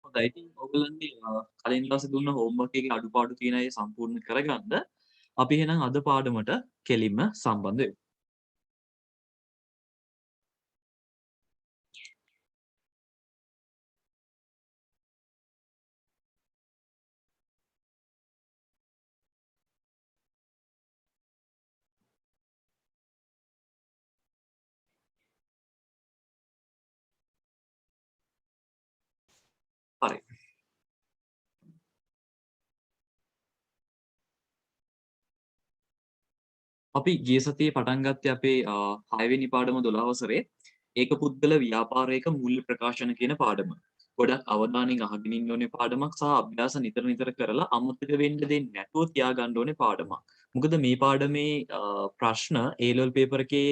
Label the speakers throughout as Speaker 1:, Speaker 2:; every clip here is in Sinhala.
Speaker 1: හොඳයි. ඉතින් ඔයගොල්ලන්ගේ කලින් දවසේ දුන්න හෝම්වර්ක් එකේ අඩුපාඩු තියෙන අය සම්පූර්ණ කරගන්න. අපි එහෙනම් අද පාඩමට කෙලින්ම සම්බන්ධ වෙමු. හරි. අපි ගිය සතියේ පටන් ගත්තේ අපේ 6 වෙනි පාඩම 12 වසරේ ඒකපුද්ගල ව්‍යාපාරයක මූල්‍ය ප්‍රකාශන කියන පාඩම. ගොඩක් අවධානයෙන් අහගෙන ඉන්න ඕනේ පාඩමක් සහ අභ්‍යාස නිතර නිතර කරලා අමතක වෙන්න දෙන්නේ නැතුව තියාගන්න ඕනේ පාඩමක්. මොකද මේ පාඩමේ ප්‍රශ්න A level paper එකේ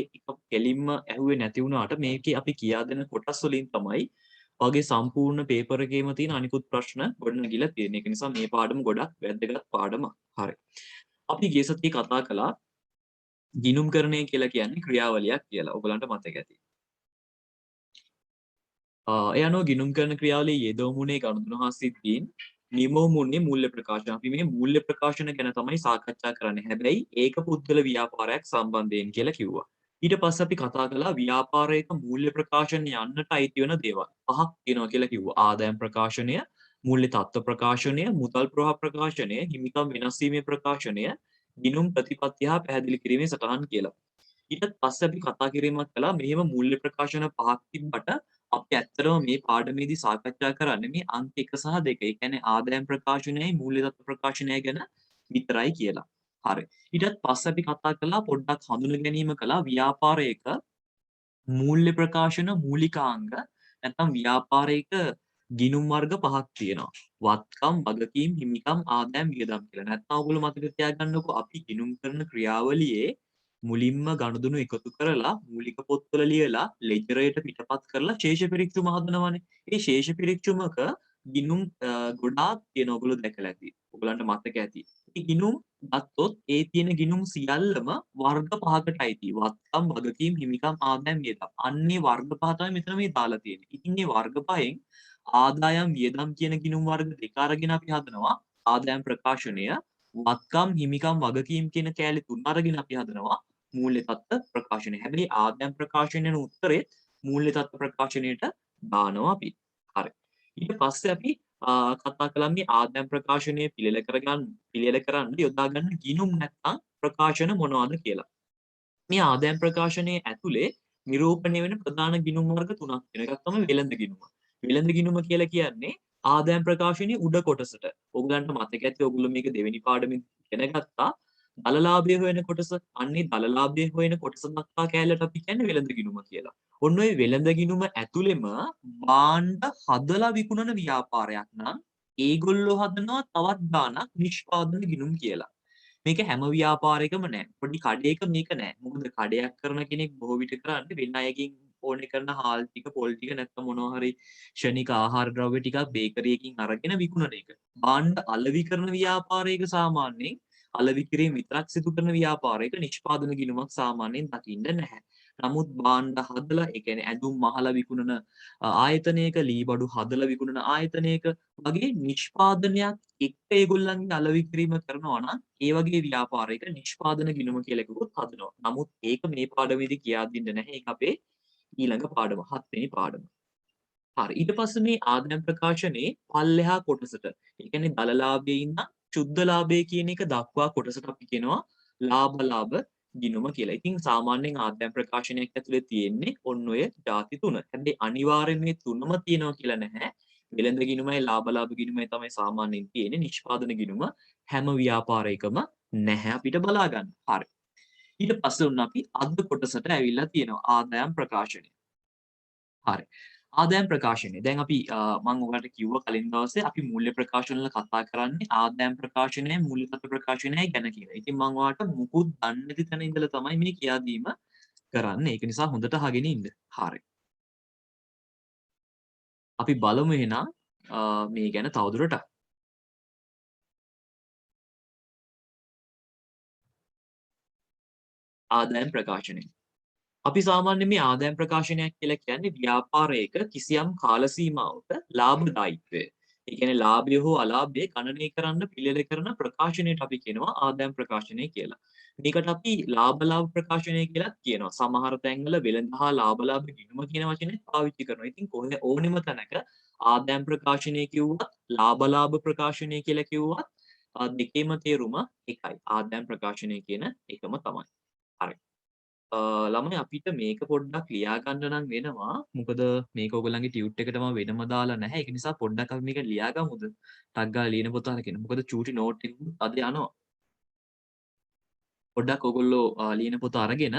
Speaker 1: කෙලින්ම ඇහුවේ නැති වුණාට මේකේ අපි කියා දෙන කොටස් වලින් තමයි වගේ සම්පූර්ණ පේපර් එකේම තියෙන අනිකුත් ප්‍රශ්න ගොඩනගිලා තියෙන. ඒක නිසා මේ පාඩම ගොඩක් වැදගත් පාඩමක්. හරි. අපි ගිය සතියේ කතා කළා ගිණුම්කරණය කියලා කියන්නේ ක්‍රියාවලියක් කියලා. ඔයගලන්ට මතක ඇති. ඒ අනුව ගිණුම්කරන ක්‍රියාවලියේ යෙදවුමුනේ ගනුදෙනු හා සිද්ධීන් නිමවමුනේ මූල්‍ය ප්‍රකාශන. අපි මේ මූල්‍ය ප්‍රකාශන ගැන තමයි සාකච්ඡා කරන්නේ. හැබැයි ඒක පුද්ගල ව්‍යාපාරයක් සම්බන්ධයෙන් කියලා කිව්වා. ඊට පස්සේ අපි කතා කළා ව්‍යාපාරයක මූල්‍ය ප්‍රකාශන යන්නට අයිති වෙන දේවල්. පහක් තියෙනවා කියලා කිව්වා. ආදායම් ප්‍රකාශනය, මූල්‍ය තත්ත්ව ප්‍රකාශනය, මුදල් ප්‍රවාහ ප්‍රකාශනය, හිමිකම් වෙනස් වීමේ ප්‍රකාශනය, ගිණුම් ප්‍රතිපත්ති හා පැහැදිලි කිරීමේ සටහන් කියලා. ඊට පස්සේ අපි කතා කිරීමක් කළා මෙහෙම මූල්‍ය ප්‍රකාශන පහක් තිබ්බට අපි ඇත්තටම මේ පාඩමේදී සාකච්ඡා කරන්නේ මේ අංක 1 සහ 2. ඒ කියන්නේ ආදායම් ප්‍රකාශනයයි මූල්‍ය තත්ත්ව ප්‍රකාශනයයි ගැන විතරයි කියලා. හරි. ඊටත් පස්සේ අපි කතා කළා පොඩ්ඩක් හඳුන ගැනීම කළා ව්‍යාපාරයක මූල්‍ය ප්‍රකාශන මූලිකාංග නැත්නම් ව්‍යාපාරයක ගිණුම් වර්ග පහක් තියෙනවා. වත්කම්, වගකීම්, හිමිකම්, ආදායම්, වියදම් කියලා. නැත්නම් ඔයගොල්ලෝ මතක තියාගන්නකෝ අපි ගිණුම් කරන ක්‍රියාවලියේ මුලින්ම ගනුදෙනු එකතු කරලා මූලික පොත්වල ලියලා ලෙජරයට පිටපත් කරලා ශේෂ පිරික්සුම හදනවානේ. ඒ ශේෂ පිරික්සුමක ගිණුම් ගොඩාක් තියෙන ඔයගොල්ලෝ දැකලා ඇති. ඔයගලන්ට මතක ඇති. ඒ ගිණුම් ගත්තොත් ඒ තියෙන ගිණුම් සියල්ලම වර්ග පහකට අයිති. වත්කම්, වගකීම්, හිමිකම්, ආදායම්, වියදම්. අන්නේ වර්ග පහ තමයි මෙතන මේ දාලා තියෙන්නේ. ඉතින් මේ වර්ග පහෙන් ආදායම්, වියදම් කියන ගිණුම් වර්ග දෙක අරගෙන අපි හදනවා ආදායම් ප්‍රකාශනය. වත්කම්, හිමිකම්, වගකීම් කියන කෑලි තුන අරගෙන අපි හදනවා මූල්‍ය තත්ත්ව ප්‍රකාශනය. හැබැයි ආදායම් ප්‍රකාශනයන උත්තරේ මූල්‍ය තත්ත්ව ප්‍රකාශනයට දානවා අපි. හරි. ඊට පස්සේ අපි කතා කළා මේ ආදායම් ප්‍රකාශනය පිළියෙල කරන්න යොදා ගන්න ගිණුම් නැත්නම් ප්‍රකාශන මොනවද කියලා. මේ ආදායම් ප්‍රකාශනයේ ඇතුලේ නිරූපණය වෙන ප්‍රධාන ගිණුම් වර්ග තුනක් තියෙනවා. එකක් තමයි වෙළඳ ගිණුම. වෙළඳ ගිණුම කියලා කියන්නේ ආදායම් ප්‍රකාශනයේ උඩ කොටසට. ඔයගලන්ට මතක ඇති ඔයගොල්ලෝ මේක දෙවෙනි පාඩමෙන් ඉගෙන ගත්තා. දලලාභය හොයන කොටස. අන්නේ දලලාභය හොයන කොටස දක්වා කැලලට අපි කියන්නේ වෙළඳ ගිණුම කියලා. ඔන්න ඔය වෙළඳ ගිණුම ඇතුළෙම භාණ්ඩ හදලා විකුණන ව්‍යාපාරයක් නම් ඒගොල්ලෝ හදනවා තවත් ගාණක් නිෂ්පාදන ගිණුම් කියලා. මේක හැම ව්‍යාපාරයකම නෑ. පොඩි කඩේක මේක නෑ. මොකද කඩයක් කරන කෙනෙක් බොහෝ විට කරන්නේ වෙන අයගෙන් ඕනේ කරන හාල් ටික, පොල් ටික නැත්නම් මොනවා හරි ක්ෂණික ආහාර ද්‍රව්‍ය ටිකක් බේකරි එකකින් අරගෙන විකුණන එක. භාණ්ඩ අලෙවි කරන ව්‍යාපාරයක සාමාන්‍යයෙන් අලෙවි කිරීම විතරක් සිදු කරන ව්‍යාපාරයක නිෂ්පාදන ගිණුමක් සාමාන්‍යයෙන් දකින්න නැහැ. නමුත් භාණ්ඩ හදලා ඒ කියන්නේ ඇඳුම් මහලා විකුණන ආයතනයක ලී බඩු හදලා විකුණන ආයතනයක වගේ නිෂ්පාදනයක් එක්ක ඒගොල්ලන්ගේ අලෙවි කිරීම කරනවා නම් ඒ වගේ ව්‍යාපාරයක නිෂ්පාදන ගිණුම කියලා එකකුත් හදනවා. නමුත් ඒක මේ පාඩමේදී කියා දෙන්න නැහැ. ඒක අපේ ඊළඟ පාඩම 7 වෙනි පාඩම. හරි. ඊට පස්සේ මේ ආදායම් ප්‍රකාශනයේ පල්ලෙහා කොටසට ඒ කියන්නේ දලලාභයේ ඉඳන් ශුද්ධ ලාභය කියන එක දක්වා කොටසට අපි කියනවා ලාභ ගිණුම කියලා. ඉතින් සාමාන්‍යයෙන් ආදායම් ප්‍රකාශනයක් ඇතුලේ තියෙන්නේ ඔන්න ඔය ಜಾති තුන. හැබැයි අනිවාර්යයෙන් මේ තුනම තියෙනවා කියලා නැහැ. වෙළඳ ගිණුමයි ලාභ ගිණුමයි තමයි සාමාන්‍යයෙන් තියෙන්නේ. නිෂ්පාදන ගිණුම හැම ව්‍යාපාරයකම නැහැ අපිට බලා ගන්න. හරි. ඊට පස්සේ උන්න අපි අද කොටසට ඇවිල්ලා තියෙනවා ආදායම් ප්‍රකාශනය. හරි. ආදායම් ප්‍රකාශනය. දැන් අපි මම ඔයාලට කිව්වා කලින් දවසේ අපි මූල්‍ය ප්‍රකාශන වල කතා කරන්නේ ආදායම් ප්‍රකාශනය, මූල්‍ය තත්ත්ව ප්‍රකාශනය ගැන කියලා. ඉතින් මම ඔයාලට මුකුත් දන්නේ නැති තැන ඉඳලා තමයි මේ කියා දීම කරන්නේ. ඒක නිසා හොඳට අහගෙන ඉන්න. හරි. අපි බලමු එහෙනම් මේ ගැන තවදුරටත්. ආදායම් ප්‍රකාශනය. අපි සාමාන්‍යයෙන් මේ ආදායම් ප්‍රකාශනයක් කියලා කියන්නේ ව්‍යාපාරයක කිසියම් කාල සීමාවක ලාභදායීත්වය ඒ කියන්නේ ලාභය හෝ අලාභය ගණනය කරන්න පිළියෙල කරන ප්‍රකාශනයට අපි කියනවා ආදායම් ප්‍රකාශනය කියලා. මේකට අපි ලාභ ප්‍රකාශනය කියලාත් කියනවා. සමහර තැන්වල වෙළඳ හා ලාභ ගිණුම කියන වචනේ පාවිච්චි කරනවා. ඉතින් කොහේ ඕනෙම තැනක ආදායම් ප්‍රකාශනය කිව්වත් ලාභ ප්‍රකාශනය කියලා කිව්වත් දෙකේම තේරුම එකයි. ආදායම් ප්‍රකාශනය කියන එකම තමයි. හරි. ළමයි අපිට මේක පොඩ්ඩක් ලියා ගන්න නම් වෙනවා. මොකද මේක ඔයගොල්ලන්ගේ ටියුට් එකට මම වෙනම දාලා නැහැ. ඒක නිසා පොඩ්ඩක් අපි මේක ලියා ගමුද? ටක් ගාලා ලියන පොත අරගෙන. මොකද චූටි නෝට් එකක් අද යනවා. පොඩ්ඩක් ඔයගොල්ලෝ ලියන පොත අරගෙන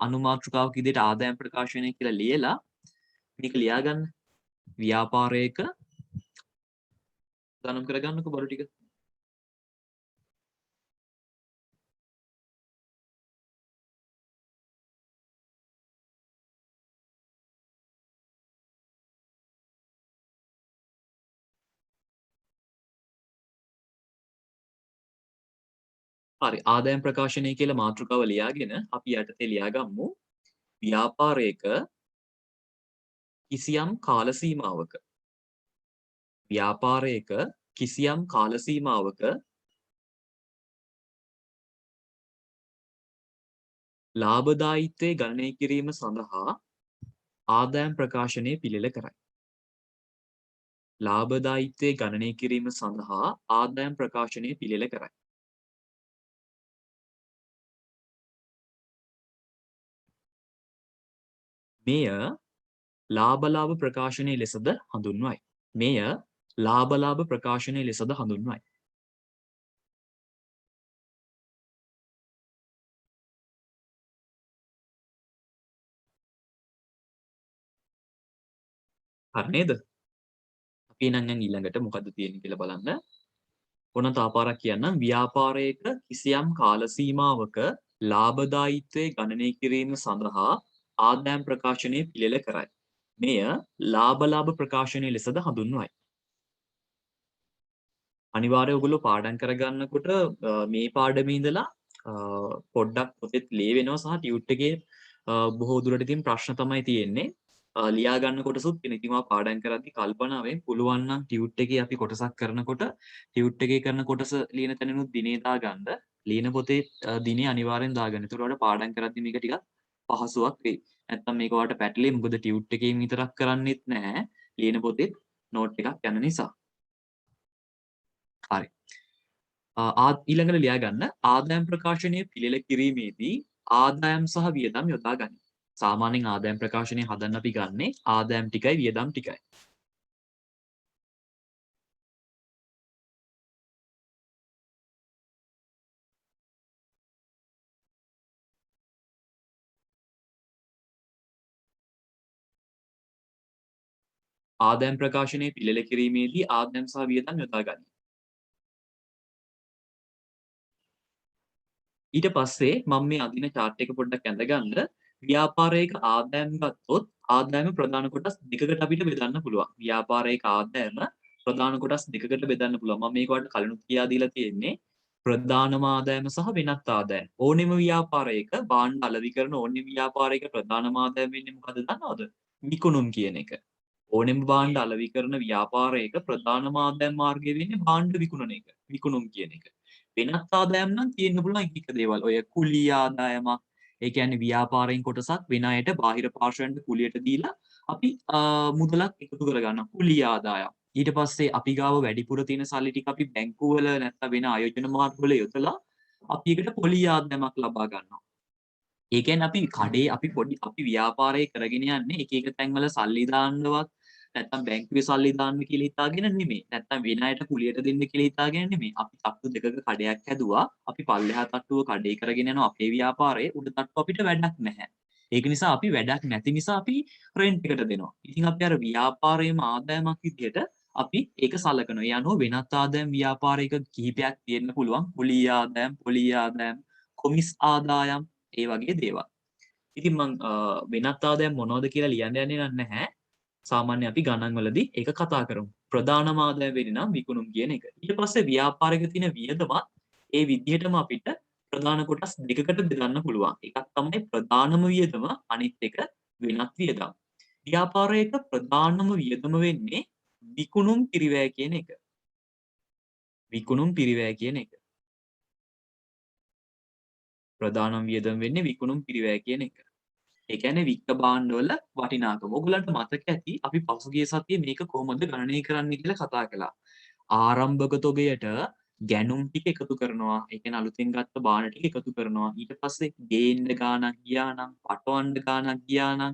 Speaker 1: අනුමාත්‍රිකාවක් විදිහට ආදායම් ප්‍රකාශනය කියලා ලියලා මේක ලියා ගන්න. ව්‍යාපාරයක ගණන් කරගන්නකෝ බඩු ටික. හරි ආදායම් ප්‍රකාශනය කියලා මාතෘකාව ලියාගෙන අපි යටතේ ලියාගමු ව්‍යාපාරයක කිසියම් කාල සීමාවක ව්‍යාපාරයක කිසියම් කාල සීමාවක ලාභදායීත්වය ගණනය කිරීම සඳහා ආදායම් ප්‍රකාශනය පිළියෙල කරයි. ලාභදායීත්වය ගණනය කිරීම සඳහා ආදායම් ප්‍රකාශනය පිළියෙල කරයි. මෙය ලාභ ප්‍රකාශනය ලෙසද හඳුන්වයි. මෙය ලාභ ප්‍රකාශනය ලෙසද හඳුන්වයි. හරි නේද? අපි එහෙනම් ඊළඟට මොකද්ද තියෙන්නේ කියලා බලන්න. ඕන තාපාරක් කියන්නම් ව්‍යාපාරයක කිසියම් කාල සීමාවක ලාභදායීත්වය ගණනය කිරීම සඳහා ආදායම් ප්‍රකාශනය පිළියෙල කරයි. මෙය ලාභ ප්‍රකාශනය ලෙසද හඳුන්වයි. අනිවාර්යයෙන් ඔයගොල්ලෝ පාඩම් කරගන්නකොට මේ පාඩමේ ඉඳලා පොඩ්ඩක් පොතේ ලියවෙනවා සහ ටියුට් එකේ බොහෝ දුරට තියෙන ප්‍රශ්න තමයි තියෙන්නේ. ලියා ගන්න කොටසුත් තියෙන. ඉතින් ඔයා පාඩම් කරද්දී කල්පනාවෙන් පුළුවන් නම් ටියුට් එකේ අපි කොටසක් කරනකොට ටියුට් එකේ කරන කොටස ලියන තැනිනුත් දිනේ දාගන්න. ලියන පොතේ දිනේ අනිවාර්යෙන් දාගන්න. ඒතකොට ඔයාලට පාඩම් කරද්දී මේක ටිකක් පහසුවක් වෙයි. නැත්තම් මේක ඔයාලට පැටලෙයි. මොකද ටියුට් එකෙන් විතරක් කරන්නෙත් නැහැ. ලියන පොතේ නෝට් එකක් යන නිසා. හරි. ඊළඟට ලියා ගන්න ආදායම් ප්‍රකාශනය පිළියෙල කිරීමේදී ආදායම් සහ වියදම් යොදා ගනී. සාමාන්‍යයෙන් ආදායම් ප්‍රකාශනය හදන්න අපි ගන්නේ ආදායම් ටිකයි වියදම් ටිකයි. ආදායම් ප්‍රකාශනය පිළියෙල කිරීමේදී ආදායම් සහ වියදම් යොදා ගනී. ඊට පස්සේ මම මේ අදින chart එක පොඩ්ඩක් ඇඳගන්න ව්‍යාපාරයක ආදායම් ගත්තොත් ආදායම ප්‍රධාන කොටස් දෙකකට අපිට බෙදන්න පුළුවන්. ව්‍යාපාරයක ආදායම ප්‍රධාන කොටස් දෙකකට බෙදන්න පුළුවන්. මම මේක ඔයාලට කලිනුත් කියා දීලා තියෙන්නේ. ප්‍රධානම ආදායම සහ වෙනත් ආදායම. ඕනෙම ව්‍යාපාරයක භාණ්ඩ අලෙවි කරන ඕනෙම ව්‍යාපාරයක ප්‍රධානම ආදායම වෙන්නේ මොකද්ද දන්නවද? විකුණුම් කියන එක. ඕනෙම භාණ්ඩ අලෙවි කරන ව්‍යාපාරයක ප්‍රධානම ආදායම් මාර්ගය වෙන්නේ භාණ්ඩ විකුණන එක. විකුණුම් කියන එක. වෙනත් ආදායම් නම් තියෙන්න පුළුවන් එක එක දේවල්. ඔය කුලී ආදායමක්. ඒ කියන්නේ ව්‍යාපාරයෙන් කොටසක් වෙන අයට බාහිර පාර්ශ්වයන්ට කුලියට දීලා අපි මුදලක් එකතු කරගන්නවා. කුලී ආදායම්. ඊට පස්සේ අපි ගාව වැඩිපුර තියෙන සල්ලි ටික අපි බැංකුවල නැත්නම් වෙන ආයෝජන මාර්ගවල යොදලා අපි ඒකට පොලී ආදායමක් ලබා ගන්නවා. ඒ කියන්නේ අපි ව්‍යාපාරය කරගෙන යන්නේ එක එක තැන්වල සල්ලි දාන්නවත් නැත්නම් බැංකුවේ සල්ලි දාන්න කියලා හිතාගෙන නෙමෙයි. නැත්නම් වෙන අයට කුලියට දෙන්න කියලා හිතාගෙන නෙමෙයි. අපි තට්ටු දෙකක කඩයක් හැදුවා. අපි පල්ලෙහා තට්ටුව කඩේ කරගෙන යනවා අපේ ව්‍යාපාරයේ. උඩ තට්ටුව අපිට වැඩක් නැහැ. ඒක නිසා අපි වැඩක් නැති නිසා අපි රෙන්ට් එකට දෙනවා. ඉතින් අපි අර ව්‍යාපාරයේම ආදායමක් විදිහට අපි ඒක සලකනවා. ඒ අනුව වෙනත් ආදායම් ව්‍යාපාරයක කිහිපයක් තියෙන්න පුළුවන්. කුලී ආදායම්, පොලී ආදායම්, කොමිස් ආදායම් ඒ වගේ දේවල්. ඉතින් මං වෙනත් ආදායම් මොනවද කියලා ලියන්න යන්නේ නැහැ. සාමාන්‍ය අපි ගණන් වලදී ඒක කතා කරමු. ප්‍රධානම ආදායම වෙන්නේ නම් විකුණුම් කියන එක. ඊට පස්සේ ව්‍යාපාරයක තියෙන වියදමත් ඒ විදිහටම අපිට ප්‍රධාන කොටස් දෙකකට බෙදන්න පුළුවන්. එකක් තමයි ප්‍රධානම වියදම, අනිත් එක වෙනත් වියදම්. ව්‍යාපාරයක ප්‍රධානම වියදම වෙන්නේ විකුණුම් පිරිවැය කියන එක. විකුණුම් පිරිවැය කියන එක. ප්‍රධානම වියදම වෙන්නේ විකුණුම් පිරිවැය කියන එක. ඒ කියන්නේ වික්ක භාණ්ඩවල වටිනාකම. ඔයගලන්ට මතක ඇති අපි පසුගිය සතියේ මේක කොහොමද ගණනය කරන්නේ කියලා කතා කළා. ආරම්භක තොගයට ගැනුම් ටික එකතු කරනවා. ඒ කියන්නේ අලුතෙන් ගත්ත බාන ටික එකතු කරනවා. ඊට පස්සේ ගේන්න ගාණක් ගියා නම්, පටවන්න ගාණක් ගියා නම්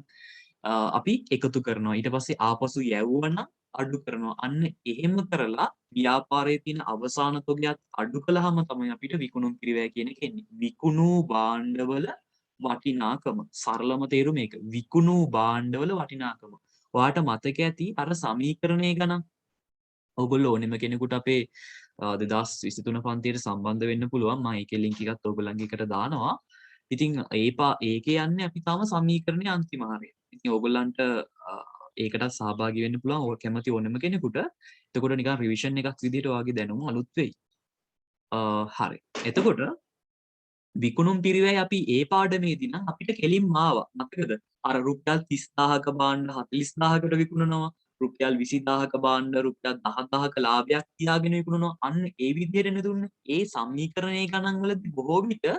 Speaker 1: අපි එකතු කරනවා. ඊට පස්සේ ආපසු යැවුවනම් අඩු කරනවා. අන්න එහෙම කරලා ව්‍යාපාරයේ තියෙන අවසාන තොගයත් අඩු කළාම තමයි අපිට විකුණුම් පිරිවැය කියන එක එන්නේ. විකුණු භාණ්ඩවල වටිනාකම. සරලම තේරුම මේක. විකුණු භාණ්ඩවල වටිනාකම. ඔයාට මතක ඇති අර සමීකරණය ගණන්. ඔයගොල්ලෝ ඕනෙම කෙනෙකුට අපේ 2023 පන්තියට සම්බන්ධ වෙන්න පුළුවන්. මම ඒකේ link එකත් ඔයගොල්ලන්ගේ එකට දානවා. ඉතින් ඒකේ යන්නේ අපි තාම සමීකරණයේ අන්තිම හරිය. ඉතින් ඕගොල්ලන්ට ඒකට සහභාගී වෙන්න පුළුවන්. ඔය කැමති ඕනෙම කෙනෙකුට. එතකොට නිකන් රිවිෂන් එකක් විදිහට ඔයාගේ දැනුම අලුත් වෙයි. හරි. එතකොට විකුණුම් පිරිවැය අපි ඒ පාඩමේදී නම් අපිට කෙලින්ම ආවා. මතකද? අර රුපියල් 30000ක භාණ්ඩ 40000කට විකුණනවා. රුපියල් 20000ක භාණ්ඩ රුපියල් 10000ක ලාභයක් තියාගෙන විකුණනවා. අන්න ඒ විදිහට නෙදුන්නේ. ඒ සමීකරණයේ ගණන් වලදී බොහෝ විට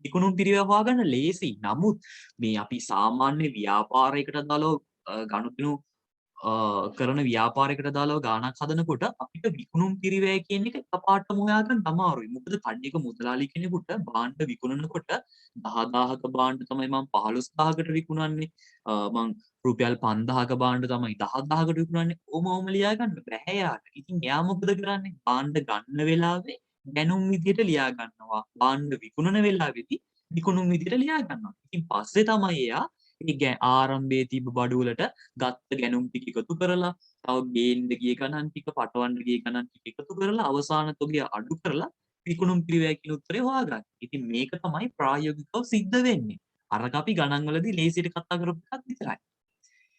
Speaker 1: විකුණුම් පිරිවැය හොයාගන්න ලේසි. නමුත් මේ අපි සාමාන්‍ය ව්‍යාපාරයකට දාලා ගනුදෙනු කරන ව්‍යාපාරයකට දාලා ගාණක් හදනකොට අපිට විකුණුම් පිරිවැය කියන එක එකපාරටම හොයාගන්න අමාරුයි. මොකද කඩේක මුදලාලි කෙනෙකුට භාණ්ඩ විකුණනකොට 10000ක භාණ්ඩ තමයි මම 15000කට විකුණන්නේ. මම රුපියල් 5000ක භාණ්ඩ තමයි 10000කට විකුණන්නේ. ඔහොම ලියා ගන්න බෑ යාට. ඉතින් එයා මොකද කරන්නේ? භාණ්ඩ ගන්න වෙලාවේ දැනුම් විදියට ලියා ගන්නවා. භාණ්ඩ විකුණන වෙලාවේදී විකුණුම් විදියට ලියා ගන්නවා. ඉතින් පස්සේ තමයි එයා ඒ ආරම්භයේ තිබ්බ බඩු වලට ගත්ත ගැනුම් ටික එකතු කරලා තව ගේන්න ගිය ගණන් ටික පටවන්න ගිය ගණන් ටික එකතු කරලා අවසාන තොගය අඩු කරලා විකුණුම් පිරිවැය කියන උත්තරේ හොයාගන්න. ඉතින් මේක තමයි ප්‍රායෝගිකව සිද්ධ වෙන්නේ. අරක අපි ගණන් වලදී ලේසියට කතා කරපු එකක් විතරයි.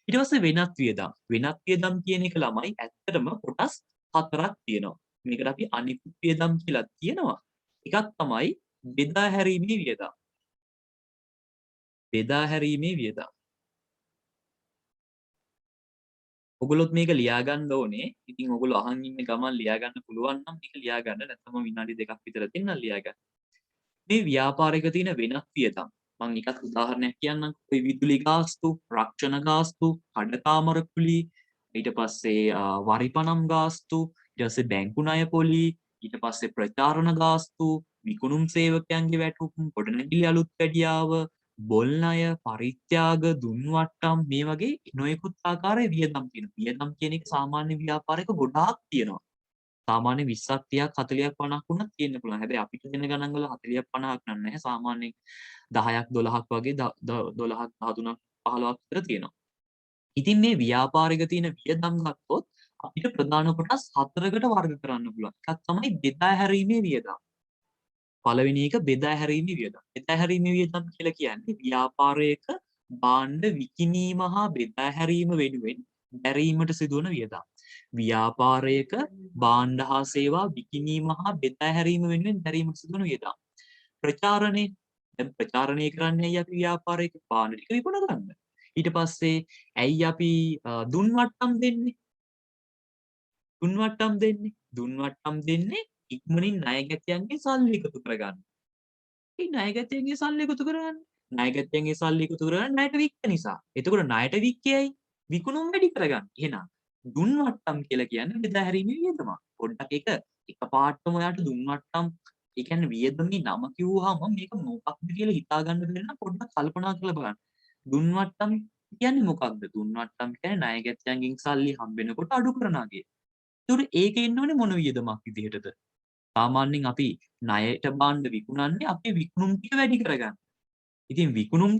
Speaker 1: ඊට පස්සේ වෙනත් වියදම්. වෙනත් වියදම් කියන එක ළමයි ඇත්තටම කොටස් හතරක් තියෙනවා. මේකට අපි අනිකුත් වියදම් කියලා කියනවා. එකක් තමයි බෙදා හැරීමේ වියදම්. බෙදා හැරීමේ වියදම්. ඔගොල්ලොත් මේක ලියා ගන්න ඕනේ. ඉතින් ඔගොල්ලෝ අහන් ඉන්න ගමන් ලියා ගන්න පුළුවන් නම් මේක ලියා ගන්න. නැත්නම් විනාඩි දෙකක් විතර දෙන්නම් ලියා ගන්න. මේ ව්‍යාපාරයක තියෙන වෙනත් වියදම්. මම එකක් උදාහරණයක් කියන්නම්. ඔය විදුලි ගාස්තු, රක්ෂණ ගාස්තු, කඩකාමර කුලී, ඊට පස්සේ වරිපනම් ගාස්තු, ඊට පස්සේ බැංකු ණය පොලි, ඊට පස්සේ ප්‍රචාරණ ගාස්තු, විකුණුම් සේවකයන්ගේ වැටුප්, ගොඩනැගිලි අලුත් වැඩියාව, බොල් ණය, පරිත්‍යාග, දුන්වට්ටම් මේ වගේ නොයෙකුත් ආකාරයේ වියදම් තියෙනවා. වියදම් කියන එක සාමාන්‍ය ව්‍යාපාරයක ගොඩාක් තියෙනවා. සාමාන්‍ය 20ක් 30ක් 40ක් 50ක් වුණත් තියෙන්න පුළුවන්. හැබැයි අපිට දෙන ගණන් වල 40ක් 50ක් නැහැ. සාමාන්‍යයෙන් 10ක් 12ක් වගේ 12ක් 13ක් 15ක් විතර තියෙනවා. ඉතින් මේ ව්‍යාපාරික තියෙන වියදම් ගත්තොත් අපිට ප්‍රධාන කොටස් හතරකට වර්ග කරන්න පුළුවන්. එකක් තමයි බෙදා හැරීමේ වියදම්. පළවෙනි එක බෙදා හැරීමේ වියදම්. බෙදා හැරීමේ වියදම් කියලා කියන්නේ ව්‍යාපාරයක භාණ්ඩ විකිණීම හා බෙදා හැරීම වෙනුවෙන් දැරීමට සිදුවන වියදම්. ව්‍යාපාරයක භාණ්ඩ හා සේවා විකිණීම හා බෙදා හැරීම වෙනුවෙන් දැරීමට සිදුවන වියදම්. ප්‍රචාරණය දැන් ප්‍රචාරණය කරන්නේ ඇයි අපි ව්‍යාපාරයක භාණ්ඩ ටික විකුණ ගන්න. ඊට පස්සේ ඇයි අපි දුන්වට්ටම් දෙන්නේ? දුන්වට්ටම් දෙන්නේ. දුන්වට්ටම් දෙන්නේ ඉක්මනින් ණයගැතියන්ගේ සල්ලි එකතු කරගන්න. ඒ ණයගැතියන්ගේ සල්ලි එකතු කරගන්න. ණයගැතියන්ගේ සල්ලි එකතු කරගන්න ණයට වික්ක නිසා. එතකොට ණයට වික්කේයි විකුණුම් වැඩි කරගන්න. එහෙනම් දුන්වට්ටම් කියලා කියන්නේ බෙදා හැරීමේ වියදම. පොඩ්ඩක් ඒක එකපාරටම ඔයාලට දුන්වට්ටම් ඒ කියන්නේ වියදමේ නම කිව්වහම මේක මොකක්ද කියලා හිතා ගන්න බැරි නම් පොඩ්ඩක් කල්පනා කරලා බලන්න. දුන්වට්ටම් කියන්නේ මොකක්ද? දුන්වට්ටම් කියන්නේ ණයගැතියන්ගෙන් සල්ලි හම්බෙනකොට අඩු කරනාගේ. ඒතකොට ඒකේ ඉන්න ඕනේ මොන වියදමක් විදිහටද? සාමාන්‍යයෙන් අපි ණයට භාණ්ඩ විකුණන්නේ අපේ විකුණුම් ටික වැඩි කරගන්න. ඉතින් විකුණුම්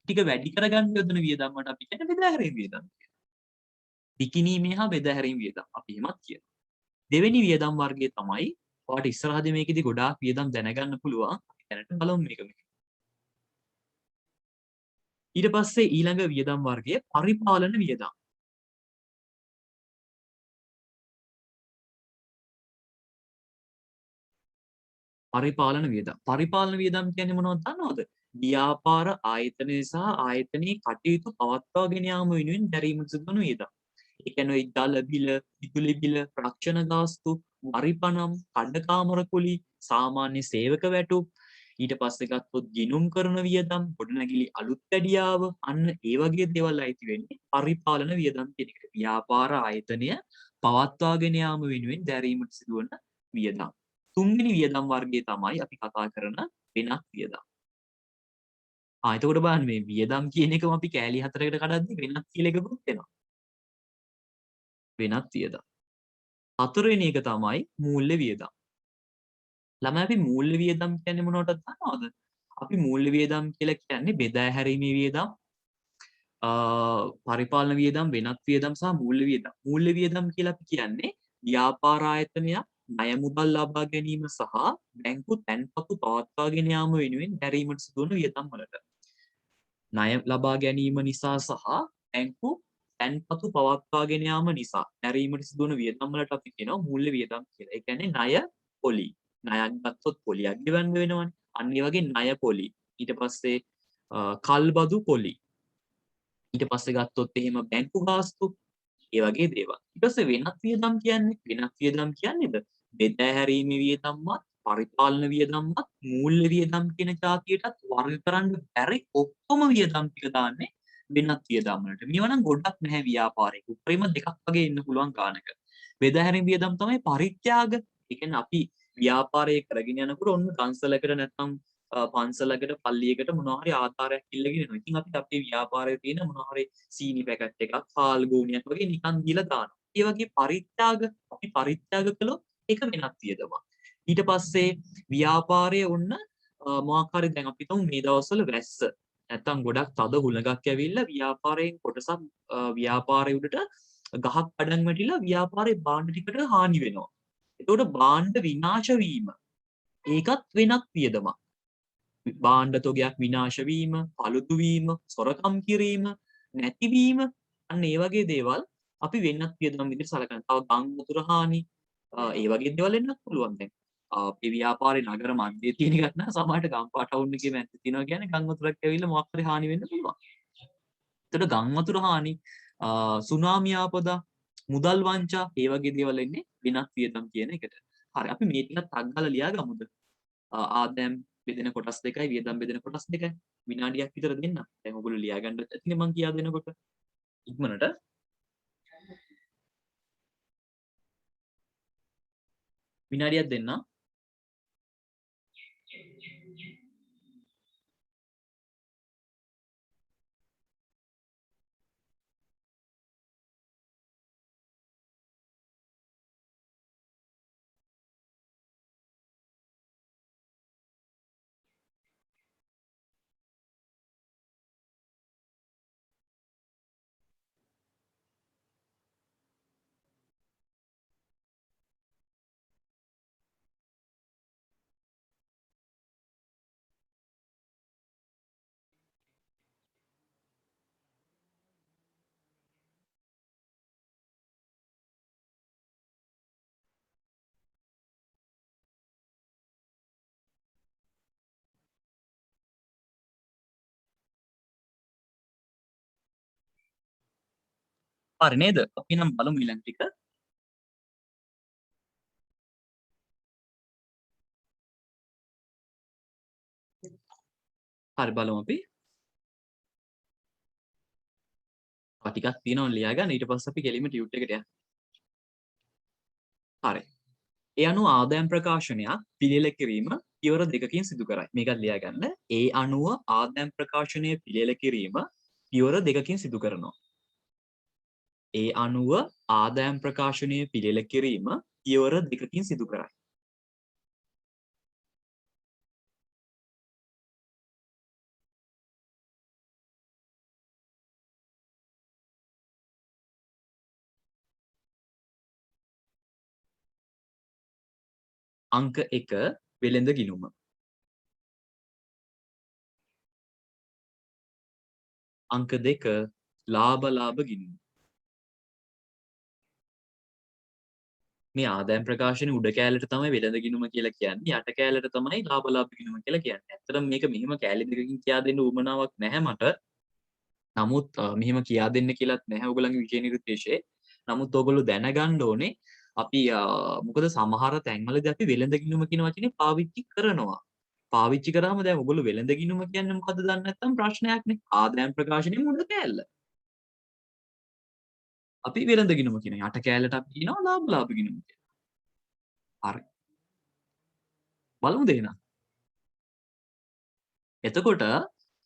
Speaker 1: ටික වැඩි කරගන්න යොදන වියදම් වලට අපි කියන්නේ බෙදා හැරීම් වියදම් කියලා. විකිණීමේ හා බෙදා හැරීම් වියදම් අපි එහෙමත් කියනවා. දෙවෙනි වියදම් වර්ගය තමයි ඔයාලට ඉස්සරහදී මේකෙදි ගොඩාක් වියදම් දැනගන්න පුළුවන්. අපි දැනට බලමු මේක. ඊට පස්සේ ඊළඟ වියදම් වර්ගය පරිපාලන වියදම්. පරිපාලන වියදම්. පරිපාලන වියදම් කියන්නේ මොනවද දන්නවද? ව්‍යාපාර ආයතනය සහ ආයතනයේ කටයුතු පවත්වාගෙන යාම වෙනුවෙන් දැරීමට සිදුවන වියදම්. ඒ කියන්නේ ජල බිල, විදුලි බිල, රක්ෂණ ගාස්තු, වරිපණම්, කඩකාමර කුලි, සාමාන්‍ය සේවක වැටුප්, ඊට පස්සේ ගත්තොත් ගිණුම් කරන වියදම්, ගොඩනැගිලි අලුත් වැඩියාව, අන්න ඒ වගේ දේවල් අයිති වෙන්නේ පරිපාලන වියදම් කියන එකට. ව්‍යාපාර ආයතනය පවත්වාගෙන යාම වෙනුවෙන් දැරීමට සිදුවන වියදම්. තුන්වෙනි වියදම් වර්ගය තමයි අපි කතා කරන වෙනත් වියදම්. එතකොට බලන්න මේ වියදම් කියන එකම අපි කෑලි හතරකට කඩද්දී වෙනත් කියලා එකකුත් එනවා. වෙනත් වියදම්. හතරවෙනි එක තමයි මූල්‍ය වියදම්. ළමයි අපි මූල්‍ය වියදම් කියන්නේ මොනවටද දන්නවද? අපි මූල්‍ය වියදම් කියලා කියන්නේ බෙදා හැරීමේ වියදම්, පරිපාලන වියදම්, වෙනත් වියදම් සහ මූල්‍ය වියදම්. මූල්‍ය වියදම් කියලා අපි කියන්නේ ව්‍යාපාර ආයතනයක් ණය මුදල් ලබා ගැනීම සහ බැංකු තැන්පතු පවත්වාගෙන යාම වෙනුවෙන් දැරීමට සිදුවන වියදම් වලට. ණය ලබා ගැනීම නිසා සහ බැංකු තැන්පතු පවත්වාගෙන යාම නිසා දැරීමට සිදුවන වියදම් වලට අපි කියනවා මූල්‍ය වියදම් කියලා. ඒ කියන්නේ ණය පොලි. ණයක් ගත්තොත් පොලියක් ගෙවන්න වෙනවනේ. අන්න ඒ වගේ ණය පොලි. ඊට පස්සේ කල්බදු පොලි. ඊට පස්සේ ගත්තොත් එහෙම බැංකු ගාස්තු, ඒ වගේ දේවල්. ඊට පස්සේ වෙනත් වියදම් කියන්නේද බෙදා හැරීමේ වියදම්වත්, පරිපාලන වියදම්වත්, මූල්‍ය වියදම් කියන જાතියටත් වර්ග කරන්න බැරි ඔක්කොම වියදම් ටික දාන්නේ වෙනත් වියදම් වලට. මේවා නම් ගොඩක් නැහැ ව්‍යාපාරයක. උපරිම දෙකක් වගේ ඉන්න පුළුවන් ගානක. බෙදා හැරීමේ වියදම් තමයි පරිත්‍යාග. ඒ කියන්නේ අපි ව්‍යාපාරය කරගෙන යනකොට ඔන්න කන්සලකට නැත්නම් පන්සලකට පල්ලියකට මොනවා හරි ආධාරයක් ඉල්ලගෙන එනවා. ඉතින් අපි අපේ ව්‍යාපාරයේ තියෙන මොනවා හරි සීනි පැකට් එකක්, පාල් ගෝනියක් වගේ නිකන් දීලා දානවා. ඒ වගේ අපි පරිත්‍යාග කළොත් ඒක වෙනත් වියදමක්. ඊට පස්සේ ව්‍යාපාරයේ ඔන්න මොකක් හරි දැන් අපි හිතමු මේ දවස්වල වැස්ස නැත්තම් ගොඩක් තද හුලඟක් ඇවිල්ලා ව්‍යාපාරයෙන් කොටසක් ව්‍යාපාරයේ උඩට ගහක් කඩන් වැටිලා ව්‍යාපාරේ භාණ්ඩ ටිකට හානි වෙනවා. එතකොට භාණ්ඩ විනාශ වීම ඒකත් වෙනත් වියදමක්. භාණ්ඩ තොගයක් විනාශ වීම, paludu වීම, සොරකම් කිරීම, නැතිවීම, අන්න ඒ වගේ දේවල් අපි වෙනත් වියදම් විදිහට සලකනවා. තව ගම් වතුර හානි, ඒ වගේ දේවල් එන්නත් පුළුවන් දැන්. අපේ ව්‍යාපාරේ නගර මැදේ තියෙන එකක් නෑ සමහරට ගම්පහ ටවුන් එකේ මැද්දේ තියෙනවා කියන්නේ ගම් වතුරක් ඇවිල්ලා මොකක් හරි හානි වෙන්න පුළුවන්. එතකොට ගම් වතුර හානි, සුනාමි ආපදා, මුදල් වංචා, ඒ වගේ දේවල් එන්නේ වෙනත් වියදම් කියන එකට. හරි අපි මේ ටිකත් අග්ගලා ලියාගමුද? ආදායම් බෙදෙන කොටස් දෙකයි වියදම් බෙදෙන කොටස් දෙකයි. විනාඩියක් විතර දෙන්න. දැන් ඔයගොල්ලෝ ලියා ගන්නත් ඇතිනේ මං කියා දෙනකොට. ඉක්මනට විනාඩියක් දෙන්න. හරි නේද? අපි නම් බලමු ඊළඟ ටික. හරි බලමු අපි. ටිකක් තියෙනවා ලියා ගන්න. ඊට පස්සේ අපි කෙලින්ම ටියුට් එකට යනවා. හරි. ඒ අනුව ආදායම් ප්‍රකාශනයක් පිළියෙල කිරීම පියවර දෙකකින් සිදු කරයි. මේකත් ලියා ගන්න. ඒ අනුව ආදායම් ප්‍රකාශනය පිළියෙල කිරීම පියවර දෙකකින් සිදු කරනවා. ඒ අනුව ආදායම් ප්‍රකාශනය පිළියෙල කිරීම පියවර දෙකකින් සිදු කරයි. අංක 1 වෙළඳ ගිණුම. අංක 2 ලාභ ගිණුම. මේ ආදායම් ප්‍රකාශනයේ උඩ කෑල්ලට තමයි වෙළඳ ගිණුම කියලා කියන්නේ. යට කෑල්ලට තමයි ලාභ ගිණුම කියලා කියන්නේ. ඇත්තටම මේක මෙහෙම කෑලි දෙකකින් කියා දෙන්න උවමනාවක් නැහැ මට. නමුත් මෙහෙම කියා දෙන්න කියලාත් නැහැ ඔයගොල්ලන්ගේ විෂය නිර්දේශයේ. නමුත් ඔයගොල්ලෝ දැනගන්න ඕනේ අපි මොකද සමහර තැන්වලදී අපි වෙළඳ ගිණුම කියන වචනේ පාවිච්චි කරනවා. පාවිච්චි කරාම දැන් ඔයගොල්ලෝ වෙළඳ ගිණුම කියන්නේ මොකද්ද දන්නේ නැත්නම් ප්‍රශ්නයක්නේ. ආදායම් ප්‍රකාශනයේ මුල කෑල්ල. අපි වෙළඳ ගිණුම කියන යට කෑල්ලට අපි කියනවා ලාභ ගිණුම කියලා. හරි. බලමුද එහෙනම්? එතකොට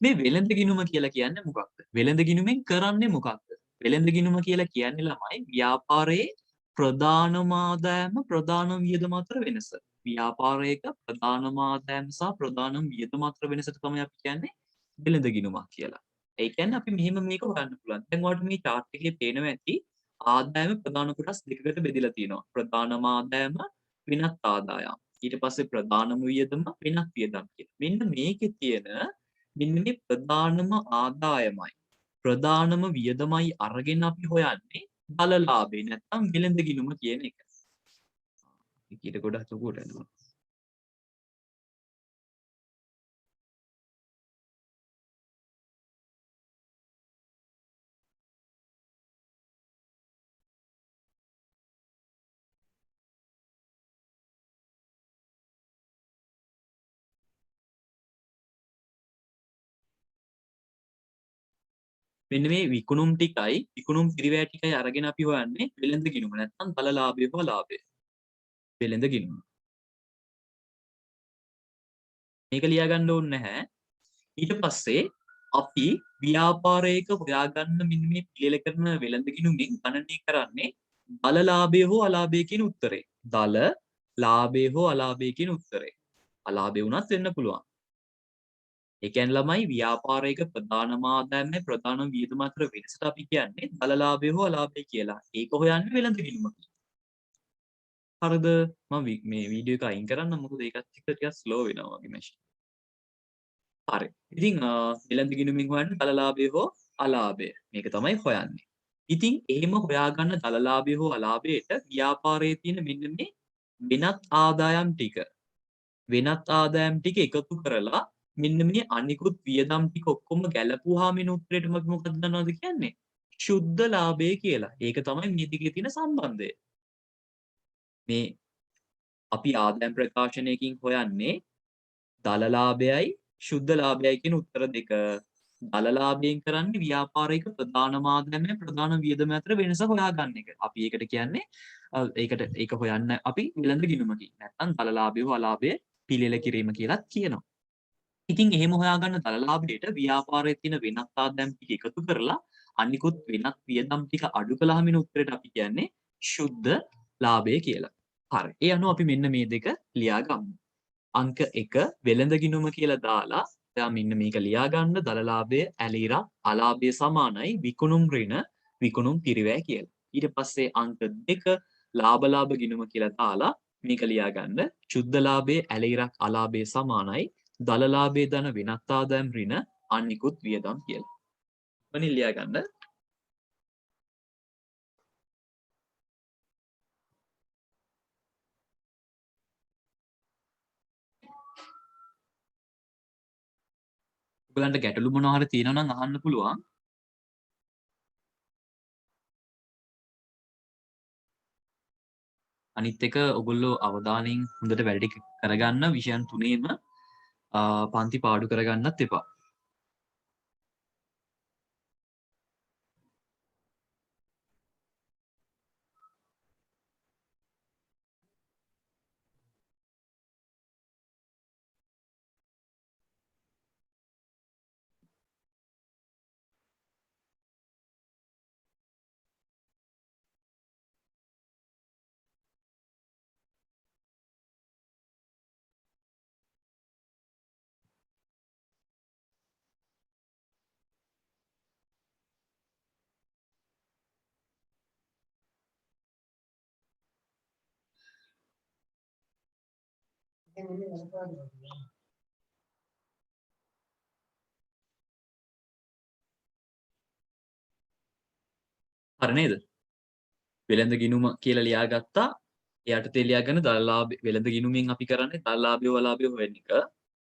Speaker 1: මේ වෙළඳ ගිණුම කියලා කියන්නේ මොකක්ද? වෙළඳ ගිණුමෙන් කරන්නේ මොකක්ද? වෙළඳ ගිණුම කියලා කියන්නේ ළමයි ව්‍යාපාරයේ ප්‍රධානම ආදායම ප්‍රධාන වියදම අතර වෙනස. ව්‍යාපාරයක ප්‍රධානම ආදායම සහ ප්‍රධානම වියදම අතර වෙනසට තමයි අපි කියන්නේ වෙළඳ ගිණුමක් කියලා. ඒ කියන්නේ අපි මෙහෙම මේක හොයන්න පුළුවන්. දැන් ඔයාලට මේ chart එකේ පේනවා ඇති ආදායම ප්‍රධාන කොටස් දෙකකට බෙදලා තියෙනවා. ප්‍රධානම ආදායම වෙනත් ආදායම්. ඊට පස්සේ ප්‍රධානම වියදම වෙනත් වියදම් කියලා. මෙන්න මේකේ තියෙන මෙන්න මේ ප්‍රධානම ආදායමයි ප්‍රධානම වියදමයි අරගෙන අපි හොයන්නේ දල ලාභේ නැත්නම් වෙළඳ ගිණුම කියන එක. ඊට ගොඩක් ලොකුවට යනවා. මෙන්න මේ විකුණුම් ටිකයි විකුණුම් පිරිවැය ටිකයි අරගෙන අපි හොයන්නේ වෙළඳ ගිණුම නැත්නම් දල ලාභය හෝ ලාභය. වෙළඳ ගිණුම. මේක ලියා ගන්න ඕනේ නැහැ. ඊට පස්සේ අපි ව්‍යාපාරයක හොයාගන්න මෙන්න මේ පිළියෙල කරන වෙළඳ ගිණුමින් ගණනය කරන්නේ දල ලාභය හෝ අලාභය කියන උත්තරේ. දල ලාභය හෝ අලාභය කියන උත්තරේ. අලාභය වුණත් වෙන්න පුළුවන්. ඒ කියන්නේ ළමයි ව්‍යාපාරයක ප්‍රධානම ආදායමයි ප්‍රධාන වියදම අතර වෙනසට අපි කියන්නේ දල ලාභය හෝ අලාභය කියලා. ඒක හොයන්නේ වෙළඳ ගිණුම. හරිද? මම මේ වීඩියෝ එක අයින් කරන්න මොකද ඒකත් එක්ක ටිකක් ස්ලෝ වෙනවා වගේ මැෂින්. හරි. ඉතින් වෙළඳ ගිණුමින් හොයන්න දල ලාභය හෝ අලාභය. මේක තමයි හොයන්නේ. ඉතින් එහෙම හොයාගන්න දල ලාභය හෝ අලාභයට ව්‍යාපාරයේ තියෙන මෙන්න මේ වෙනත් ආදායම් ටික එකතු කරලා මෙන්න මේ අනිකුත් වියදම් ටික ඔක්කොම ගැලපුවාම එන උත්තරේට මොකක්ද දන්නවද කියන්නේ? ශුද්ධ ලාභය කියලා. ඒක තමයි මේ දෙකේ තියෙන සම්බන්ධය. මේ අපි ආදායම් ප්‍රකාශනයකින් හොයන්නේ දල ලාභයයි ශුද්ධ ලාභයයි කියන උත්තර දෙක. දල ලාභයෙන් කරන්නේ ව්‍යාපාරික ප්‍රධාන ආදායමයි ප්‍රධාන වියදම අතර වෙනස හොයාගන්න එක. අපි ඒකට කියන්නේ ඒක හොයන්න අපි වෙළඳ ගිණුමකින්. නැත්නම් දල ලාභය හෝ අලාභය පිළියෙල කිරීම කියලාත් කියනවා. ඉතින් එහෙම හොයාගන්න දල ලාභයට ව්‍යාපාරයේ තියෙන වෙනත් ආදායම් ටික එකතු කරලා අනිකුත් වෙනත් වියදම් ටික අඩු කළාම එන උත්තරේට අපි කියන්නේ ශුද්ධ ලාභය කියලා. හරි. ඒ අනුව අපි මෙන්න මේ දෙක ලියා ගමු. අංක 1 වෙළඳ ගිණුම කියලා දාලා එයා මෙන්න මේක ලියා ගන්න දල ලාභය ඇලීරක් අලාභය සමානයි විකුණුම් ඍණ විකුණුම් පිරිවැය කියලා. ඊට පස්සේ අංක 2 ලාභ ගිණුම කියලා දාලා මේක ලියා ගන්න ශුද්ධ ලාභයේ ඇලීරක් අලාභය සමානයි දල ලාභයේ ධන වෙනත් ආදායම් ඍණ අනිකුත් වියදම් කියලා. මොනින් ලියා ගන්න ඔයගලන්ට ගැටලු මොනවා හරි තියෙනවා නම් අහන්න පුළුවන්. අනිත් එක ඔයගොල්ලෝ අවධානයෙන් හොඳට වැඩ ටික කරගන්න විෂයන් තුනේම පන්ති පාඩු කරගන්නත් එපා. හරි නේද? වෙළඳ ගිණුම කියලා ලියාගත්තා. එයාට තේ ලියාගෙන දලලාභ වෙළඳ ගිණුමින් අපි කරන්නේ දලලාභය වලාභය හොයන එක.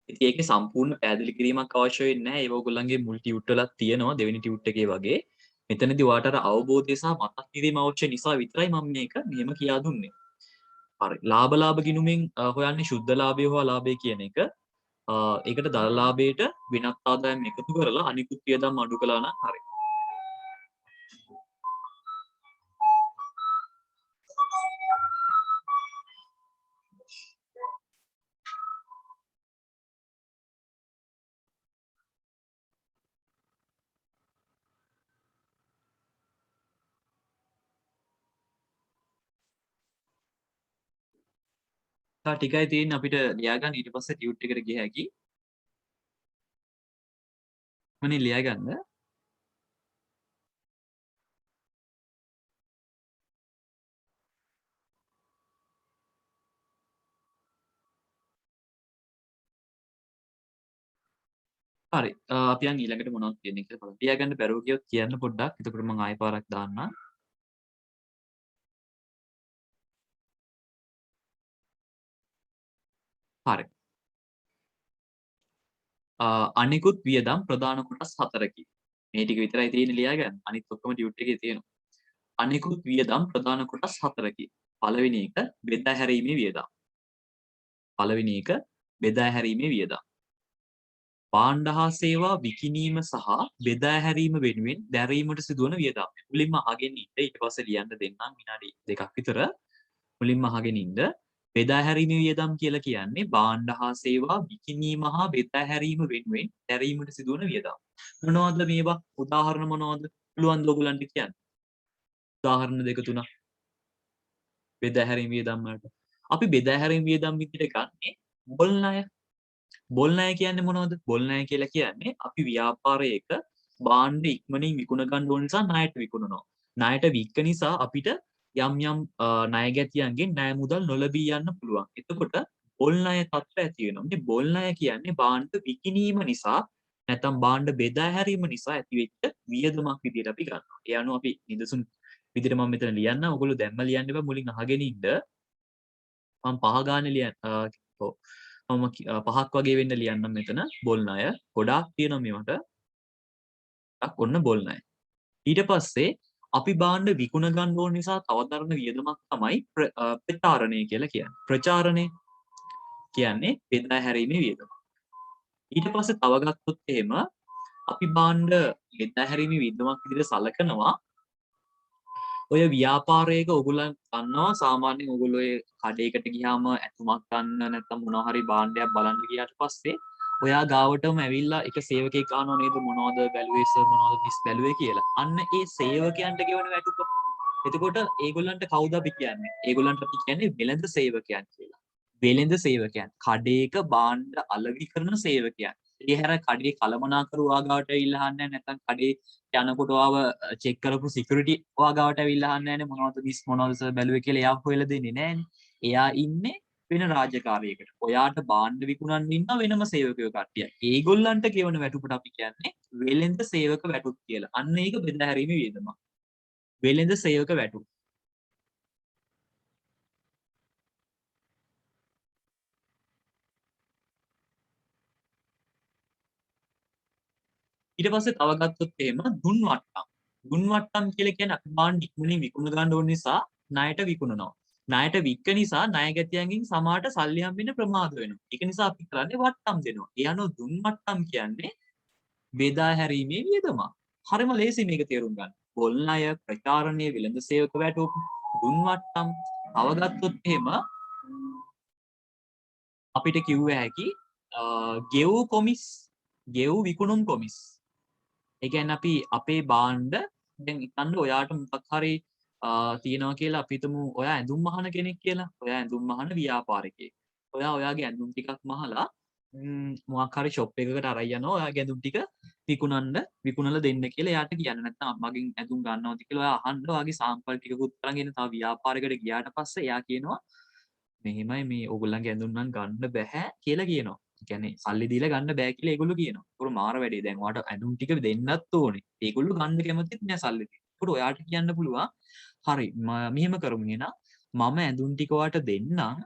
Speaker 1: ඉතින් ඒකේ සම්පූර්ණ පැහැදිලි කිරීමක් අවශ්‍ය වෙන්නේ නැහැ. ඒව ඔයගොල්ලන්ගේ මුල් ටියුට් වලත් තියෙනවා දෙවෙනි ටියුට් එකේ වගේ. මෙතනදී ඔයාට අර අවබෝධය සහ මතක් කිරීම අවශ්‍ය නිසා විතරයි මම මේක මෙහෙම කියා දුන්නේ. හරි. ලාභ ගිණුමෙන් හොයන්නේ ශුද්ධ ලාභය හෝ අලාභය කියන එක. ඒකට දර ලාභයට වෙනත් ආදායම් එකතු කරලා අනිකුත් වියදම් අඩු කළා නම් හරි. තා ටිකයි තියෙන්නේ අපිට ලියා ගන්න ඊට පස්සේ ටියුට් එකට ගිය හැකි. මනේ ලියා ගන්න. හරි. අපි යන් ඊළඟට මොනවද කියන්නේ කියලා බලන්න. ලියා ගන්න බැරුව ගියොත් කියන්න පොඩ්ඩක්. එතකොට මම ආයෙ පාරක් දාන්නම්. හරි. අනිකුත් වියදම් ප්‍රධාන කොටස් 4කි. මේ ටික විතරයි තියෙන්නේ ලියා ගන්න. අනිත් ඔක්කොම ටියුට් එකේ තියෙනවා. අනිකුත් වියදම් ප්‍රධාන කොටස් 4කි. පළවෙනි එක බෙදා හැරීමේ වියදම්. පළවෙනි එක බෙදා හැරීමේ වියදම්. භාණ්ඩ හා සේවා විකිණීම සහ බෙදා හැරීම වෙනුවෙන් දැරීමට සිදුවන වියදම්. මුලින්ම අහගෙන ඉන්න ඊට පස්සේ ලියන්න දෙන්නම් විනාඩි 2ක් විතර. මුලින්ම අහගෙන ඉන්න බෙදා හැරීමේ වියදම් කියලා කියන්නේ භාණ්ඩ හා සේවා විකිණීම හා බෙදා හැරීම වෙනුවෙන් දැරීමට සිදුවන වියදම්. මොනවද මේවා? උදාහරණ මොනවද? පුළුවන් ද ඔයගලන්ට කියන්න? උදාහරණ දෙක තුනක් බෙදා හැරීම වියදම් වලට. අපි බෙදා හැරීම වියදම් විදිහට ගන්නේ බොල් ණය. බොල් ණය කියන්නේ මොනවද? බොල් ණය කියලා කියන්නේ අපි ව්‍යාපාරයක භාණ්ඩ ඉක්මනින් විකුණ ගන්න ඕන නිසා ණයට විකුණනවා. ණයට වික්ක නිසා අපිට යම් යම් ණය ගැතියන්ගෙන් ණය මුදල් නොලැබී යන්න පුළුවන්. එතකොට බොල් ණය තත්ත්වය ඇති වෙනවා. මේ බොල් ණය කියන්නේ භාණ්ඩ විකිණීම නිසා නැත්නම් භාණ්ඩ බෙදා හැරීම නිසා ඇතිවෙච්ච වියදමක් විදිහට අපි ගන්නවා. ඒ අනුව අපි නිදසුන් විදිහට මම මෙතන ලියන්න. ඔයගොල්ලෝ දැම්ම ලියන්න එපා. මුලින් අහගෙන ඉන්න. මම පහ ගානේ ලියන්න. ඔව්. මම පහක් වගේ වෙන්න ලියන්නම් මෙතන බොල් ණය. ගොඩාක් තියෙනවා මේවට. ඔන්න බොල් ණය. ඊට පස්සේ අපි භාණ්ඩ විකුණ ගන්න ඕන නිසා තව දරන වියදමක් තමයි ප්‍රචාරණය කියලා කියන්නේ. ප්‍රචාරණය කියන්නේ බෙදා හැරීමේ වියදම. ඊට පස්සේ තව ගත්තොත් එහෙම අපි භාණ්ඩ බෙදා හැරීමේ වියදමක් විදිහට සලකනවා. ඔය ව්‍යාපාරයක ඔයගොල්ලන් ගන්නවා සාමාන්‍යයෙන් ඔයගොල්ලෝ ඔය කඩේකට ගියාම ඇතුමක් ගන්න නැත්නම් මොනවා හරි භාණ්ඩයක් බලන්න ගියාට පස්සේ ඔයා ගාවටම ඇවිල්ලා එක සේවකයෙක් අහනවා නේද මොනවද බැලුවේ සර් මොනවද මිස් බැලුවේ කියලා. අන්න ඒ සේවකයන්ට ගෙවන වැටුප. එතකොට ඒගොල්ලන්ට කවුද අපි කියන්නේ? ඒගොල්ලන්ට අපි කියන්නේ වෙළඳ සේවකයන් කියලා. වෙළඳ සේවකයන්. කඩේක භාණ්ඩ අලෙවි කරන සේවකයන්. ඒ හැර කඩේ කළමනාකරු වාගාවට ඇවිල්ලා අහන්නේ නැත්නම් කඩේ යනකොට ආව චෙක් කරපු සිකියුරිටි වාගාවට ඇවිල්ලා අහන්නේ නැහැ මොනවද මිස් මොනවද සර් බැලුවේ කියලා එයා හොයලා දෙන්නේ නැහනේ. එයා ඉන්නේ වෙන රාජකාරියකට. ඔයාට භාණ්ඩ විකුණන්න ඉන්න වෙනම සේවකයෝ කට්ටිය. ඒගොල්ලන්ට ගෙවන වැටුපට අපි කියන්නේ වෙළඳ සේවක වැටුප් කියලා. අන්න ඒක බෙදා හැරීමේ වියදමක්. වෙළඳ සේවක වැටුප්. ඊට පස්සේ තව ගත්තොත් එහෙම දුන් වට්ටම්. දුන් වට්ටම් කියලා කියන්නේ අපි භාණ්ඩ ඉක්මනින් විකුණ ගන්න ඕන නිසා ණයට විකුණනවා. ණයට වික්ක නිසා ණයගැතියන්ගෙන් සමහරට සල්ලි හම්බෙන්න ප්‍රමාද වෙනවා. ඒක නිසා අපි කරන්නේ වට්ටම් දෙනවා. ඒ අනුව දුන් වට්ටම් කියන්නේ බෙදා හැරීමේ වියදමක්. හරිම ලේසි මේක තේරුම් ගන්න. පොල් ණය, ප්‍රචාරණය, වෙළඳ සේවක වැටුප්, දුන් වට්ටම් තව ගත්තොත් එහෙම අපිට කිව්ව හැකි ගෙව් කොමිස්, ගෙව් විකුණුම් කොමිස්. ඒ කියන්නේ අපි අපේ භාණ්ඩ දැන් හිතන්න ඔයාට මොකක් හරි තියෙනවා කියලා අපි හිතමු ඔයා ඇඳුම් මහන කෙනෙක් කියලා. ඔයා ඇඳුම් මහන ව්‍යාපාරිකයෙක්. ඔයා ඔයාගේ ඇඳුම් ටිකක් මහලා මොකක් හරි ෂොප් එකකට අරන් යනවා ඔයාගේ ඇඳුම් ටික විකුණලා දෙන්න කියලා එයාට කියන්න. නැත්නම් මගෙන් ඇඳුම් ගන්නවද කියලා ඔයා අහන්න ඔයාගේ සාම්පල් ටිකකුත් අරගෙන තව ව්‍යාපාරයකට ගියාට පස්සේ එයා කියනවා මෙහෙමයි මේ ඕගොල්ලන්ගේ ඇඳුම් නම් ගන්න බෑ කියලා කියනවා. ඒ කියන්නේ සල්ලි දීලා ගන්න බෑ කියලා ඒගොල්ලෝ කියනවා. ඒක මාර වැඩේ. දැන් ඔයාට ඇඳුම් ටික දෙන්නත් ඕනේ. ඒගොල්ලෝ ගන්න කැමතිත් නෑ සල්ලි දීලා. ඒකට ඔයාට කියන්න පුළුවන් හරි මෙහෙම කරමු එහෙනම් මම ඇඳුම් ටික ඔයාට දෙන්නම්.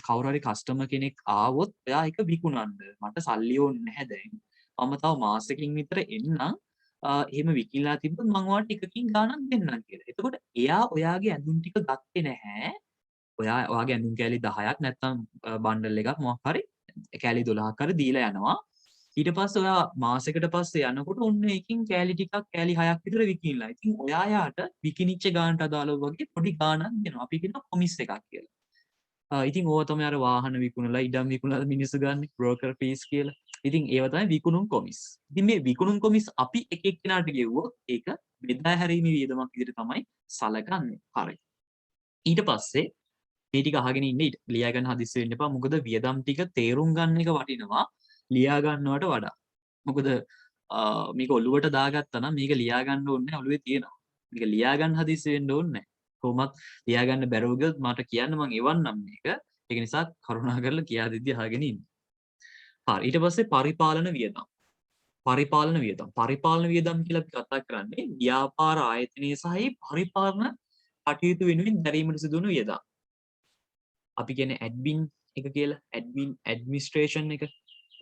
Speaker 1: කවුරු හරි කස්ටමර් කෙනෙක් ආවොත් ඔයා ඒක විකුණන්න. මට සල්ලි ඕනේ නැහැ දැන්. මම තව මාසෙකින් විතර එන්නම්. එහෙම විකිණලා තිබ්බොත් මම ඔයාලට එකකින් ගාණක් දෙන්නම් කියලා. එතකොට එයා ඔයාගේ ඇඳුම් ටික ගත්තේ නැහැ. ඔයාගේ ඇඳුම් කෑලි 10ක් නැත්නම් බණ්ඩල් එකක් මොකක් හරි කෑලි 12ක් හරි දීලා යනවා. ඊට පස්සේ ඔයා මාසෙකට පස්සේ යනකොට ඔන්න ඒකින් කෑලි ටිකක් කෑලි 6ක් විතර විකිණලා. ඉතින් ඔයා යාට විකිණිච්ච ගානට අදාළව වගේ පොඩි ගාණක් දෙනවා. අපි කියනවා කොමිස් එකක් කියලා. ඉතින් ඕවා තමයි අර වාහන විකුණලා ඉඩම් විකුණලා මිනිස්සු ගන්න බ්‍රෝකර් ෆීස් කියලා. ඉතින් ඒව තමයි විකුණුම් කොමිස්. ඉතින් මේ විකුණුම් කොමිස් අපි එක එක්කෙනාට ගෙවුවොත් ඒක බෙදා හැරීමේ වියදමක් විදිහට තමයි සලකන්නේ. හරි. ඊට පස්සේ මේ ටික අහගෙන ඉන්න ලියා ගන්න හදිස්සි වෙන්න එපා. මොකද වියදම් ටික තේරුම් ගන්න එක වටිනවා ලියා ගන්නවට වඩා. මොකද මේක ඔලුවට දාගත්තා නම් මේක ලියා ගන්න ඕනේ නැහැ ඔලුවේ තියෙනවා. මේක ලියා ගන්න හදිස්සි වෙන්න ඕනේ නැහැ. කොහොමත් ලියා ගන්න බැරුව ගියොත් මට කියන්න මම එවන්නම් මේක. ඒක නිසා කරුණාකරලා කියා දෙද්දි අහගෙන ඉන්න. හරි. ඊට පස්සේ පරිපාලන වියදම්. පරිපාලන වියදම්. පරිපාලන වියදම් කියලා අපි කතා කරන්නේ ව්‍යාපාර ආයතනයේ සහයි පරිපාලන කටයුතු වෙනුවෙන් දැරීමට සිදුවන වියදම්. අපි කියන්නේ ඇඩ්මින් එක කියලා ඇඩ්මිනිස්ට්‍රේෂන් එක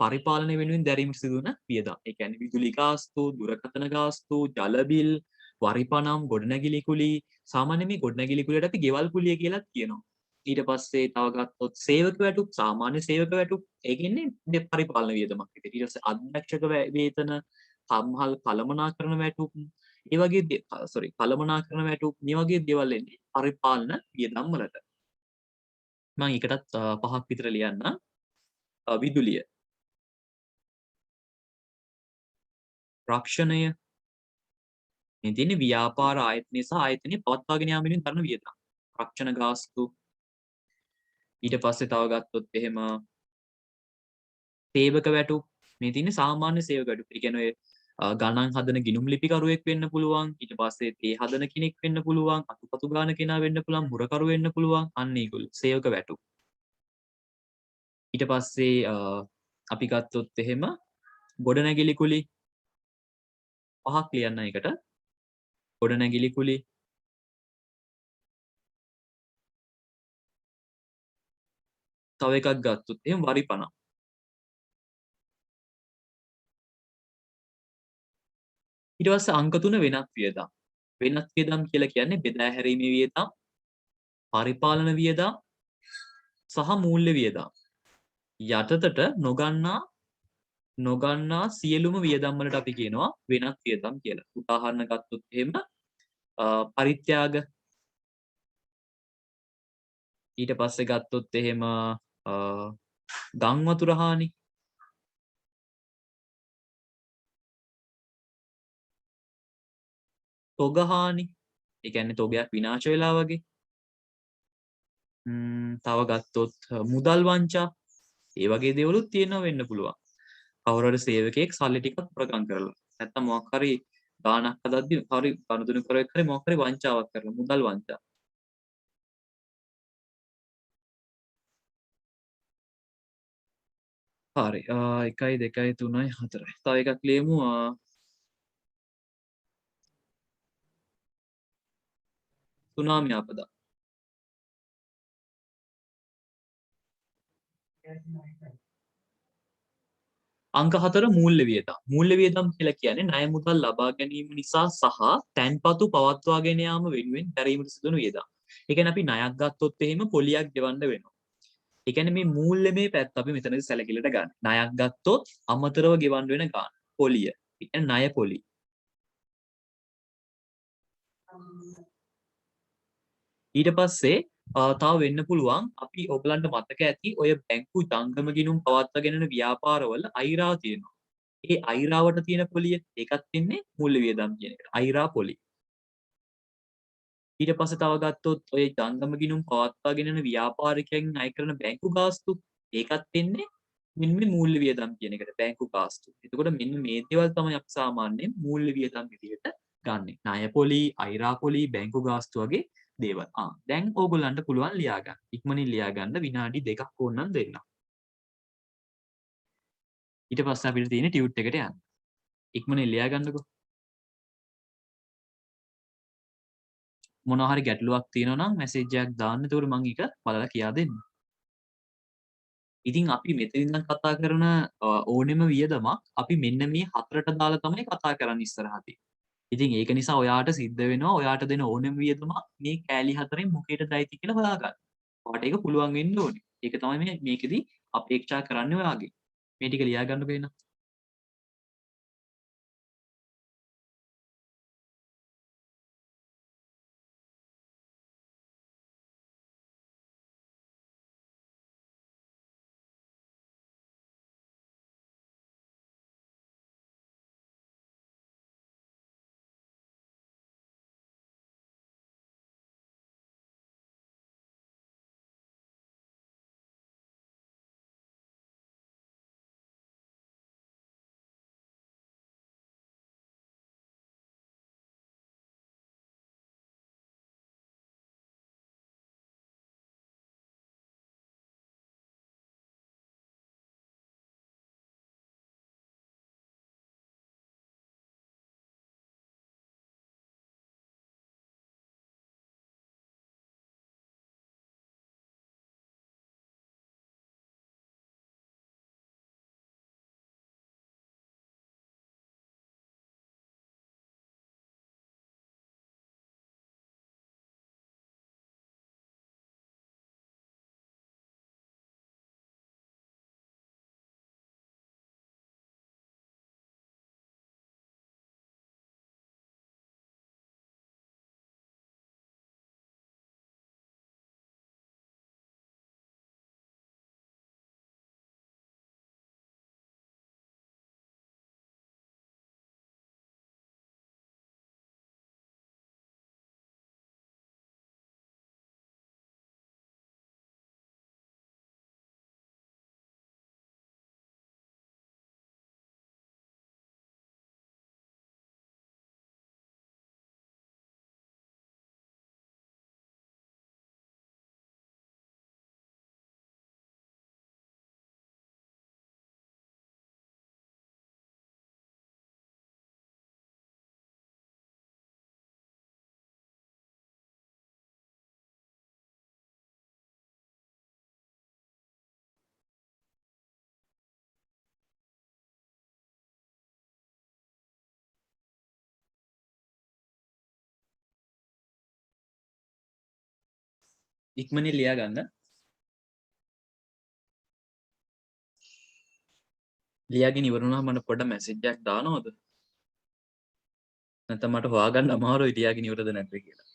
Speaker 1: පරිපාලනය වෙනුවෙන් දැරීමට සිදුවන වියදම්. ඒ කියන්නේ විදුලි ගාස්තු, දුරකථන ගාස්තු, ජල බිල්, වරිපනම්, ගොඩනැගිලි කුලී, සාමාන්‍ය මේ ගොඩනැගිලි කුලියට අපි ගෙවල් කුලිය කියලාත් කියනවා. ඊට පස්සේ තව ගත්තොත් සේවක වැටුප්, සාමාන්‍ය සේවක වැටුප් ඒ කියන්නේ මේ පරිපාලන වියදමක් විදිහට. ඊට පස්සේ අධ්‍යක්ෂක වේතන, සම්හල් කළමනාකරණ වැටුප්, ඒ වගේ කළමනාකරණ වැටුප් මේ වගේ දේවල් එන්නේ පරිපාලන වියදම් වලට. මම එකටත් 5ක් විතර ලියන්න. විදුලිය, රක්ෂණය, මේ තියෙන්නේ ව්‍යාපාර ආයතනය සහ ආයතනයේ පවත්වාගෙන යාම වෙනුවෙන් කරන වියදම්. රක්ෂණ ගාස්තු. ඊට පස්සේ තව ගත්තොත් එහෙම සේවක වැටුප්. මේ තියෙන්නේ සාමාන්‍ය සේවක වැටුප්. ඒ කියන්නේ ගණන් හදන ගිණුම් ලිපිකරුවෙක් වෙන්න පුළුවන්. ඊට පස්සේ තේ හදන කෙනෙක් වෙන්න පුළුවන්. අතුපතු ගාන කෙනා වෙන්න පුළුවන්. මුරකරු වෙන්න පුළුවන්. අන්න ඒගොල්ලෝ සේවක වැටුප්. ඊට පස්සේ අපි ගත්තොත් එහෙම ගොඩනැගිලි කුලි 5ක් ලියන්න එකට. ගොඩනැගිලි කුලි, තව එකක් ගත්තොත් එහෙම වරිපණ. ඊට පස්සේ අංක 3 වෙනත් වියදම්. වෙනත් වියදම් කියලා කියන්නේ බෙදා හැරීමේ වියදම්, පරිපාලන වියදම් සහ මූල්‍ය වියදම්. යටතට නොගන්නා සියලුම වියදම් වලට අපි කියනවා වෙනත් වියදම් කියලා. උදාහරණ ගත්තොත් එහෙම පරිත්‍යාග. ඊට පස්සේ ගත්තොත් එහෙම ගම් වතුර හානි. තොග හානි. ඒ කියන්නේ තොගයක් විනාශ වෙලා වගේ. තව ගත්තොත් මුදල් වංචා. ඒ වගේ දේවලුත් තියෙනවා වෙන්න පුළුවන්. කවුරු හරි සේවකයෙක් සල්ලි ටිකක් හොරකම් කරලා. නැත්තම් මොකක් හරි ගාණක් හදද්දි හරි ගනුදෙනු කරවෙක් හරි මොකක් හරි වංචාවක් කරලා මුදල් වංචා. හරි 1 2 3 4. තව එකක් ලියමු සුනාමි ආපදා. අංක 4 මූල්‍ය වියදම්. මූල්‍ය වියදම් කියලා කියන්නේ ණය මුදල් ලබා ගැනීම නිසා සහ තැන්පතු පවත්වාගෙන යාම වෙනුවෙන් දැරීමට සිදුවන වියදම්. ඒ කියන්නේ අපි ණයක් ගත්තොත් එහෙම පොලියක් ගෙවන්න වෙනවා. ඒ කියන්නේ මේ මූල්‍යමය පැත්ත අපි මෙතනදී සැලකිල්ලට ගන්න. ණයක් ගත්තොත් අමතරව ගෙවන්න වෙන ගාණ. පොලිය. ඒ කියන්නේ ණය පොලි. ඊට පස්සේ තව වෙන්න පුළුවන් අපි ඔයගලන්ට මතක ඇති ඔය බැංකු ජංගම ගිණුම් පවත්වාගෙන යන ව්‍යාපාරවල අයිරා තියෙනවා. ඒ අයිරාවට තියෙන පොලිය ඒකත් වෙන්නේ මූල්‍ය වියදම් කියන එකට. අයිරා පොලි. ඊට පස්සේ තව ගත්තොත් ඔය ජංගම ගිණුම් පවත්වාගෙන යන ව්‍යාපාරිකයන් අය කරන බැංකු ගාස්තු ඒකත් වෙන්නේ මෙන්න මේ මූල්‍ය වියදම් කියන එකට බැංකු ගාස්තු. එතකොට මෙන්න මේ දේවල් තමයි අපි සාමාන්‍යයෙන් මූල්‍ය වියදම් විදිහට ගන්නෙ. ණය පොලි, අයිරා පොලි, බැංකු ගාස්තු වගේ දේවල්. දැන් ඕගොල්ලන්ට පුළුවන් ලියා ගන්න. ඉක්මනින් ලියා ගන්න විනාඩි 2ක් ඕනනම් දෙන්න. ඊට පස්සේ අපිට තියෙන්නේ ටියුට් එකට යන්න. ඉක්මනින් ලියා ගන්නකෝ. මොනවා හරි ගැටලුවක් තියෙනවා නම් මැසේජ් එකක් දාන්න. එතකොට මම ඒක බලලා කියා දෙන්නම්. ඉතින් අපි මෙතනින් ඉඳන් කතා කරන ඕනෙම වියදමක් අපි මෙන්න මේ හතරට දාලා තමයි කතා කරන්නේ ඉස්සරහදී. ඉතින් ඒක නිසා ඔයාට සිද්ධ වෙනවා ඔයාට දෙන ඕනෙම වියදමක් මේ කෑලි හතරෙන් මොකේටද අයිති කියලා හොයාගන්න. ඔයාට ඒක පුළුවන් වෙන්න ඕනේ. ඒක තමයි මේකෙදි අපේක්ෂා කරන්නේ ඔයාගෙන්. මේ ටික ලියා ගන්නකෝ එහෙනම්. ඉක්මනින් ලියා ගන්න. ලියාගෙන ඉවරුණාම මට පොඩ්ඩක් මැසේජ් එකක් දානවද? නැත්නම් මට හොයාගන්න අමාරුයි ලියාගෙන ඉවරද නැද්ද කියලා.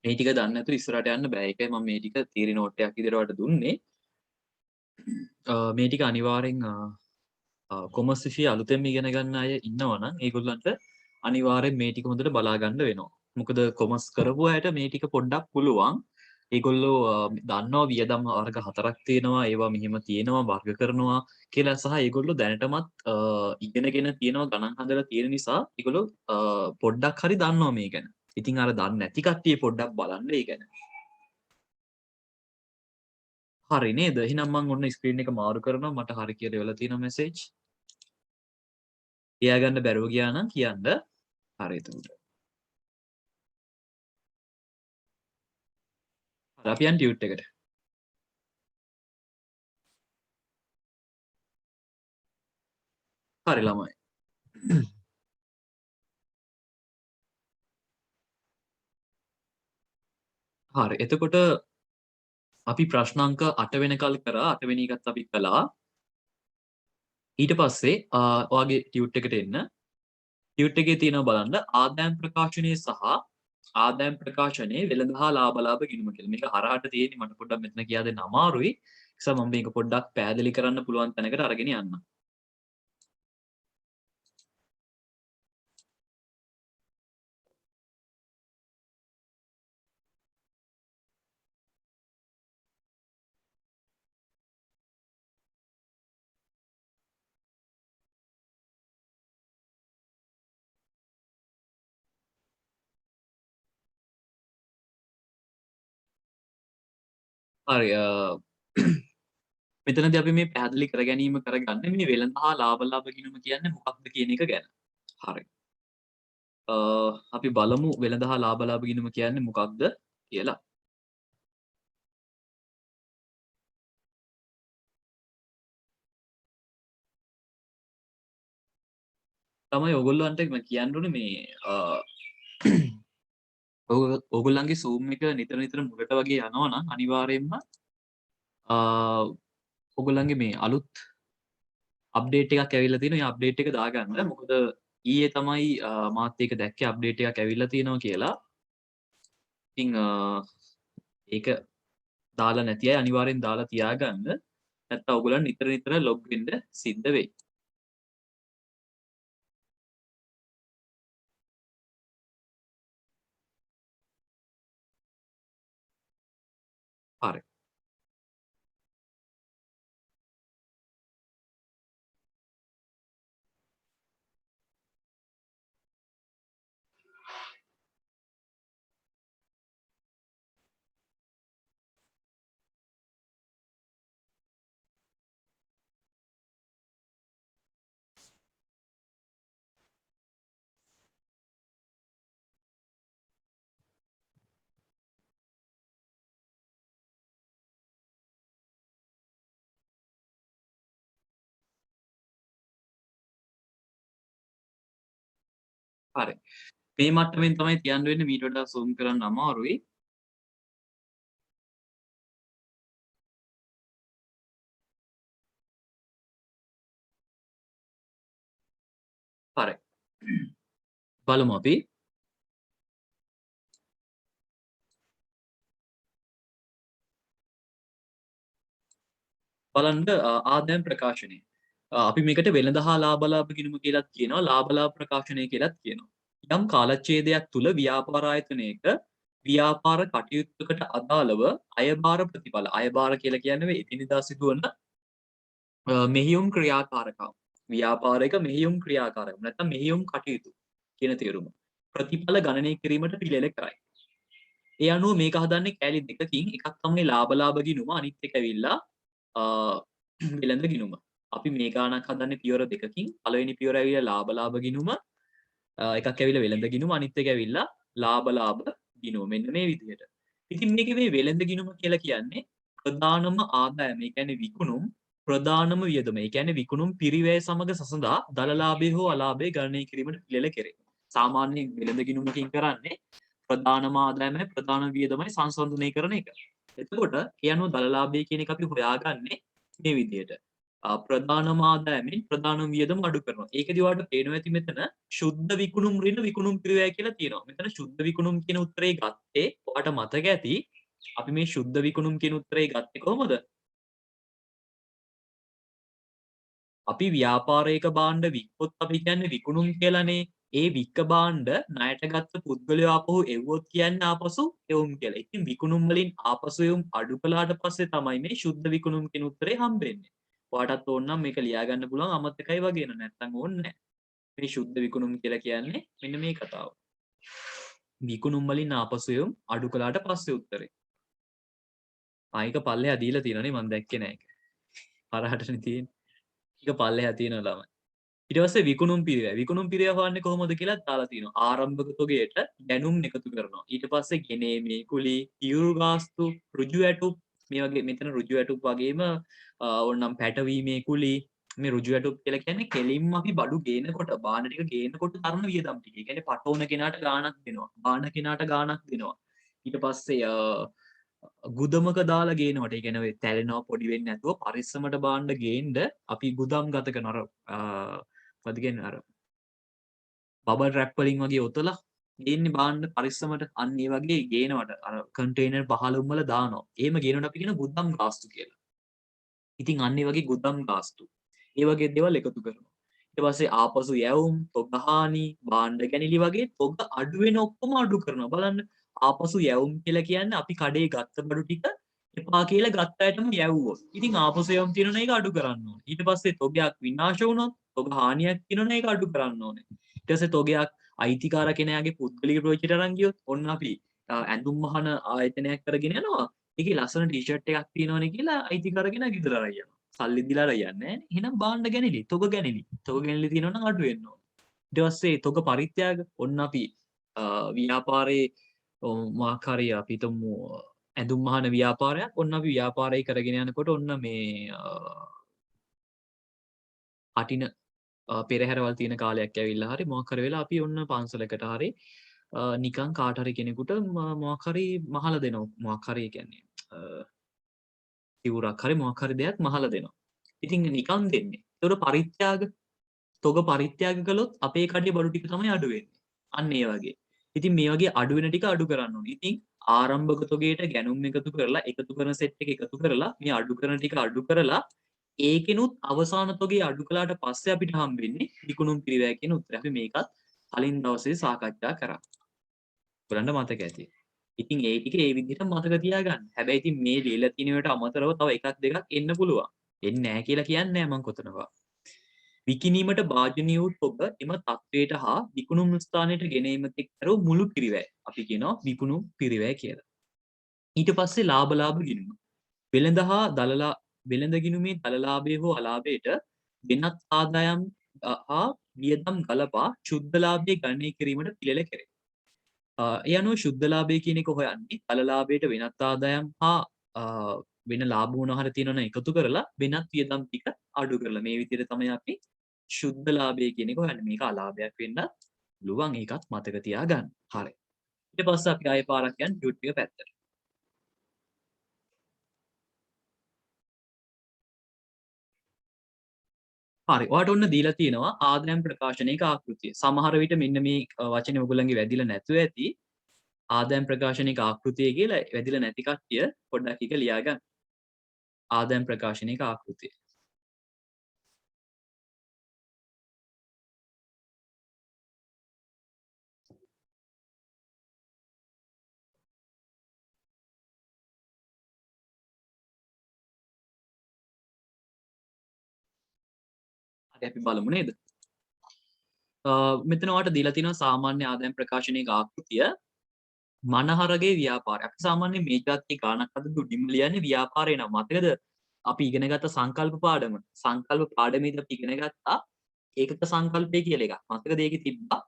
Speaker 1: මේ ටික දන්නේ නැතුව ඉස්සරහට යන්න බෑ. ඒකයි මම මේ ටික තීරි නෝට් එකක් විදිහට ඔයාලට දුන්නේ. මේ ටික අනිවාර්යෙන් කොමර්ස් විෂය අලුතෙන්ම ඉගෙන ගන්න අය ඉන්නවා නම් ඒගොල්ලන්ට අනිවාර්යෙන් මේ ටික හොඳට බලා ගන්න වෙනවා. මොකද කොමර්ස් කරපු අයට මේ ටික පොඩ්ඩක් පුළුවන්. ඒගොල්ලෝ දන්නවා වියදම් වර්ග හතරක් තියෙනවා. ඒවා මෙහෙම තියෙනවා වර්ග කරනවා කියලා සහ ඒගොල්ලෝ දැනටමත් ඉගෙනගෙන තියෙනවා ගණන් හදලා තියෙන නිසා ඒගොල්ලෝ පොඩ්ඩක් හරි දන්නවා මේ ගැන. ඉතින් අර දන්නේ නැති කට්ටිය පොඩ්ඩක් බලන්න ඒ ගැන. හරි නේද? එහෙනම් මම ඔන්න ස්ක්‍රීන් එක මාරු කරනවා. මට හරි කියලා එවලා තියෙනවා මෙසේජ්. කියා ගන්න බැරුව ගියා නම් කියන්න. හරි එතකොට. හරි අපි යන් ටියුට් එකට. හරි ළමයි. හරි එතකොට අපි ප්‍රශ්න අංක 8 වෙනකල් කරා 8 වෙනි එකත් අපි කළා. ඊට පස්සේ ඔයාගේ ටියුට් එකට එන්න. ටියුට් එකේ තියෙනවා බලන්න ආදායම් ප්‍රකාශනය සහ ආදායම් ප්‍රකාශනයේ වෙළඳ හා ලාභ ගිණුම කියලා. මේක හරහට තියෙන්නේ මට පොඩ්ඩක් මෙතන කියා දෙන්න අමාරුයි. ඒ නිසා මම මේක පොඩ්ඩක් පැහැදිලි කරන්න පුළුවන් තැනකට අරගෙන යන්න. හරි මෙතනදී අපි මේ පැහැදිලි කර ගැනීම කරගන්නේ මේ වෙළඳ හා ලාභ ගිණුම කියන්නේ මොකක්ද කියන එක ගැන. හරි. අපි බලමු වෙළඳ හා ලාභ ගිණුම කියන්නේ මොකක්ද කියලා. තමයි ඔයගොල්ලන්ට මම කියන්න ඕනේ මේ ඔයගොල්ලන්ගේ Zoom එක නිතර නිතර මුලට වගේ යනවා නම් අනිවාර්යයෙන්ම ඔයගොල්ලන්ගේ මේ අලුත් අප්ඩේට් එකක් ඇවිල්ලා තියෙනවා. ඒ අප්ඩේට් එක දාගන්න. මොකද ඊයේ තමයි මාත් ඒක දැක්කේ අප්ඩේට් එකක් ඇවිල්ලා තියෙනවා කියලා. ඉතින් ඒක දාලා නැති අය අනිවාර්යෙන් දාලා තියාගන්න. නැත්නම් ඔයගොල්ලන් නිතර නිතර ලොග් වෙන්න සිද්ධ වෙයි. හරි. හරි. මේ මට්ටමින් තමයි තියන්න වෙන්නේ. මීට වඩා zoom කරන්න අමාරුයි. හරි. බලමු අපි. බලන්න ආදායම් ප්‍රකාශනය. අපි මේකට වෙළඳ හා ලාභ ගිණුම කියලාත් කියනවා. ලාභ ප්‍රකාශනය කියලාත් කියනවා. යම් කාලච්ඡේදයක් තුල ව්‍යාපාර ආයතනයක ව්‍යාපාර කටයුත්තකට අදාළව අයබාර ප්‍රතිඵල අයබාර කියලා කියන්නේ එදිනෙදා සිදුවන මෙහියුම් ක්‍රියාකාරකම් ව්‍යාපාරයක මෙහියුම් ක්‍රියාකාරකම් නැත්නම් මෙහියුම් කටයුතු කියන තේරුම ප්‍රතිඵල ගණනය කිරීමට පිළියෙල කරයි. ඒ අනුව මේක හදන්නේ කෑලි දෙකකින් එකක් තමයි ලාභ ගිණුම අනිත් එක ඇවිල්ලා වෙළඳ ගිණුම. අපි මේ ගානක් හදන්නේ පියවර දෙකකින්. පළවෙනි පියවර ඇවිල්ලා ලාභ ගිණුම එකක් ඇවිල්ලා වෙළඳ ගිණුම අනිත් එක ඇවිල්ලා ලාභ ගිණුම. මෙන්න මේ විදිහට. ඉතින් මේකේ මේ වෙළඳ ගිණුම කියලා කියන්නේ ප්‍රධානම ආදායම. ඒ කියන්නේ විකුණුම් ප්‍රධානම වියදම. ඒ කියන්නේ විකුණුම් පිරිවැය සමග සසඳා දල ලාභය හෝ අලාභය ගණනය කිරීමට පිළියෙල කෙරේ. සාමාන්‍යයෙන් වෙළඳ ගිණුමකින් කරන්නේ ප්‍රධානම ආදායමයි ප්‍රධාන වියදමයි සංසන්දනය කරන එක. එතකොට ඒ අනුව දල ලාභය කියන එක අපි හොයාගන්නේ මේ විදිහට. ප්‍රධානම ආදායමෙන් ප්‍රධානම වියදම අඩු කරනවා. ඒකදී ඔයාලට පේනවා ඇති මෙතන ශුද්ධ විකුණුම් ඍණ විකුණුම් පිරිවැය කියලා තියෙනවා. මෙතන ශුද්ධ විකුණුම් කියන උත්තරේ ගත්තේ ඔයාලට මතක ඇති අපි මේ ශුද්ධ විකුණුම් කියන උත්තරේ ගත්තේ කොහොමද? අපි ව්‍යාපාරයක භාණ්ඩ වික්කොත් අපි කියන්නේ විකුණුම් කියලානේ. ඒ වික්ක භාණ්ඩ ණයට ගත්ත පුද්ගලයා ආපහු එව්වොත් කියන්නේ ආපසු එවුම් කියලා. ඉතින් විකුණුම් වලින් ආපසු එවුම් අඩු කළාට පස්සේ තමයි මේ ශුද්ධ විකුණුම් කියන උත්තරේ හම්බෙන්නේ. ඔයාටත් ඕන නම් මේක ලියා ගන්න පුළුවන් අමතකයි වගේ නේද? නැත්තම් ඕනේ නැහැ. මේ ශුද්ධ විකුණුම් කියලා කියන්නේ මෙන්න මේ කතාව. විකුණුම් වලින් ආපසු එවුම් අඩු කළාට පස්සේ උත්තරේ. ආයික පල්ලෙහා දීලා තියෙනනේ මම දැක්කේ නෑ ඒක. හරහටනේ තියෙන්නේ. ඒක පල්ලෙහා තියෙනවා ළමයි. ඊට පස්සේ විකුණුම් පිරිවැය. විකුණුම් පිරිවැය හොයන්නේ කොහොමද කියලා දාලා තියෙනවා. ආරම්භක තොගයට දැනුම් එකතු කරනවා. ඊට පස්සේ ගෙනීමේ කුලී, තියුරු ගාස්තු, ඍජු ඇටුප් මේ වගේ මෙතන ඍජු ඇටුප් වගේම ඕනනම් පැටවීමේ කුලී මේ ඍජු ඇටුප් කියලා කියන්නේ කෙලින්ම අපි බඩු ගේනකොට බාන ටික ගේනකොට තරන වියදම් ටික. ඒ කියන්නේ පටවන කෙනාට ගාණක් දෙනවා. බාන කෙනාට ගාණක් දෙනවා. ඊට පස්සේ ගුදමක දාලා ගේනවට ඒ කියන්නේ තැලෙනවා පොඩි වෙන්නේ නැතුව පරිස්සමට බාන්න ගේන්න අපි ගුදම් ගත කරන අර මොකද කියන්නේ අර බබල් රැප් වලින් වගේ ඔතලා ගේන්නේ බාන්න පරිස්සමට අන්න ඒ වගේ ගේනවට අර කන්ටේනර් 15 වල දානවා. එහෙම ගේනවට අපි කියන ගුදම් ගාස්තු කියලා. ඉතින් අන්න ඒ වගේ ගුදම් ගාස්තු. ඒ වගේ දේවල් එකතු කරනවා. ඊට පස්සේ ආපසු යැවුම්, තොගහානි, භාණ්ඩ ගැනිලි වගේ තොග අඩු වෙන ඔක්කොම අඩු කරනවා. බලන්න ආපසු යැවුම් කියලා කියන්නේ අපි කඩේ ගත්ත බඩු ටික එපා කියලා ගත්ත අයටම යැවුවොත්. ඉතින් ආපසු යැවුම් තියෙනවනේ ඒක අඩු කරන්න ඕනේ. ඊට පස්සේ තොගයක් විනාශ වුණොත් තොග හානියක් තියෙනවනේ ඒක අඩු කරන්න ඕනේ. ඊට පස්සේ තොගයක් අයිතිකාර කෙනාගේ පුද්ගලික ප්‍රොජෙක්ට් අරන් ගියොත් ඔන්න අපි ඇඳුම් මහන ආයතනයක් කරගෙන යනවා. ඒකේ ලස්සන ටී-ෂර්ට් එකක් තියෙනවනේ කියලා අයිතිකාර කෙනා ගෙදර අරන් යනවා. සල්ලි දීලා අරන් යන්නේ නැහැ. එහෙනම් භාණ්ඩ ගැනිලි, තොග ගැනිලි. තොග ගැනිලි තියෙනවා නම් අඩු වෙන්න ඕනේ. ඊට පස්සේ තොග පරිත්‍යාග ඔන්න අපි ව්‍යාපාරේ මොකක් හරි අපි හිතමු ඇඳුම් මහන ව්‍යාපාරයක් ඔන්න අපි ව්‍යාපාරය කරගෙන යනකොට ඔන්න මේ අටින පෙරහැරවල් තියෙන කාලයක් ඇවිල්ලා හරි මොකක් හරි වෙලා අපි ඔන්න පන්සලකට හරි නිකන් කාට හරි කෙනෙකුට මොකක් හරි මහලා දෙනවා මොකක් හරි කියන්නේ සිවුරක් හරි මොකක් හරි දෙයක් මහලා දෙනවා. ඉතින් නිකන් දෙන්නේ. ඒතකොට පරිත්‍යාග තොග පරිත්‍යාග කළොත් අපේ කඩේ බඩු ටික තමයි අඩු වෙන්නේ. අන්න ඒ වගේ. ඉතින් මේ වගේ අඩු වෙන ටික අඩු කරන්න ඕනේ. ඉතින් ආරම්භක තොගයට ගැනුම් එකතු කරලා එකතු කරන සෙට් එක එකතු කරලා මේ අඩු කරන ටික අඩු කරලා ඒකෙනුත් අවසාන තොගේ අඩු කළාට පස්සේ අපිට හම්බෙන්නේ විකුණුම් පිරිවැය කියන උත්තරය. අපි මේකත් කලින් දවසේ සාකච්ඡා කරා. ඔයගලන්ට මතක ඇති. ඉතින් ඒ ටික ඒ විදිහට මතක තියාගන්න. හැබැයි ඉතින් මේ ලියලා තියෙන ඒවාට අමතරව තව එකක් දෙකක් එන්න පුළුවන්. එන්නේ නැහැ කියලා කියන්නේ නැහැ මම කොතනවත්. විකිණීමට භාජනීය වූ තොග එම තත්වයට හා විකුණුම් ස්ථානයට ගෙනීමට එක්තරව මුළු පිරිවැය අපි කියනවා විකුණුම් පිරිවැය කියලා. ඊට පස්සේ ලාභ ගිණුම. වෙළඳ හා දළලා වෙළඳ ගිණුමේ දළලාභය හෝ අලාභයට වෙනත් ආදායම් හා වියදම් ගලපා ශුද්ධ ලාභය ගණනය කිරීමට පිළිල කෙරේ. ඒ අනුව ශුද්ධ ලාභය කියන එක හොයන්නේ දළලාභයට වෙනත් ආදායම් හා වෙන ලාභ මොනවා හරි තියෙනවනම් එකතු කරලා වෙනත් වියදම් ටික අඩු කරලා මේ විදිහට තමයි අපි ශුද්ධ ලාභය කියන එක හොයන්නේ. මේක අලාභයක් වෙන්නත් පුළුවන්. ඒකත් මතක තියාගන්න. හරි. ඊට පස්සේ අපි ආයෙ පාරක් යන්න ටියුට් එක පැත්තට. හරි. ඔයාලට ඔන්න දීලා තියෙනවා ආදායම් ප්‍රකාශනයක ආකෘතිය. සමහර විට මෙන්න මේ වචනේ ඔයගොල්ලන්ගේ වැදිලා නැතුව ඇති. ආදායම් ප්‍රකාශනයක ආකෘතිය කියලා වැදිලා නැති කට්ටිය පොඩ්ඩක් එක ලියා ගන්න. ආදායම් ප්‍රකාශනයක ආකෘතිය. හරි අපි බලමු නේද? මෙතන ඔයාලට දීලා තියෙනවා සාමාන්‍ය ආදායම් ප්‍රකාශනයක ආකෘතිය. මනහරගේ ව්‍යාපාරය. අපි සාමාන්‍යයෙන් මේ જાතිය ගානක් අද දුඩිම ලියන්නේ ව්‍යාපාරේ නම් මතකද? අපි ඉගෙන ගත්ත සංකල්ප පාඩම. සංකල්ප පාඩමේදී අපි ඉගෙන ගත්තා ඒකක සංකල්පය කියලා එකක්. මතකද ඒකේ තිබ්බා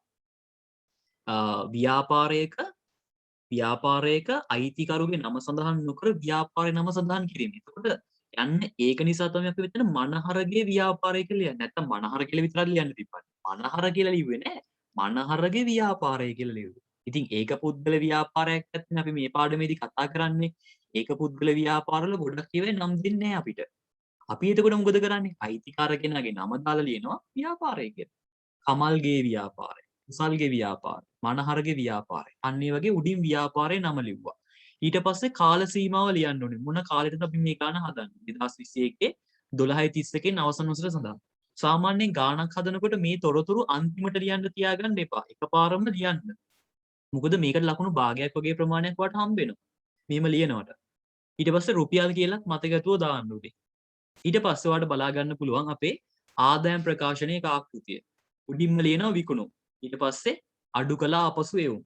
Speaker 1: ව්‍යාපාරයක අයිතිකරුගේ නම සඳහන් නොකර ව්‍යාපාරේ නම සඳහන් කිරීම. එතකොට යන්නේ ඒක නිසා තමයි අපි මෙතන මනහරගේ ව්‍යාපාරය කියලා ලියන්නේ. නැත්තම් මනහර කියලා විතරක් ලියන්න තිබ්බනේ. මනහර කියලා ලිව්වේ නෑ. මනහරගේ ව්‍යාපාරය කියලා ලිව්වේ. ඉතින් ඒක පුද්ගල ව්‍යාපාරයක් නැත්නම් අපි මේ පාඩමේදී කතා කරන්නේ ඒක පුද්ගල ව්‍යාපාරවල ගොඩක් ඒවා නම් දෙන්නේ නැහැ අපිට. අපි එතකොට මොකද කරන්නේ? අයිතිකාර කෙනාගේ නම දාලා ලියනවා ව්‍යාපාරය කියලා. කමල්ගේ ව්‍යාපාරය, කුසල්ගේ ව්‍යාපාරය, මනහරගේ ව්‍යාපාරය. අන්න ඒ වගේ උඩින් ව්‍යාපාරේ නම ලිව්වා. ඊට පස්සේ කාල සීමාව ලියන්න ඕනේ. මොන කාලෙටද අපි මේ ගාන හදන්නේ? 2021 12:31 අවසන් වසර සඳහා. සාමාන්‍යයෙන් ගානක් හදනකොට මේ තොරතුරු අන්තිමට ලියන්න තියාගන්න එපා. එකපාරම ලියන්න. මොකද මේකට ලකුණු භාගයක් වගේ ප්‍රමාණයක් වට හම්බ වෙනවා. මෙහෙම ලියනවට. ඊට පස්සේ රුපියල් කියලාත් මතකතුව දාන්න උඩේ. ඊට පස්සේ ඔයාලට බලා ගන්න පුළුවන් අපේ ආදායම් ප්‍රකාශනයක ආකෘතිය. උඩින්ම ලියනවා විකුණුම්. ඊට පස්සේ අඩු කළා අපසු එවුම්.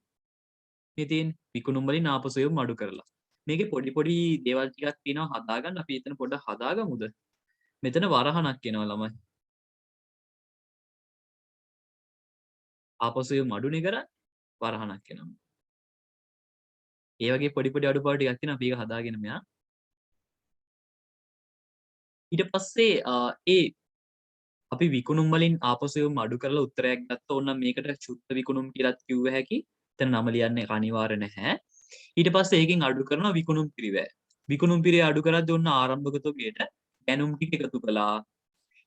Speaker 1: මේ තියෙන්නේ විකුණුම් වලින් ආපසු ඒව අඩු කරලා. මේකේ පොඩි පොඩි දේවල් ටිකක් තියෙනවා හදාගන්න. අපි එතන පොඩ්ඩක් හදාගමුද? මෙතන වරහණක් එනවා ළමයි. ආපසු ඒව අඩුනේ කරන්නේ වරහණක් එනවා. ඒ වගේ පොඩි පොඩි අඩුපාඩු ටිකක් තියෙනවා අපි ඒක හදාගෙන මෙයා. ඊට පස්සේ ඒ අපි විකුණුම් වලින් ආපසු ඒව අඩු කරලා උත්තරයක් ගත්තා. ඕන මේකට ශුද්ධ විකුණුම් කියලාත් කිව්ව හැකි. එතන නම ලියන්න අනිවාර්ය නැහැ. ඊට පස්සේ ඒකෙන් අඩු කරනවා විකුණුම් පිරිවැය. විකුණුම් පිරිවැය අඩු කරද්දී ඔන්න ආරම්භක තොගයට ගැනුම් ටික එකතු කළා.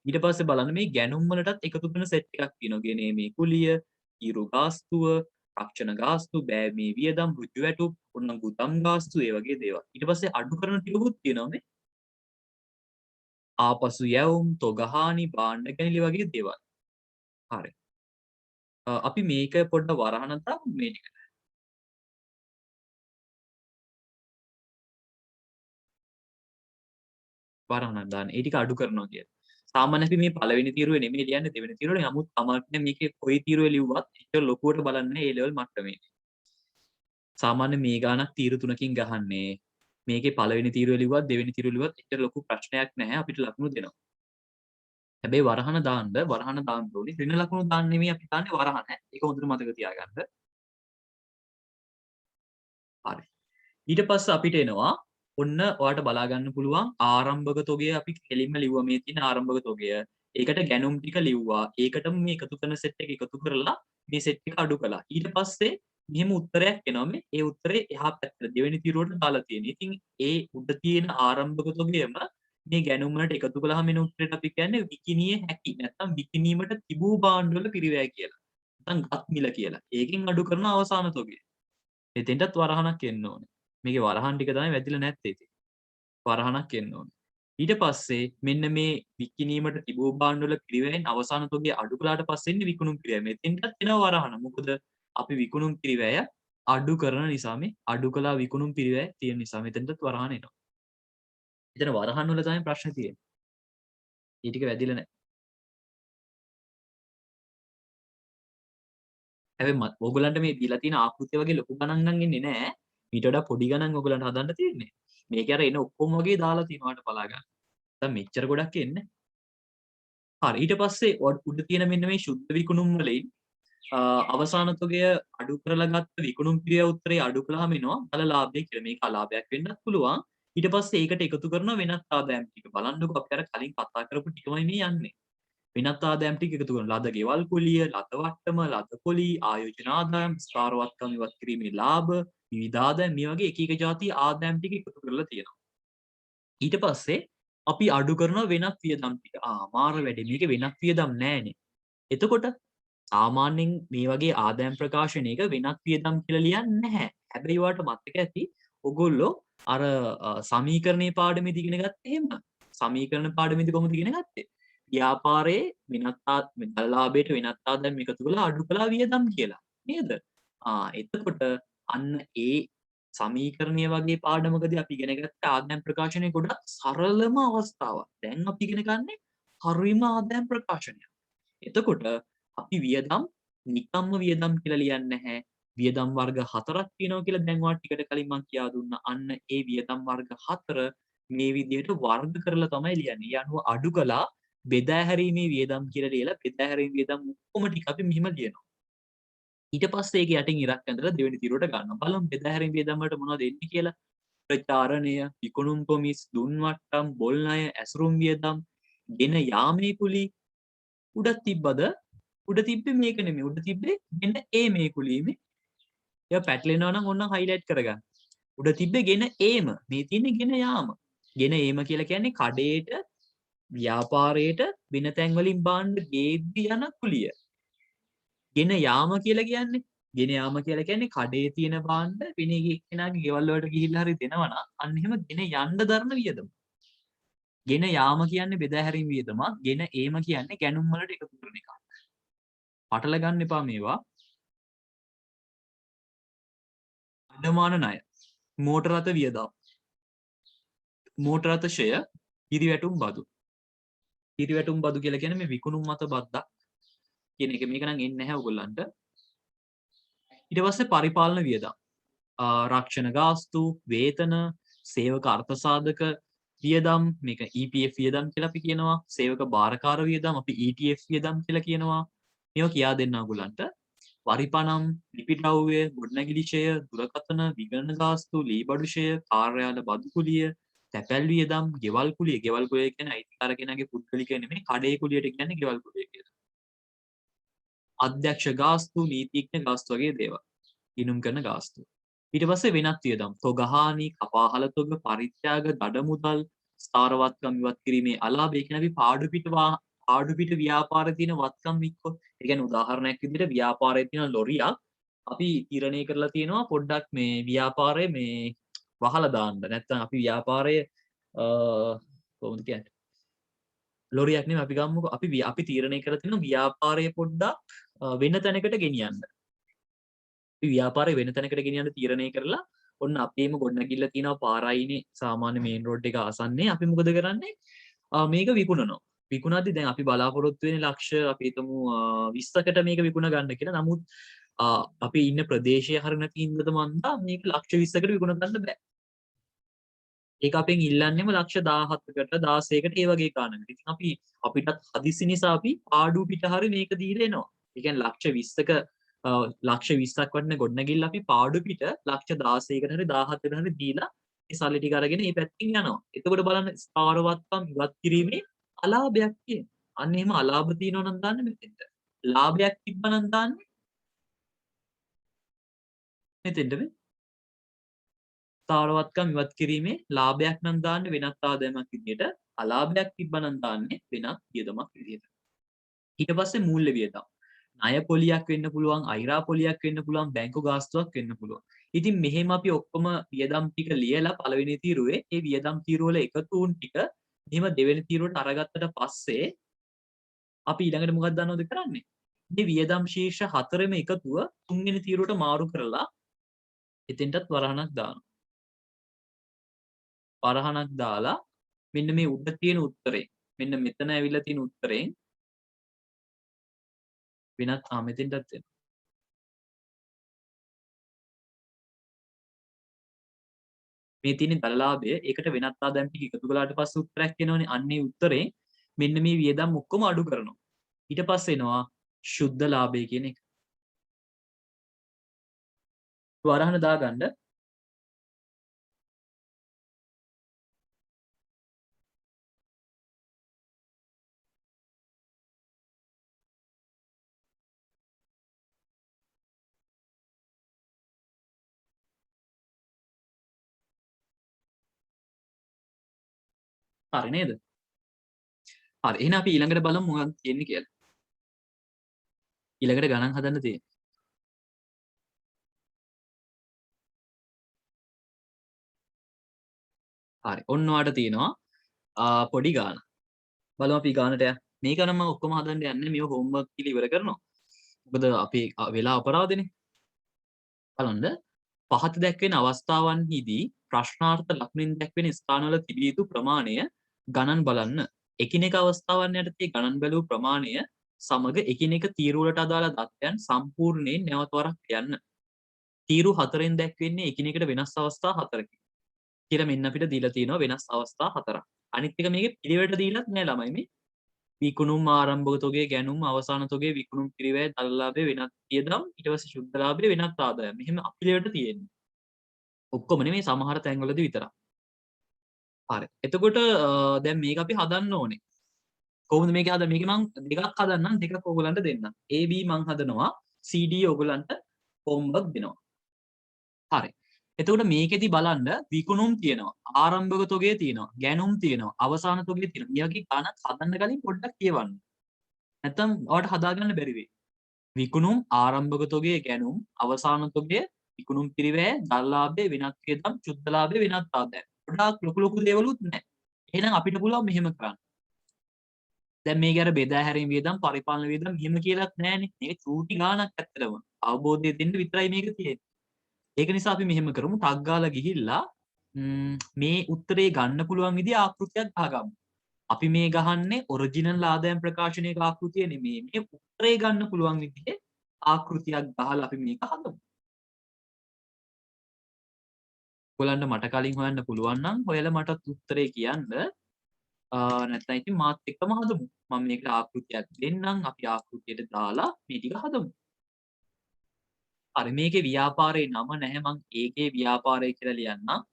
Speaker 1: ඊට පස්සේ බලන්න මේ ගැනුම් වලටත් එකතු වෙන සෙට් එකක් තියෙනවා. ගෙනේ මේ කුලිය, ඊරු ගාස්තුව, රක්ෂණ ගාස්තු, බෑමී වියදම්, ඍජු වැටුප්, ඔන්න ගුතම් ගාස්තු ඒ වගේ දේවල්. ඊට පස්සේ අඩු කරන ටිකකුත් තියෙනවා මේ. ආපසු යැවුම්, තොගහානි, භාණ්ඩ ගැනිලි වගේ දේවල්. හරි. අපි මේක පොඩ්ඩක් වරහන දාමු මේ ටික. වරහනක් දාන්න. ඒ ටික අඩු කරනවා කියන්නේ. සාමාන්‍ය අපි මේ පළවෙනි තීරුවේ නෙමෙයි ලියන්නේ දෙවෙනි තීරුවේ. නමුත් අමාරුනේ මේකේ කොයි තීරුවේ ලිව්වත් ඒක ලොකුවට බලන්නේ A level මට්ටමේ. සාමාන්‍ය මේ ගානක් තීරු 3කින් ගහන්නේ. මේකේ පළවෙනි තීරුවේ ලිව්වත් දෙවෙනි තීරුවේ ලිව්වත් එච්චර ලොකු ප්‍රශ්නයක් නැහැ. අපිට ලකුණු දෙනවා. හැබැයි වරහන දාන්න ඕනේ. ඍණ ලකුණු දාන්න නෙමෙයි අපි දාන්නේ වරහන. ඒක හොඳට මතක තියාගන්න. හරි. ඊට පස්සේ අපිට එනවා ඔන්න ඔයාලට බලා ගන්න පුළුවන් ආරම්භක තොගය අපි කෙලින්ම ලිව්වා මේ තියෙන ආරම්භක තොගය. ඒකට ගැනුම් ටික ලිව්වා. ඒකටම මේ එකතු කරන සෙට් එක එකතු කරලා මේ සෙට් එක අඩු කළා. ඊට පස්සේ මෙහෙම උත්තරයක් එනවා මේ. ඒ උත්තරේ එහා පැත්තට දෙවෙනි තීරුවට දාලා තියෙනවා. ඉතින් ඒ උඩ තියෙන ආරම්භක තොගයම මේ ගැනුම් වලට එකතු කළාම එන උත්තරයට අපි කියන්නේ විකිණියේ හැකි. නැත්නම් විකිණීමට තිබූ භාණ්ඩ වල පිරිවැය කියලා. නැත්නම් ගත් මිල කියලා. ඒකෙන් අඩු කරන අවසාන තොගය. එතෙන්ටත් වරහණක් එන්න ඕනේ. මේකේ වරහන් ටික තමයි වැදිලා නැත්තේ ඉතින්. වරහණක් එන්න ඕනේ. ඊට පස්සේ මෙන්න මේ විකිණීමට තිබූ භාණ්ඩ වල පිරිවැයෙන් අවසාන තොගය අඩු කළාට පස්සේ ඉන්නේ විකුණුම් පිරිවැය. මෙතෙන්ටත් එනවා වරහණ. මොකද අපි විකුණුම් පිරිවැය අඩු කරන නිසා මේ අඩු කළා විකුණුම් පිරිවැය තියෙන නිසා මෙතෙන්ටත් වරහණ එනවා. එතන වරහන් වල තමයි ප්‍රශ්නේ තියෙන්නේ. ඒ ටික වැදිලා නැහැ. හැබැයි ඕගොල්ලන්ට මේ දීලා තියෙන ආකෘතිය වගේ ලොකු ගණන් නම් එන්නේ නැහැ. ඊට වඩා පොඩි ගණන් ඕගොල්ලන්ට හදන්න තියෙන්නේ. මේක අර එන ඔක්කොම වගේ දාලා තිනවාට බලා ගන්න. දැන් මෙච්චර ගොඩක් එන්නේ. හරි ඊට පස්සේ උඩ තියෙන මෙන්න මේ ශුද්ධ විකුණුම් වලින් අවසාන තොගය අඩු කරලා ගත්ත විකුණුම් පිරිය උත්තරේ අඩු කළාම එනවා බල ලාභය කියලා. මේක අලාභයක් වෙන්නත් පුළුවන්. ඊට පස්සේ ඒකට එකතු කරන වෙනත් ආදායම් ටික. බලන්නකෝ අපි අර කලින් කතා කරපු ටිකමයි මේ යන්නේ. වෙනත් ආදායම් ටික එකතු කරන ලද ගෙවල් කුලිය, ලද වට්ටම, ලද පොලි, ආයෝජන ආදායම්, ස්ථාරවත්කම් ඉවත් කිරීමේ ලාභ, විවිධ ආදායම් මේ වගේ එක එක જાති ආදායම් ටික එකතු කරලා තියෙනවා. ඊට පස්සේ අපි අඩු කරන වෙනත් වියදම් ටික. මාර වැඩේ. මේක වෙනත් වියදම් නෑනේ. එතකොට සාමාන්‍යයෙන් මේ වගේ ආදායම් ප්‍රකාශනයක වෙනත් වියදම් කියලා ලියන්නේ නැහැ. හැබැයි ඔයාලට මතක ඇති ඔගොල්ලෝ අර සමීකරණයේ පාඩමේදී ඉගෙන ගත්තේ එහෙම. සමීකරණ පාඩමේදී කොහොමද ඉගෙන ගත්තේ? ව්‍යාපාරයේ වෙනත් ලාභයට වෙනත් ආදායම් එකතු කරලා අඩු කළා වියදම් කියලා. නේද? එතකොට අන්න ඒ සමීකරණය වගේ පාඩමකදී අපි ඉගෙන ගත්ත ආදායම් ප්‍රකාශනය ගොඩක් සරලම අවස්ථාවක්. දැන් අපි ඉගෙන ගන්නේ හරිම ආදායම් ප්‍රකාශනයක්. එතකොට අපි වියදම් නිකම්ම වියදම් කියලා ලියන්නේ නැහැ. වියදම් වර්ග 4ක් තියෙනවා කියලා දැන් ඔයාලට ටිකට කලින් මම කියා දුන්නා. අන්න ඒ වියදම් වර්ග 4 මේ විදිහට වර්ග කරලා තමයි ලියන්නේ. ඒ අනුව අඩු කළා බෙදා හැරීමේ වියදම් කියලා ලියලා බෙදා හැරීමේ වියදම් ඔක්කොම ටික අපි මෙහෙම ලියනවා. ඊට පස්සේ ඒක යටින් ඉරක් ඇඳලා දෙවෙනි තීරුවට ගන්නවා. බලමු බෙදා හැරීමේ වියදම් වලට මොනවද එන්නේ කියලා. ප්‍රචාරණය, විකුණුම් කොමිස්, දුන් වට්ටම්, බොල් ණය, ඇසුරුම් වියදම්, ගෙන යාමේ කුලී උඩ තිබ්බද? උඩ තිබ්බේ මේක නෙමෙයි. උඩ තිබ්බේ ගෙන ඒ මේ කුලීමේ. ඒක පැටලෙනවා නම් ඕන්න හයිලයිට් කරගන්න. උඩ තිබ්බේ ගෙන ඒම. මේ තියෙන්නේ ගෙන යාම. ගෙන ඒම කියලා කියන්නේ කඩේට ව්‍යාපාරයට වෙන තැන් වලින් භාණ්ඩ ගේද්දි යන කුලිය. ගෙන යාම කියලා කියන්නේ කඩේ තියෙන භාණ්ඩ වෙන එක්කෙනාගේ ගෙවල් වලට ගිහිල්ලා හරි දෙනවා නම් අන්න එහෙම ගෙන යන්න දරන වියදම. ගෙන යාම කියන්නේ බෙදා හැරීම වියදමක්. ගෙන ඒම කියන්නේ ගැනුම් වලට එකතු කරන එකක්. පටල ගන්න එපා මේවා. අඩමාන ණය, මෝටර රථ වියදම්, මෝටර රථ ෂය, හිරිවැටුම් බදු. හිරිවැටුම් බදු කියලා කියන්නේ මේ විකුණුම් මත බද්දක් කියන එක. මේක නම් එන්නේ නැහැ ඔයගොල්ලන්ට. ඊට පස්සේ පරිපාලන වියදම්. රක්ෂණ ගාස්තු, වේතන, සේවක අර්ථසාධක වියදම්, මේක EPF වියදම් කියලා අපි කියනවා. සේවක භාරකාර වියදම් අපි ETF වියදම් කියලා කියනවා. මේවා කියා දෙන්න ඔයගලන්ට. පරිපණම්, ලිපිද්‍රව්‍ය, ගොඩනැගිලි ෂය, දුරකථන, විගණන ගාස්තු, ලීබඩු ෂය, කාර්යාල බදු කුලිය, තැපැල් වියදම්, ගෙවල් කුලිය. ගෙවල් කුලිය කියන්නේ අයිතිකාරකෙනාගේ පුද්ගලික නෙමෙයි, කඩේ කුලියට කියන්නේ ගෙවල් කුලිය කියලා. අධ්‍යක්ෂ ගාස්තු, නීතිඥ ගාස්තු වගේ දේවල්. ගිණුම් කරන ගාස්තු. ඊට පස්සේ වෙනත් වියදම්. තොගහානි, කපාහල තොග, පරිත්‍යාග, දඩ මුදල්, ස්ථාරවත්කම් ඉවත් කිරීමේ අලාභ. ඒ කියන්නේ අපි පාඩු පිට ව්‍යාපාරේ තියෙන වත්කම් වික්කො. ඒ කියන්නේ උදාහරණයක් විදිහට ව්‍යාපාරයේ තියෙන ලොරියක් අපි තීරණය කරලා තියෙනවා පොඩ්ඩක් මේ ව්‍යාපාරයේ මේ වහලා දාන්න. නැත්නම් අපි ව්‍යාපාරයේ කොහොමද කියන්නේ? ලොරියක් නෙමෙයි අපි ගමුකෝ අපි තීරණය කරලා තියෙනවා ව්‍යාපාරය පොඩ්ඩක් වෙන තැනකට ගෙනියන්න. අපි ව්‍යාපාරය වෙන තැනකට ගෙනියන්න තීරණය කරලා ඔන්න අපේම ගොඩනැගිල්ල තියෙනවා පාරායිනේ සාමාන්‍ය මේන් රෝඩ් එක ආසන්නේ. අපි මොකද කරන්නේ? මේක විකුණනවා. විකුණද්දි දැන් අපි බලාපොරොත්තු වෙන්නේ ලක්ෂ අපි හිතමු 20කට මේක විකුණ ගන්න කියලා. නමුත් අපි ඉන්න ප්‍රදේශය හරිය නැති හින්දාද මන්දා මේක ලක්ෂ 20කට විකුණ ගන්න බෑ. ඒක අපෙන් ඉල්ලන්නේම ලක්ෂ 17කට 16කට ඒ වගේ ගානකට. ඉතින් අපිටත් හදිසි නිසා අපි පාඩු පිට හරි මේක දීලා එනවා. ඒ කියන්නේ ලක්ෂ 20ක ලක්ෂ 20ක් වටින ගොඩනැගිල්ල අපි පාඩු පිට ලක්ෂ 16කට හරි 17කට හරි දීලා ඒ සල්ලි ටික අරගෙන මේ පැත්තකින් යනවා. එතකොට බලන්න ස්ථාරවත්කම් ඉවත් කිරීමේ අලාභයක් තියෙනවා. අන්න එහෙම අලාභ තියෙනවා නම් දාන්න මෙතෙන්ට. ලාභයක් තිබ්බනම් දාන්නේ මෙතෙන්ට වෙයි. ස්ථාරවත්කම් ඉවත් කිරීමේ ලාභයක් නම් දාන්නේ වෙනත් ආදායමක් විදියට. අලාභයක් තිබ්බනම් දාන්නේ වෙනත් වියදමක් විදියට. ඊට පස්සේ මූල්‍ය වියදම්. ණය පොලියක් වෙන්න පුළුවන්, අයිරා පොලියක් වෙන්න පුළුවන්, බැංකු ගාස්තුවක් වෙන්න පුළුවන්. ඉතින් මෙහෙම අපි ඔක්කොම වියදම් ටික ලියලා පළවෙනි තීරුවේ ඒ වියදම් තීරුව වල එකතුන් ටික මෙහෙම දෙවෙනි තීරුවට අරගත්තට පස්සේ අපි ඊළඟට මොකක්ද දන්නවද කරන්නේ? මේ වියදම් ශීර්ෂ හතරෙම එකතුව තුන්වෙනි තීරුවට මාරු කරලා එතෙන්ටත් වරහණක් දානවා. වරහණක් දාලා මෙන්න මේ උඩ තියෙන උත්තරේ මෙන්න මෙතන ඇවිල්ලා තියෙන උත්තරෙන් වෙනත් මෙතෙන්ටත් එනවා. මේ තියෙන දලලාභය ඒකට වෙනත් ආදායම් ටික එකතු කළාට පස්සේ උත්තරයක් එනවනේ. අන්නේ උත්තරේ මෙන්න මේ වියදම් ඔක්කොම අඩු කරනවා. ඊට පස්සේ එනවා ශුද්ධ ලාභය කියන එක. වරහණ දාගන්න හරි නේද? හරි. එහෙනම් අපි ඊළඟට බලමු මොකක්ද තියෙන්නේ කියලා. ඊළඟට ගණන් හදන්න තියෙන්නේ. හරි. ඔන්න ඔයාලට තියෙනවා පොඩි ගාන. බලමු අපි ගානට යන්න. මේක නම් මම ඔක්කොම හදන්න යන්නේ මේව හෝම්වර්ක් කියලා ඉවර කරනවා. මොකද අපි වෙලා අපරාධනේ. බලන්න පහත දැක්වෙන අවස්ථාවන්හිදී ප්‍රශ්නාර්ථ ලකුණින් දැක්වෙන ස්ථානවල තිබිය යුතු ප්‍රමාණය ගණන් බලන්න. එකිනෙක අවස්ථාවන් යටතේ ගණන් බැලූ ප්‍රමාණය සමග එකිනෙක තීරුවලට අදාළ தත්ත්වයන් සම්පූර්ණයෙන් නැවත වරක් කියන්න. තීරු 4ෙන් දැක්වෙන්නේ එකිනෙකට වෙනස් අවස්ථා 4කින්. කියලා මෙන්න අපිට දීලා තියෙනවා වෙනස් අවස්ථා 4ක්. අනිත් එක මේකේ පිළිවෙලට දීලත් නෑ ළමයි මේ. විකුණුම් ආරම්භක තොගේ ගැනුම් අවසාන තොගේ විකුණුම් පිරිවැය දළලාභය වෙනත් වියදම් ඊට පස්සේ ශුද්ධ ලාභය වෙනත් ආදායම්. මෙහෙම අපිළිවෙලට තියෙන්නේ. ඔක්කොම නෙමෙයි සමහර තැන්වලදී විතරක්. හරි. එතකොට දැන් මේක අපි හදන්න ඕනේ. කොහොමද මේක හදන්නේ? මේක මම දෙකක් හදන්නම් දෙකක් ඕගලන්ට දෙන්නම්. AB මං හදනවා CD ඕගලන්ට හෝම්වර්ක් දෙනවා. හරි. එතකොට මේකෙදි බලන්න විකුණුම් තියෙනවා, ආරම්භක තොගේ තියෙනවා, ගැනුම් තියෙනවා, අවසාන තොගේ තියෙනවා. මේ වගේ ගණන් හදන්න කලින් පොඩ්ඩක් කියවන්න. නැත්තම් ඔයාලට හදාගන්න බැරි වෙයි. විකුණුම්, ආරම්භක තොගේ, ගැනුම්, අවසාන තොගේ, විකුණුම් පිරිවැය, දළලාභය, වෙනත් වියදම්, ශුද්ධ ලාභය, වෙනත් ආදායම්. ගොඩාක් ලොකු දේවලුත් නැහැ. එහෙනම් අපිට පුළුවන් මෙහෙම කරන්න. දැන් මේක අර බෙදා හැරීම් වියදම්, පරිපාලන වියදම් මෙහෙම කියලාත් නැහැනේ. මේක චූටි ගාණක් ඇත්තටම. අවබෝධය දෙන්න විතරයි මේක තියෙන්නේ. ඒක නිසා අපි මෙහෙම කරමු. ටක් ගාලා ගිහිල්ලා මේ උත්තරේ ගන්න පුළුවන් විදිහ ආකෘතියක් ගහගමු. අපි මේ ගහන්නේ ඔරිජිනල් ආදායම් ප්‍රකාශනයක ආකෘතිය නෙමෙයි. මේ උත්තරේ ගන්න පුළුවන් විදිහේ ආකෘතියක් ගහලා අපි මේක හදමු. ඔයගලන්ට මට කලින් හොයන්න පුළුවන් නම් ඔයාලා මටත් උත්තරේ කියන්න. නැත්නම් ඉතින් මාත් එක්කම හදමු. මම මේකට ආකෘතියක් දෙන්නම්. අපි ආකෘතියට දාලා මේ ටික හදමු. හරි මේකේ ව්‍යාපාරේ නම නැහැ මං ඒකේ ව්‍යාපාරය කියලා ලියන්නම්.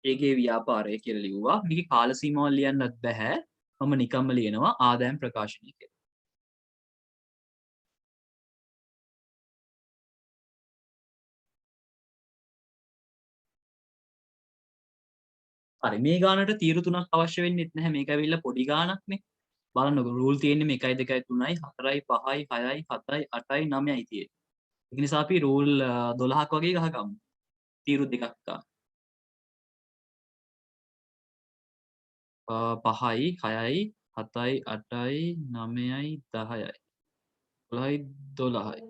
Speaker 1: ඒකේ ව්‍යාපාරය කියලා ලිව්වා. මේකේ කාල සීමාවක් ලියන්නත් බෑ. මම නිකම්ම ලියනවා ආදායම් ප්‍රකාශනය කියලා. හරි මේ ගානට තීරු තුනක් අවශ්‍ය වෙන්නෙත් නැහැ. මේක ඇවිල්ලා පොඩි ගානක්නේ. බලන්නකො රූල් තියෙන්නේ මේ 1 2 3යි 4යි 5යි 6යි 7යි 8යි 9යි තියෙන්නේ. ඒ නිසා අපි රූල් 12ක් වගේ ගහගමු. තීරු දෙකක් ගන්න. 5යි 6යි 7යි 8යි 9යි 10යි 11යි 12යි.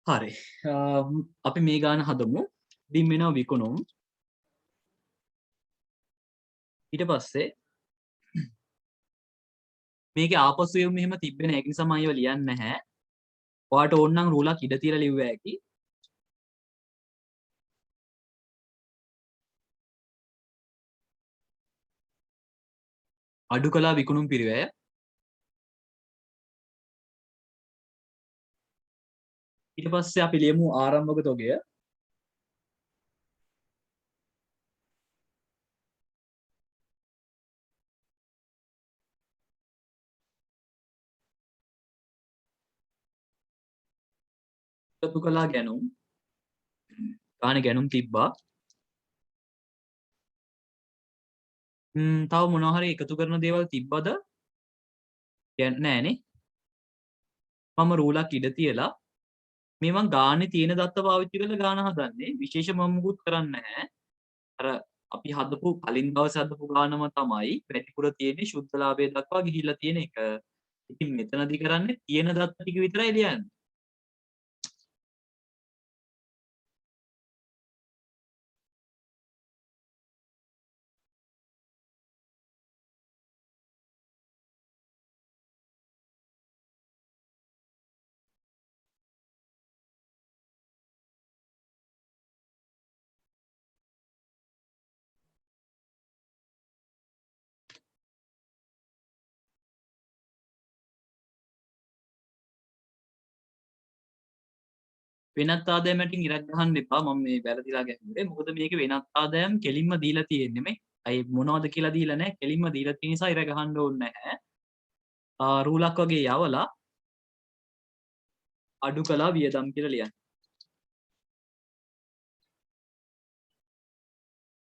Speaker 1: හරි. අපි මේ ගාන හදමු. ඉතින් මෙනවා විකුණුම්. ඊට පස්සේ මේකේ ආපසු එවුම මෙහෙම තිබ්බේ නැහැ. ඒක නිසා මම ඒව ලියන්නේ නැහැ. ඔයාට ඕන නම් රූලක් ඉඩ තියලා ලිව්ව හැකි. අඩු කළා විකුණුම් පිරිවැය. ඊට පස්සේ අපි ලියමු ආරම්භක තොගය. එකතු කළා ගැනුම්. ගානේ ගැනුම් තිබ්බා. තව මොනවා හරි එකතු කරන දේවල් තිබ්බද? නෑනේ. මම රූලක් ඉඩ තියලා මේ මං ගානේ තියෙන දත්ත පාවිච්චි කරලා ගාන හදන්නේ. විශේෂ මම මුකුත් කරන්නේ නැහැ. අර අපි හදපු කලින් දවසේ හදපු ගානම තමයි වැඩිපුර තියෙන්නේ ශුද්ධ ලාභය දක්වා ගිහිල්ලා තියෙන එක. ඉතින් මෙතනදී කරන්නේ තියෙන දත්ත ටික විතරයි ලියන්නේ. වෙනත් ආදායමකින් ඉරක් ගහන්න එපා. මම මේ වැරදිලා ගැහුවේ. මොකද මේකේ වෙනත් ආදායම් කෙලින්ම දීලා තියෙන්නේ මේ. අය මොනවද කියලා දීලා නැහැ. කෙලින්ම දීලා තියෙන නිසා ඉර ගහන්න ඕනේ නැහැ. රූලක් වගේ යවලා අඩු කළා වියදම් කියලා ලියන්න.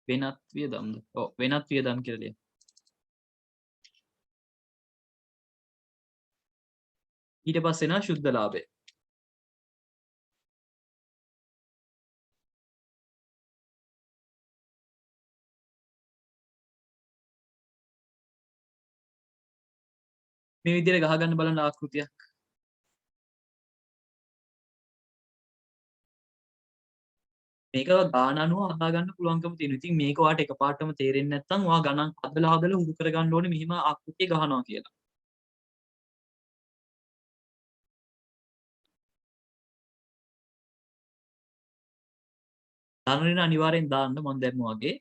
Speaker 1: වෙනත් වියදම්ද? ඔව් වෙනත් වියදම් කියලා ලියන්න. ඊට පස්සේ නා ශුද්ධ ලාභය. මේ විදිහට ගහගන්න බලන්න ආකෘතියක්. මේක ගාන අනුව හදාගන්න පුළුවන්කම තියෙනවා. ඉතින් මේක ඔයාලට එකපාරටම තේරෙන්නේ නැත්නම් ඔයා ගණන් හදලා හදලා හුරු කරගන්න ඕනේ මෙහිම ආකෘතිය ගහනවා කියලා. ධනරින අනිවාර්යෙන් දාන්න මම දැම්මා වගේ.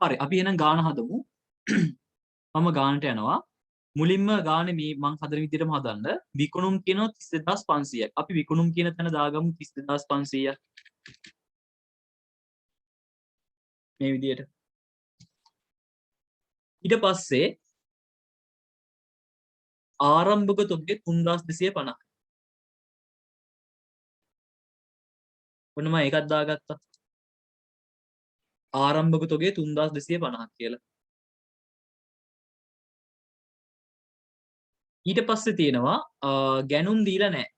Speaker 1: හරි අපි එහෙනම් ගාන හදමු. මම ගානට යනවා. මුලින්ම ගානේ මේ මං හදන විදිහටම හදන්න. විකුණුම් කියනවා 32500ක්. අපි විකුණුම් කියන තැන දාගමු 32500ක්. මේ විදිහට. ඊට පස්සේ ආරම්භක තොගේ 3250. ඔන්න මම ඒකත් දාගත්තා. ආරම්භක තොගේ 3250ක් කියලා. ඊට පස්සේ තියෙනවා ගැනුම් දීලා නැහැ.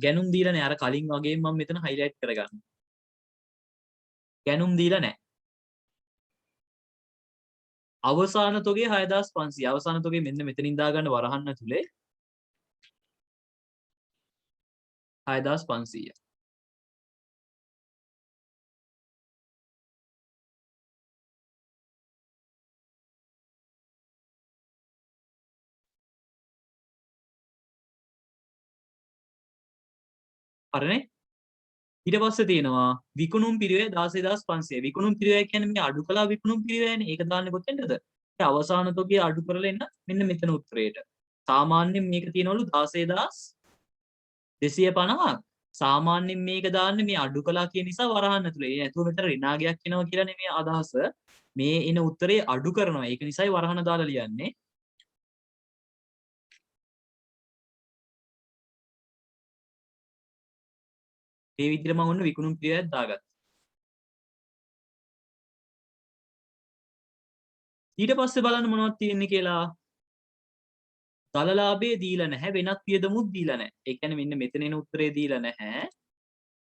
Speaker 1: ගැනුම් දීලා නැහැ. අර කලින් වගේ මම මෙතන highlight කරගන්න. ගැනුම් දීලා නැහැ. අවසාන තොගේ 6500. අවසාන තොගේ මෙන්න මෙතනින් දාගන්න වරහන් ඇතුලේ 6500. හරිනේ? ඊට පස්සේ තියෙනවා විකුණුම් පිරිවැය 16500. විකුණුම් පිරිවැය කියන්නේ මේ අඩු කළා විකුණුම් පිරිවැයනේ. ඒක දාන්නේ කොතෙන්ද? ඒ අවසාන තොගේ අඩු කරලා එන්න මෙන්න මෙතන උත්තරේට. සාමාන්‍යයෙන් මේක තියෙනවලු 16250ක්. සාමාන්‍යයෙන් මේක දාන්නේ මේ අඩු කළා කියන නිසා වරහන් ඇතුලේ. ඒ නැතුව මෙතන ඍණාගයක් එනවා කියලා නෙමෙයි අදහස. මේ එන උත්තරේ අඩු කරනවා. ඒක නිසායි වරහන දාලා ලියන්නේ. මේ විදිහට මම ඔන්න විකුණුම් පිරිවැයක් දාගත්තා. ඊට පස්සේ බලන්න මොනවද තියෙන්නේ කියලා. දලලාභයේ දීලා නැහැ, වෙනත් වියදමුත් දීලා නැහැ. ඒ කියන්නේ මෙන්න මෙතන එන උත්තරේ දීලා නැහැ.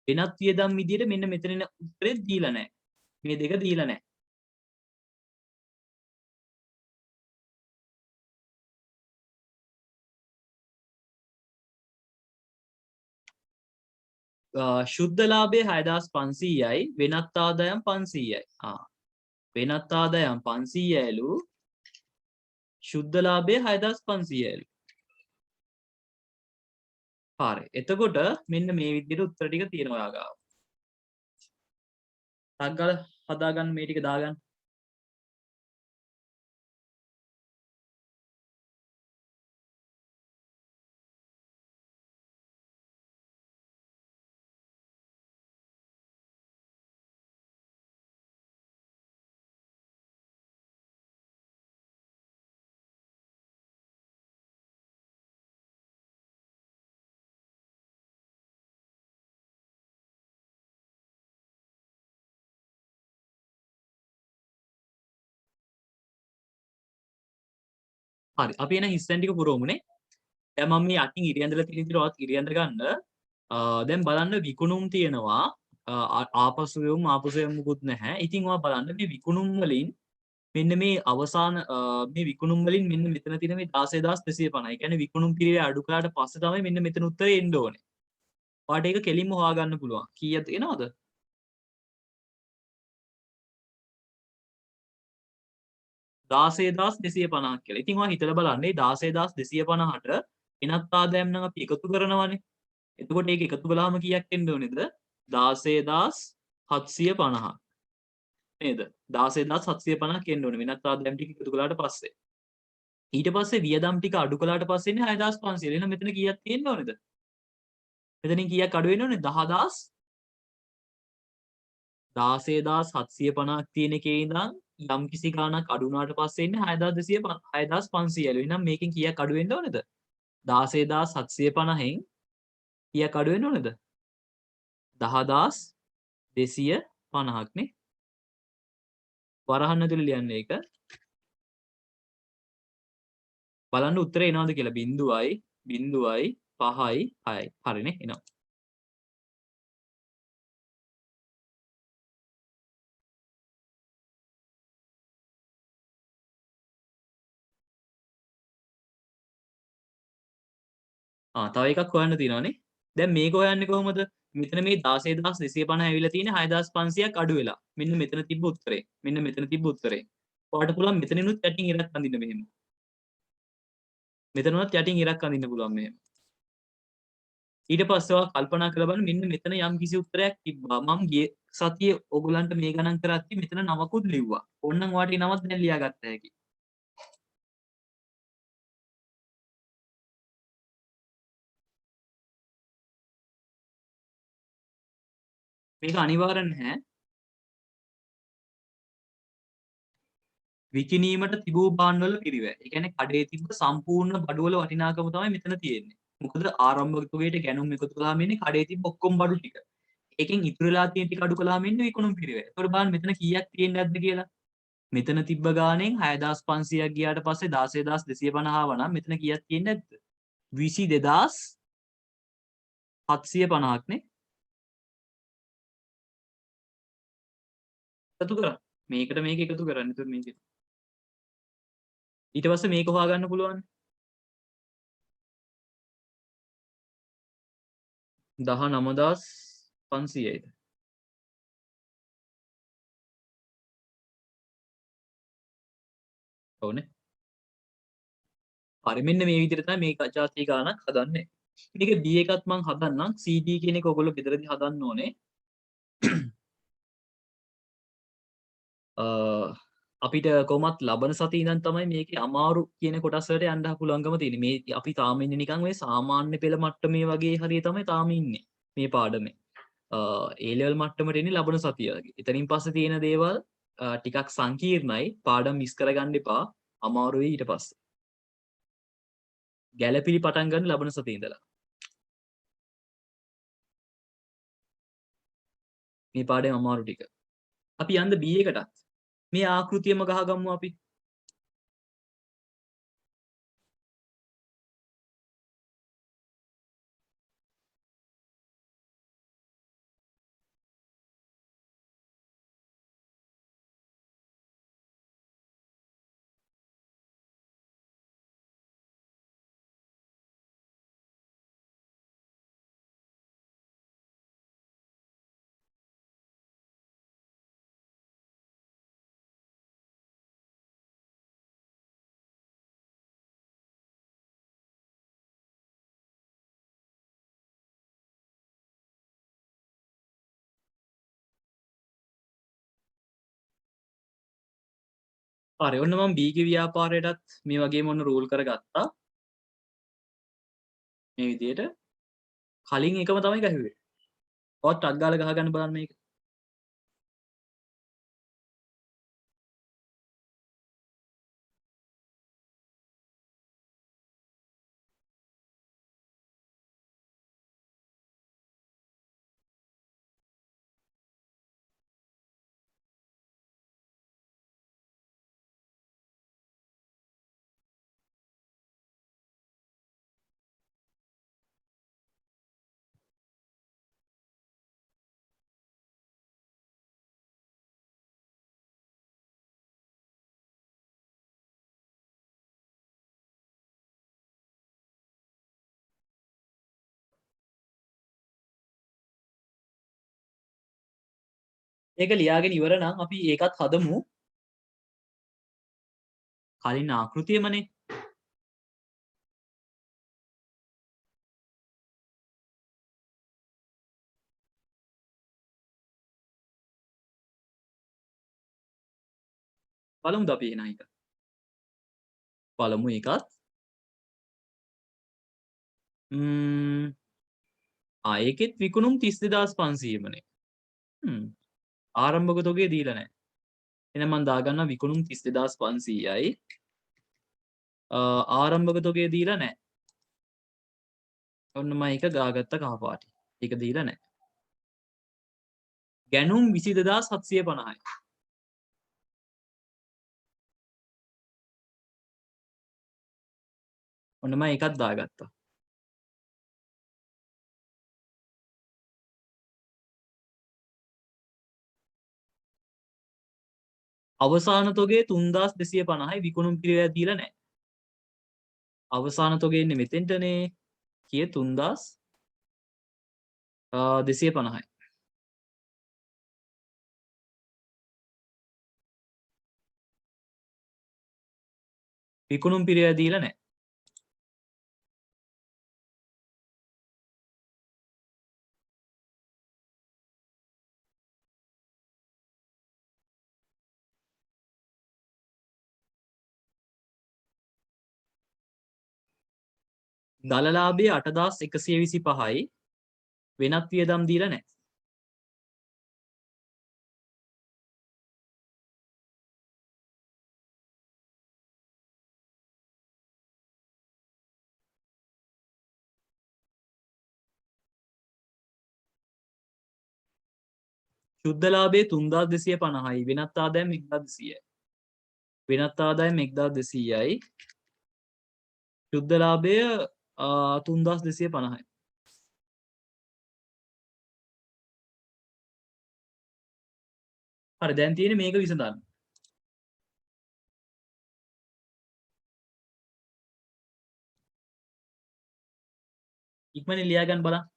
Speaker 1: වෙනත් වියදම් විදියට මෙන්න මෙතන එන උත්තරේ දීලා නැහැ. මේ දෙක දීලා නැහැ. ශුද්ධ ලාභය 6500යි, වෙනත් ආදායම් 500යි. වෙනත් ආදායම් 500යලු, ශුද්ධ ලාභය 6500යලු. හරි. එතකොට මෙන්න මේ විදිහට උත්තර ටික තියෙනවා ඔයා ගාව. ටක් ගාලා හදාගන්න මේ ටික දාගන්න. හරි. අපි එන හිස්තැන් ටික පුරවමුනේ. දැන් මම මේ යටින් ඉරියන්දලා තියෙන විදිහට ඉරියන්ද ගන්න. දැන් බලන්න විකුණුම් තියෙනවා. ආපසු යමු මුකුත් නැහැ. ඉතින් ඔයා බලන්න මේ විකුණුම් වලින් මෙන්න මේ අවසාන මේ විකුණුම් වලින් මෙන්න මෙතන තියෙන මේ 16250. ඒ කියන්නේ විකුණුම් පිරිවැය අඩු කළාට පස්සේ තමයි මෙන්න මෙතන උත්තරේ එන්න ඕනේ. ඔයාට ඒක කෙලින්ම හොයාගන්න පුළුවන්. කීයද එනවද? 16250ක් කියලා. ඉතින් ඔයා හිතලා බලන්න මේ 16250ට වෙනත් ආදායම් නම් අපි එකතු කරනවානේ. එතකොට ඒක එකතු කළාම කීයක් එන්න ඕනේද? 16750ක්. නේද? 16750ක් එන්න ඕනේ වෙනත් ආදායම් ටික එකතු කළාට පස්සේ. ඊට පස්සේ වියදම් ටික අඩු කළාට පස්සේ ඉන්නේ 6500. එහෙනම් මෙතන කීයක් තියෙන්න ඕනේද? මෙතනින් කීයක් අඩු වෙන්න ඕනේ? 16750ක් තියෙන එකේ ඉඳන් යම් කිසි ගාණක් අඩු වුණාට පස්සේ ඉන්නේ 6500 එහෙනම් මේකෙන් කීයක් අඩු වෙන්න ඕනේද? 16750න් කීයක් අඩු වෙන්න ඕනේද? 10250ක් නේ. වරහන් ඇතුලේ ලියන්න ඒක. බලන්න උත්තරේ එනවද කියලා. 0යි 0යි 5යි 6යි. හරිනේ එනවා. තව එකක් හොයන්න තියෙනවානේ. දැන් මේක හොයන්නේ කොහොමද? මෙතන මේ 16250 ඇවිල්ලා තියෙන්නේ 6500ක් අඩු වෙලා. මෙන්න මෙතන තිබ්බ උත්තරේ. මෙන්න මෙතන තිබ්බ උත්තරේ. ඔයාලට පුළුවන් මෙතනිනුත් යටින් ඉරක් අඳින්න මෙහෙම. මෙතනවත් යටින් ඉරක් අඳින්න පුළුවන් මෙහෙම. ඊට පස්සේ ඔයා කල්පනා කරලා බලන්න මෙන්න මෙතන යම් කිසි උත්තරයක් තිබ්බා. මම ගිය සතියේ ඔයගලන්ට මේ ගණන් කරද්දි මෙතන නමකුත් ලිව්වා. ඕන්නම් ඔයාට ඒ නමත් දැන් ලියාගත්ත හැකි. මේක අනිවාර්ය නැහැ. විකිණීමට තිබූ භාණ්ඩවල පිරිවැය. ඒ කියන්නේ කඩේ තිබ්බ සම්පූර්ණ බඩුවල වටිනාකම තමයි මෙතන තියෙන්නේ. මොකද ආරම්භක තුගයට ගැනුම් එකතු කළාම ඉන්නේ කඩේ තිබ්බ ඔක්කොම බඩු ටික. ඒකෙන් ඉතුරු වෙලා තියෙන ටික අඩු කළාම ඉන්නේ විකුණුම් පිරිවැය. ඒතකොට බලන්න මෙතන කීයක් තියෙන්නේ නැද්ද කියලා. මෙතන තිබ්බ ගාණෙන් 6500ක් ගියාට පස්සේ 16250 ආවනම් මෙතන කීයක් තියෙන්නේ නැද්ද? 22750ක් නේ. එකතු කරා. මේකට මේක එකතු කරන්න. එතකොට මේක ඊට පස්සේ මේක හොයාගන්න පුළුවන්. 19500යිද? ඔව්නේ. හරි මෙන්න මේ විදිහට තමයි මේ ජාතික ගානක් හදන්නේ. මේක B එකත් මම හදන්නම්. CD කියන එක ඔයගොල්ලෝ ගෙදරදී හදන්න ඕනේ. අපිට කොහොමත් ලබන සතියේ ඉඳන් තමයි මේකේ අමාරු කියන කොටස් වලට යන්න පුළුවන්කම තියෙන්නේ. මේ අපි තාම ඉන්නේ නිකන් ඔය සාමාන්‍ය පෙළ මට්ටමේ වගේ හරිය තමයි තාම ඉන්නේ මේ පාඩමේ. A level මට්ටමට එන්නේ ලබන සතිය වගේ. එතනින් පස්සේ තියෙන දේවල් ටිකක් සංකීර්ණයි. පාඩම් මිස් කරගන්න එපා. අමාරු වෙයි ඊට පස්සේ. ගැළපිලි පටන් ගන්න ලබන සතියේ ඉඳලා. මේ පාඩේ අමාරු ටික. අපි යන්න B එකටත්. මේ ආකෘතියම ගහගමු අපි. හරි ඔන්න මම B ගේ ව්‍යාපාරයටත් මේ වගේම ඔන්න රූල් කරගත්තා. මේ විදිහට කලින් එකම තමයි ගහුවේ. ඔයත් ටක් ගාලා ගහගන්න බලන්න මේක. ඒක ලියාගෙන ඉවර නම් අපි ඒකත් හදමු. කලින් ආකෘතියමනේ. බලමුද අපි එන එක. බලමු ඒකත්. ඒකෙත් විකුණුම් 32500මනේ. ආරම්භක තොගේ දීලා නැහැ. එහෙනම් මම දාගන්නවා විකුණුම් 32500යි. ආරම්භක තොගේ දීලා නැහැ. ඔන්න මම ඒක ගාගත්ත කහ පාටි. ඒක දීලා නැහැ. ගැනුම් 22750යි. ඔන්න මම ඒකත් දාගත්තා. අවසාන තොගේ 3250යි විකුණුම් පිරිවැය දීලා නැහැ. අවසාන තොගේ එන්නේ මෙතෙන්ටනේ. කියේ 3250යි. විකුණුම් පිරිවැය දීලා නැහැ. දලලාභයේ 8125යි වෙනත් වියදම් දීලා නැහැ. ශුද්ධ ලාභයේ 3250යි වෙනත් ආදායම් 1200යි. වෙනත් ආදායම් 1200යි. ශුද්ධ ලාභය 3250යි. හරි දැන් තියෙන්නේ මේක විසඳන්න. ඉක්මනින් ලියා ගන්න බලන්න.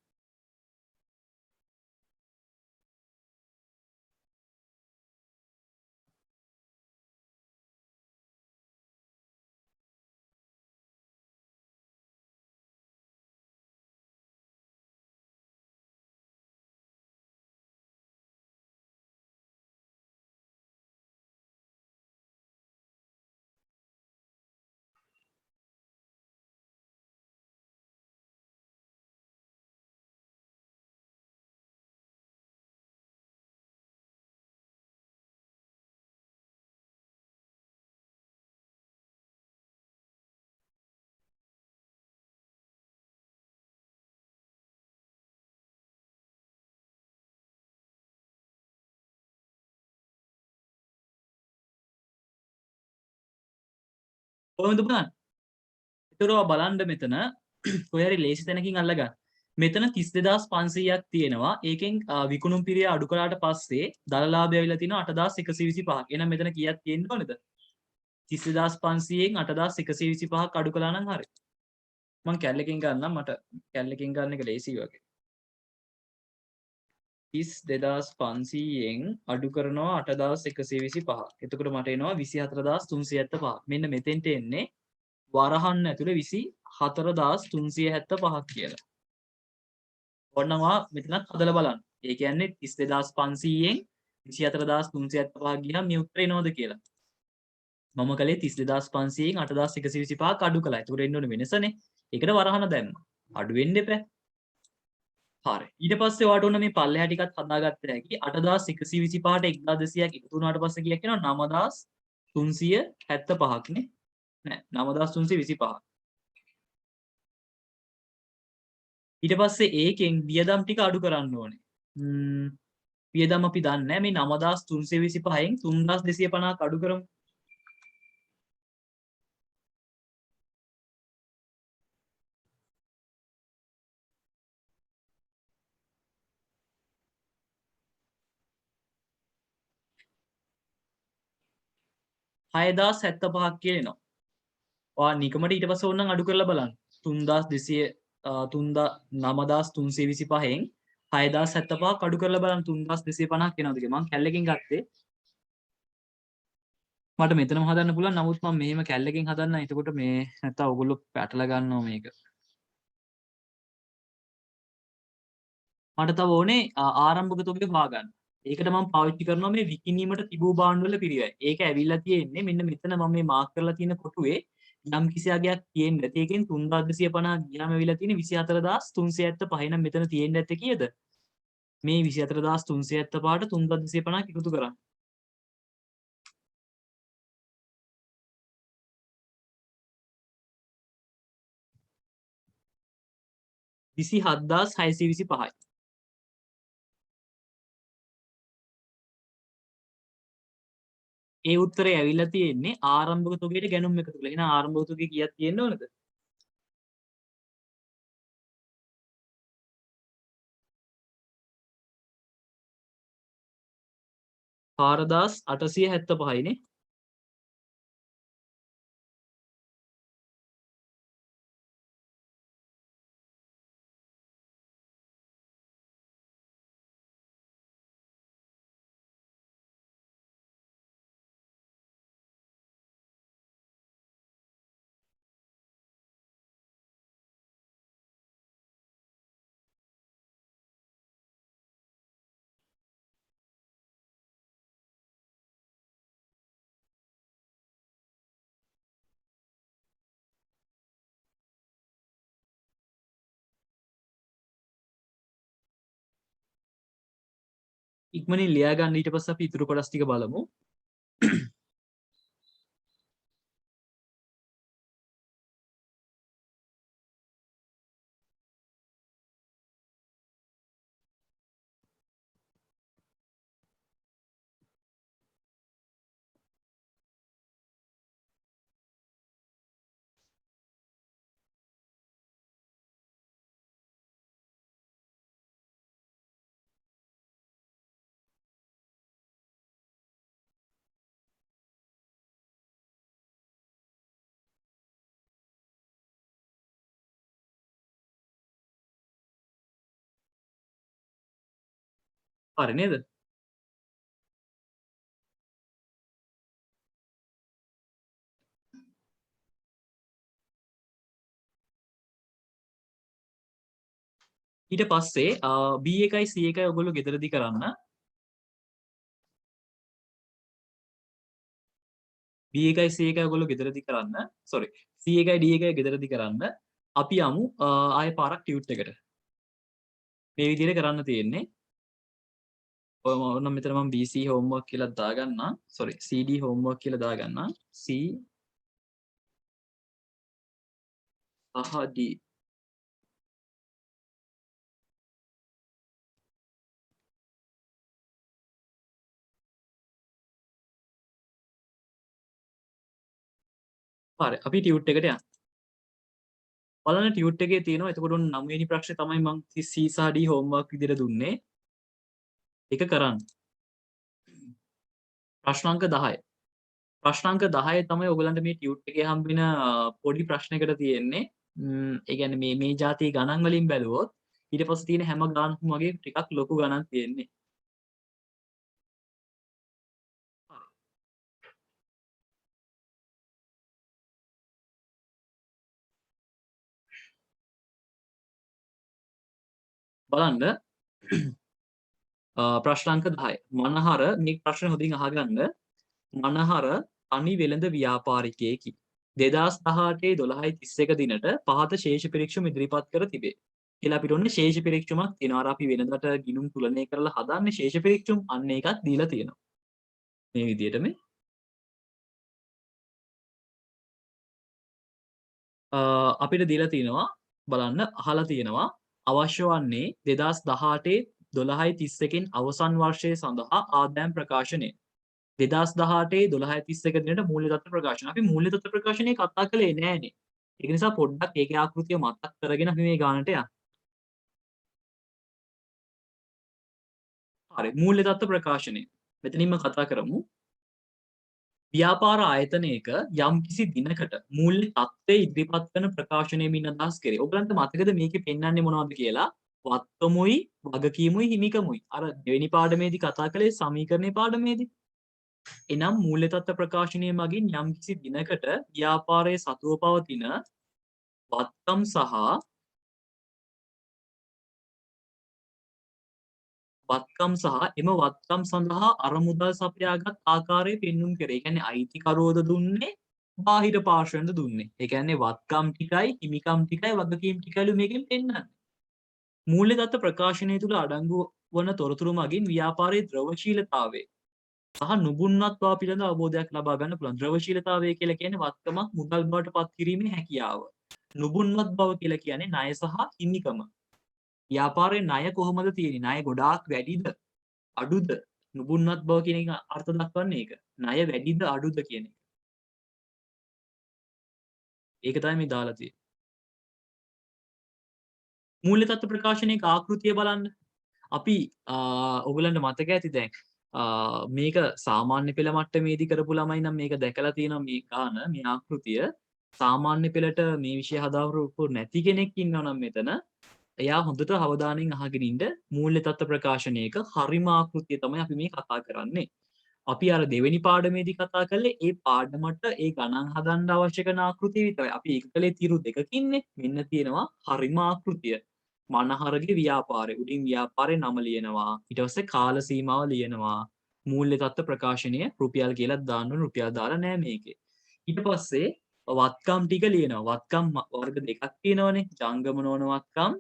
Speaker 1: කොහොමද බලන්න? ඒතර ඔයා බලන්න මෙතන කොහේ හරි ලේසි තැනකින් අල්ලගන්න. මෙතන 32500ක් තියෙනවා. ඒකෙන් විකුණුම් පිරිය අඩු කළාට පස්සේ දලලාභය ඇවිල්ලා තියෙනවා 8125ක්. එහෙනම් මෙතන කීයක් තියෙන්න ඕනද? 32500න් 8125ක් අඩු කළා නම් හරි. මම කැල්ලකින් ගන්නම් මට කැල්ලකින් ගන්න එක ලේසි වගේ. 32500න් අඩු කරනවා 8125. එතකොට මට එනවා 24375. මෙන්න මෙතෙන්ට එන්නේ වරහන් ඇතුලේ 24375ක් කියලා. ඔන්නවා මෙතනත් හදලා බලන්න. ඒ කියන්නේ 32500න් 24375 ගියනම් මේ උත්තරේ එනවද කියලා. මම කලේ 32500න් 8125ක් අඩු කළා. ඒකට එන්න ඕනේ වෙනසනේ. ඒකට වරහන දැම්මා. අඩු වෙන්න එපා. හරි. ඊට පස්සේ ඔයාලට ඕන මේ පල්ලෙහා ටිකත් හදාගත්ත හැකි 8125ට 1200ක් එකතු වුණාට පස්සේ කීයක් එනවා 9375ක් නේ. නෑ 9325. ඊට පස්සේ ඒකෙන් වියදම් ටික අඩු කරන්න ඕනේ. වියදම් අපි දන්නේ නැහැ මේ 9325න් 3250ක් අඩු කරමු. හයදාස් 75ක් කියලා එනවා. ඔයා නිකමට ඊට පස්සේ ඕනනම් අඩු කරලා බලන්න. 9325න් 6075ක් අඩු කරලා බලන්න 3250ක් එනවද කියලා. මම කැල්ලකින් ගත්තේ. මට මෙතනම හදන්න පුළුවන්. නමුත් මම මෙහෙම කැල්ලකින් හදන්න. එතකොට මේ නැත්තම් ඔයගොල්ලෝ පැටල ගන්නවා මේක. මට තව ඕනේ ආරම්භක තොගය හොයාගන්න. ඒකට මම පාවිච්චි කරනවා මේ විකිණීමට තිබූ භාණ්ඩ වල පිරිවැය. ඒක ඇවිල්ලා තියෙන්නේ මෙන්න මෙතන මම මේ මාක් කරලා තියෙන කොටුවේ යම් කිසි අගයක් තියෙන්න ඇති. ඒකෙන් 3250 ගියාම ඇවිල්ලා තියෙන්නේ 24375. එහෙනම් මෙතන තියෙන්න ඇත්තේ කීයද? මේ 24375ට 3250ක් එකතු කරන්න. 27625යි. ඒ උත්තරේ ඇවිල්ලා තියෙන්නේ ආරම්භක තොගයට ගැනුම් එකතු කරලා. එහෙනම් ආරම්භක තොගය කීයක් තියෙන්න ඕනද? 4875 නේ. ඉක්මනින් ලියා ගන්න ඊට පස්සේ අපි ඉතුරු කොටස් ටික බලමු. හරි නේද? ඊට පස්සේ B1යි C1යි ඔයගොල්ලෝ ගෙදරදී කරන්න. B1යි C1යි ඔයගොල්ලෝ ගෙදරදී කරන්න. sorry. C1යි D1යි ගෙදරදී කරන්න. අපි යමු ආයෙ පාරක් ටියුට් එකට. මේ විදිහට කරන්න තියෙන්නේ. ඔය නම් මෙතන මම BC homework කියලා දාගන්නම්. sorry CD homework කියලා දාගන්නම්. C සහ D. හරි අපි ටියුට් එකට යන්න. බලන්න ටියුට් එකේ තියෙනවා. එතකොට 9 වෙනි ප්‍රශ්නේ තමයි මම C සහ D homework විදිහට දුන්නේ. ඒක කරන්න. ප්‍රශ්නාංක 10. ප්‍රශ්නාංක 10 තමයි ඔයගලන්ට මේ ටියුට් එකේ හම්බෙන පොඩි ප්‍රශ්නයකට තියෙන්නේ. ඒ කියන්නේ මේ જાතිය ගණන් වලින් බැලුවොත් ඊට පස්සේ තියෙන හැම ගණනක්ම වගේ ටිකක් ලොකු ගණන් තියෙන්නේ. බලන්න ප්‍රශ්නාංක 10. මනහර මේ ප්‍රශ්නේ හොඳින් අහගන්න. මනහර තනි වෙළඳ ව්‍යාපාරිකයෙකි. 2018 12/31 දිනට පහත ශේෂ පිරික්සුම් ඉදිරිපත් කර තිබේ. කියලා අපිට ඔන්න ශේෂ පිරික්සුමක් තියෙනවා. අර අපි වෙනදට ගිණුම් තුලනය කරලා හදන්නේ ශේෂ පිරික්සුම් අන්න ඒකත් දීලා තියෙනවා. මේ විදිහටම අපිට දීලා තියෙනවා බලන්න අහලා තියෙනවා අවශ්‍ය වන්නේ 2018 12/31 අවසන් වර්ෂය සඳහා ආදායම් ප්‍රකාශනය. 2018 12/31 දිනට මූල්‍ය තත්ත්ව ප්‍රකාශන. අපි මූල්‍ය තත්ත්ව ප්‍රකාශනය කතා කළේ නෑනේ. ඒක නිසා පොඩ්ඩක් ඒකේ ආකෘතිය මතක් කරගෙන අපි මේ ගානට යමු. හරි මූල්‍ය තත්ත්ව ප්‍රකාශනය. මෙතනින්ම කතා කරමු. ව්‍යාපාර ආයතනයක යම්කිසි දිනකට මූල්‍ය තත්ත්වය ඉදිරිපත් කරන ප්‍රකාශනයකින් අදහස් කරේ. ඔයගලන්ට මතකද මේකේ පෙන්වන්නේ මොනවද කියලා? වත්තමුයි, වගකීමුයි, හිමිකමුයි. අර දෙවෙනි පාඩමේදී කතා කළේ සමීකරණයේ පාඩමේදී. එනම් මූල්‍ය තත්ත්ව ප්‍රකාශනය මගින් යම්කිසි දිනකට ව්‍යාපාරයේ සතුව පවතින වත්කම් සහ එම වත්කම් සඳහා අරමුදල් සපයාගත් ආකාරය පෙන්නුම් කරේ. ඒ කියන්නේ අයිතිකරුවෝද දුන්නේ බාහිර පාර්ශ්වයෙන්ද දුන්නේ. ඒ කියන්නේ වත්කම් ටිකයි හිමිකම් ටිකයි වගකීම් ටිකයිලු මේකෙන් පෙන්වන්නේ. මූල්‍ය තත්ත්ව ප්‍රකාශනය තුළ අඩංගු වන තොරතුරු මගින් ව්‍යාපාරයේ ද්‍රවශීලතාවය සහ නුබුන්වත් බව පිළිබඳ අවබෝධයක් ලබා ගන්න පුළුවන්. ද්‍රවශීලතාවය කියලා කියන්නේ වත්කමක් මුදල් බවට පත් කිරීමේ හැකියාව. නුබුන්වත් බව කියලා කියන්නේ ණය සහ හිමිකම. ව්‍යාපාරයේ ණය කොහොමද තියෙන්නේ? ණය ගොඩාක් වැඩිද? අඩුද? නුබුන්වත් බව කියන එක අර්ථ දක්වන්නේ ඒක. ණය වැඩිද අඩුද කියන එක. ඒක තමයි මේ දාලා තියෙන්නේ. මූල්‍ය තත්ත්ව ප්‍රකාශනයේ ආකෘතිය බලන්න. අපි ඔයගලන්ට මතක ඇති දැන් මේක සාමාන්‍ය පෙළ මට්ටමේදී කරපු ළමයි නම් මේක දැකලා තියෙනවා මේ ගාන මේ ආකෘතිය. සාමාන්‍ය පෙළට මේ විෂය හදාවරු නැති කෙනෙක් ඉන්නවා නම් මෙතන එයා හොඳට අවධානයෙන් අහගෙන ඉන්න. මූල්‍ය තත්ත්ව ප්‍රකාශනයක හරිම ආකෘතිය තමයි අපි මේ කතා කරන්නේ. අපි අර දෙවෙනි පාඩමේදී කතා කළේ ඒ පාඩමට ඒ ගණන් හදන්න අවශ්‍ය කරන ආකෘතිය විතරයි. අපි ඒක කළේ තීරු දෙකකින්නේ. මෙන්න තියෙනවා හරිම ආකෘතිය. මනහරගේ ව්‍යාපාරය. උඩින් ව්‍යාපාරේ නම ලියනවා. ඊට පස්සේ කාල සීමාව ලියනවා. මූල්‍ය තත්ත්ව ප්‍රකාශනය රුපියල් කියලා දාන්න ඕන. රුපියල් දාලා නෑ මේකේ. ඊට පස්සේ වත්කම් ටික ලියනවා. වත්කම් වර්ග දෙකක් තියෙනවනේ. ජංගම නොවන වත්කම්,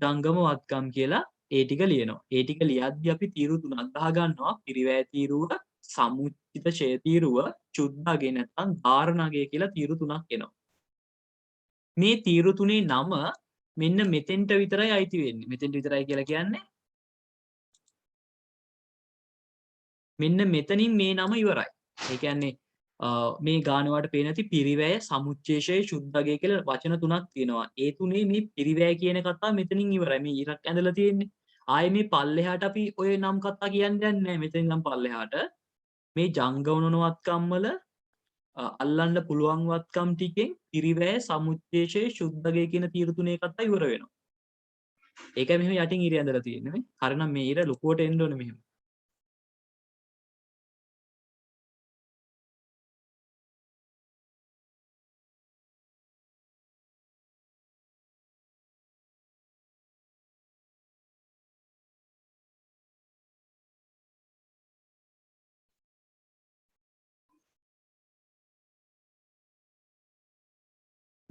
Speaker 1: ජංගම වත්කම් කියලා ඒ ටික ලියනවා. ඒ ටික ලියද්දී අපි තීරු තුනක් ගහ ගන්නවා. පිරිවැය තීරුව, සමුච්චිත ඡය තීරුව, චුද්ධගේ නැත්නම් ධාරණගේ කියලා තීරු තුනක් එනවා. මේ තීරු තුනේ නම මෙන්න මෙතෙන්ට විතරයි අයිති වෙන්නේ. මෙතෙන්ට විතරයි කියලා කියන්නේ මෙන්න මෙතනින් මේ නම ඉවරයි. ඒ කියන්නේ මේ ගානවට පේන ඇති පිරිවැය, සමුච්චේෂය, ශුද්ධගය කියලා වචන තුනක් තියෙනවා. ඒ තුනේ මේ පිරිවැය කියන කතාව මෙතනින් ඉවරයි. මේ ඉරක් ඇඳලා තියෙන්නේ. ආයේ මේ පල්ලෙහාට අපි ඔය නම් කතා කියන්නේ නැහැ. මෙතෙන් නම් පල්ලෙහාට මේ ජංගවනවත්කම් වල අල්ලන්න පුළුවන් වත්කම් ටිකෙන් පිරිවැය, සමුච්චේෂය, ශුද්ධගය කියන තීරු තුනේ කතා ඉවර වෙනවා. ඒකයි මෙහෙම යටින් ඉර ඇඳලා තියෙන්නේ නේ. හරිනම් මේ ඉර ලොකුවට එන්න ඕනේ මෙහෙම.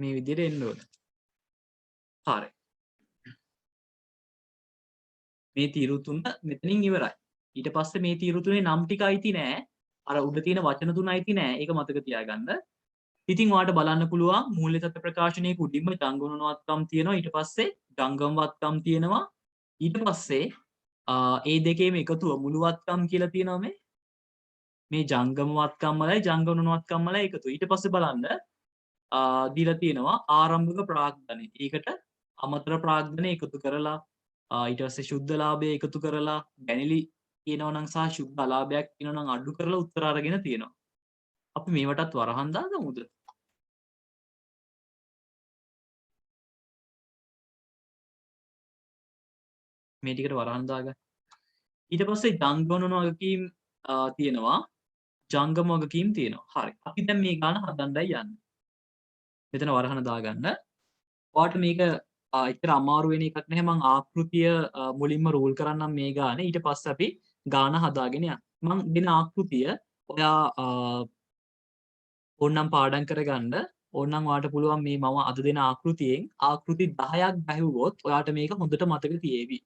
Speaker 1: මේ විදිහට එන්න ඕනේ. හරි. මේ තීරු තුන මෙතනින් ඉවරයි. ඊට පස්සේ මේ තීරු තුනේ නම් ටික අයිති නෑ. අර උඩ තියෙන වචන තුන අයිති නෑ. ඒක මතක තියාගන්න. ඉතින් ඔයාලට බලන්න පුළුවන් මූල්‍ය තත්ත්ව ප්‍රකාශනයේ උඩින්ම ජංගමනවත්කම් තියෙනවා. ඊට පස්සේ ජංගමවත්කම් තියෙනවා. ඊට පස්සේ ඒ දෙකේම එකතුව මුළුවත්කම් කියලා තියෙනවා මේ ජංගමවත්කම් වලයි ජංගමනවත්කම් වලයි එකතු. ඊට පස්සේ බලන්න දීලා තියෙනවා ආරම්භක ප්‍රාග්ධනය. ඒකට අමතර ප්‍රාග්ධනය එකතු කරලා ඊට පස්සේ ශුද්ධ ලාභය එකතු කරලා ගැනිලි කියනවා නම් සහ ශුද්ධ අලාභයක් කියනවා නම් අඩු කරලා උත්තර අරගෙන තියෙනවා. අපි මේවටත් වරහන් දාගමුද? මේ ටිකට වරහන් දාගන්න. ඊට පස්සේ ජංගමන වගකීම් තියෙනවා. ජංගම වගකීම් තියෙනවා. හරි. අපි දැන් මේ ගාන හදන්නයි යන්නේ. මෙතන වරහන දාගන්න. ඔයාලට මේක එච්චර අමාරු වෙන එකක් නැහැ. මම ආකෘතිය මුලින්ම රූල් කරන්නම් මේ ගානේ. ඊට පස්සේ අපි ගාන හදාගෙන යන්න. මම දෙන ආකෘතිය ඔයා ඕනනම් පාඩම් කරගන්න. ඕනනම් ඔයාලට පුළුවන් මේ මම අද දෙන ආකෘතියෙන් ආකෘති 10ක් බැලුවොත් ඔයාලට මේක හොඳට මතක තියේවි.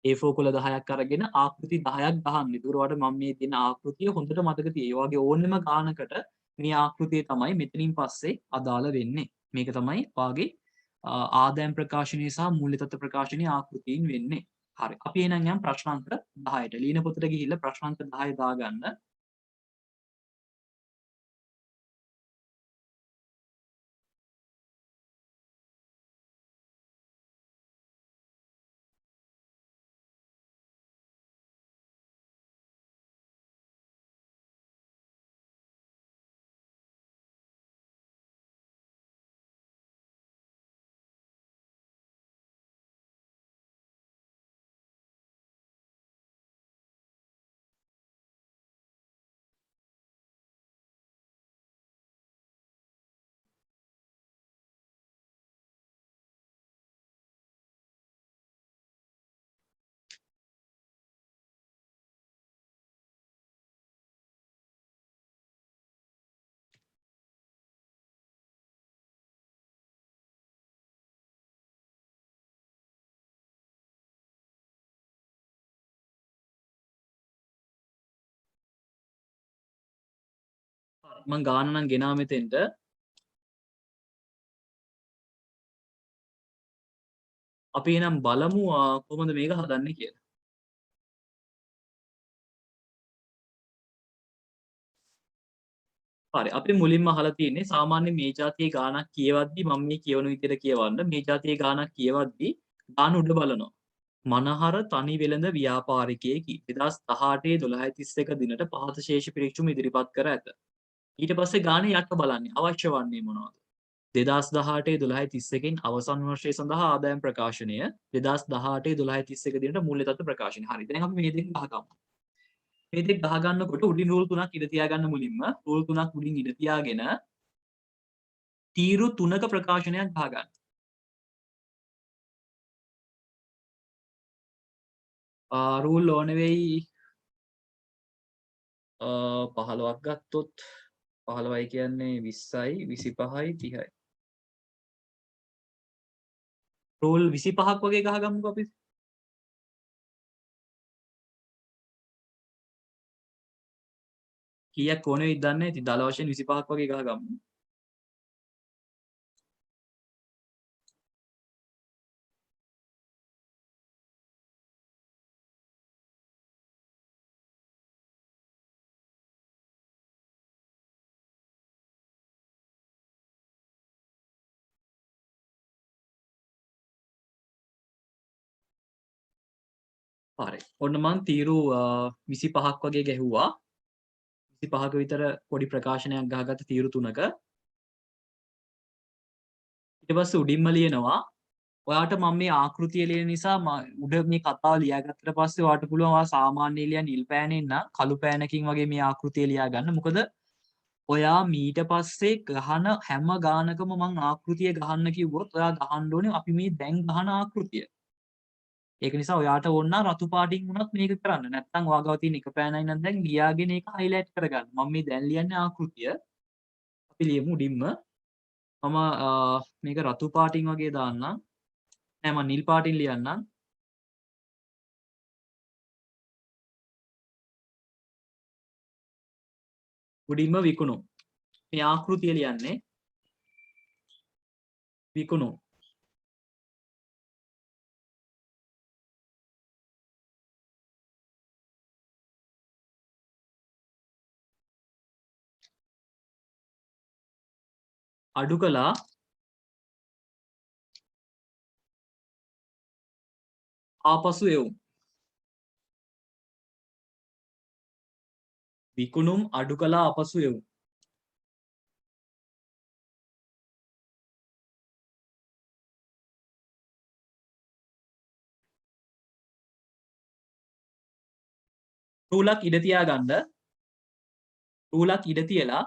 Speaker 1: A4 කොළ 10ක් අරගෙන ආකෘති 10ක් ගහන්න. ඒකට ඔයාලට මම මේ දෙන ආකෘතිය හොඳට මතක තියෙයි. ඒ වගේ ඕනෙම ගානකට මේ ආකෘතිය තමයි මෙතනින් පස්සේ අදාළ වෙන්නේ. මේක තමයි ඔයාගේ ආදායම් ප්‍රකාශනය සහ මූල්‍ය තත්ත්ව ප්‍රකාශනයේ ආකෘතීන් වෙන්නේ. හරි. අපි එහෙනම් යම් ප්‍රශ්න අංක 10ට. ලියන පොතට ගිහිල්ලා ප්‍රශ්න අංක 10 දාගන්න. මම ගාන නම් ගෙනාව මෙතෙන්ට. අපි එහෙනම් බලමු කොහොමද මේක හදන්නේ කියලා. හරි. අපි මුලින්ම අහලා තියෙන්නේ සාමාන්‍ය මේ જાතියේ ගානක් කියවද්දි මම මේ කියවන විදිහට කියවන්න. මේ જાතියේ ගානක් කියවද්දි ගාන උඩ බලනවා. මනහර තනි වෙළඳ ව්‍යාපාරිකයෙකි 2018-12-31 දිනට පහත ශේෂ පිරික්සුම ඉදිරිපත් කර ඇත. ඊට පස්සේ ගානේ යට බලන්නේ අවශ්‍ය වන්නේ මොනවද? 2018-12-31කින් අවසන් වර්ෂය සඳහා ආදායම් ප්‍රකාශනය 2018-12-31 දිනට මූල්‍ය තත්ත්ව ප්‍රකාශනය. හරි. දැන් අපි මේ දෙක ගහගමු. මේ දෙක ගහගන්නකොට උඩින් රූල් තුනක් ඉඳ තියාගන්න මුලින්ම. රූල් තුනක් උඩින් ඉඳ තියාගෙන තීරු තුනක ප්‍රකාශනයක් ගහගන්න. රූල් ඕන වෙයි 15ක් ගත්තොත් 15යි කියන්නේ 20යි 25යි 30යි. රූල් 25ක් වගේ ගහගමුකෝ අපි. කීයක් ඕනේ වෙයිද දන්නේ නැහැ. ඉතින් දල වශයෙන් 25ක් වගේ ගහගමු. හරි. ඔන්න මං තීරු 25ක් වගේ ගැහුවා. 25ක විතර පොඩි ප්‍රකාශනයක් ගහගත්ත තීරු 3ක. ඊට පස්සේ උඩින්ම ලියනවා ඔයාට මම මේ ආකෘතිය ලියන නිසා උඩ මේ කතාව ලියාගත්තට පස්සේ ඔයාට පුළුවන් ඔයා සාමාන්‍ය ලියන නිල් පෑනෙන් නම් කළු පෑනකින් වගේ මේ ආකෘතිය ලියා ගන්න. මොකද ඔයා මීට පස්සේ ගහන හැම ගානකම මං ආකෘතිය ගහන්න කිව්වොත් ඔයා ගහන්න ඕනේ අපි මේ දැන් ගහන ආකෘතිය. ඒක නිසා ඔයාට ඕන නම් රතු පාටින් වුණත් මේක කරන්න. නැත්නම් ඔයාගාව තියෙන එක පෑනයි නම් දැන් ලියාගෙන ඒක highlight කරගන්න. මම මේ දැන් ලියන්නේ ආකෘතිය. අපි ලියමු උඩින්ම. මම මේක රතු පාටින් වගේ දාන්නම්. නෑ මම නිල් පාටින් ලියන්නම්. උඩින්ම විකුණු. මේ ආකෘතිය ලියන්නේ විකුණු. අඩු කළා ආපසු එවුම්. විකුණුම් අඩු කළා ආපසු එවුම්. රූලක් ඉඩ තියාගන්න. රූලක් ඉඩ තියලා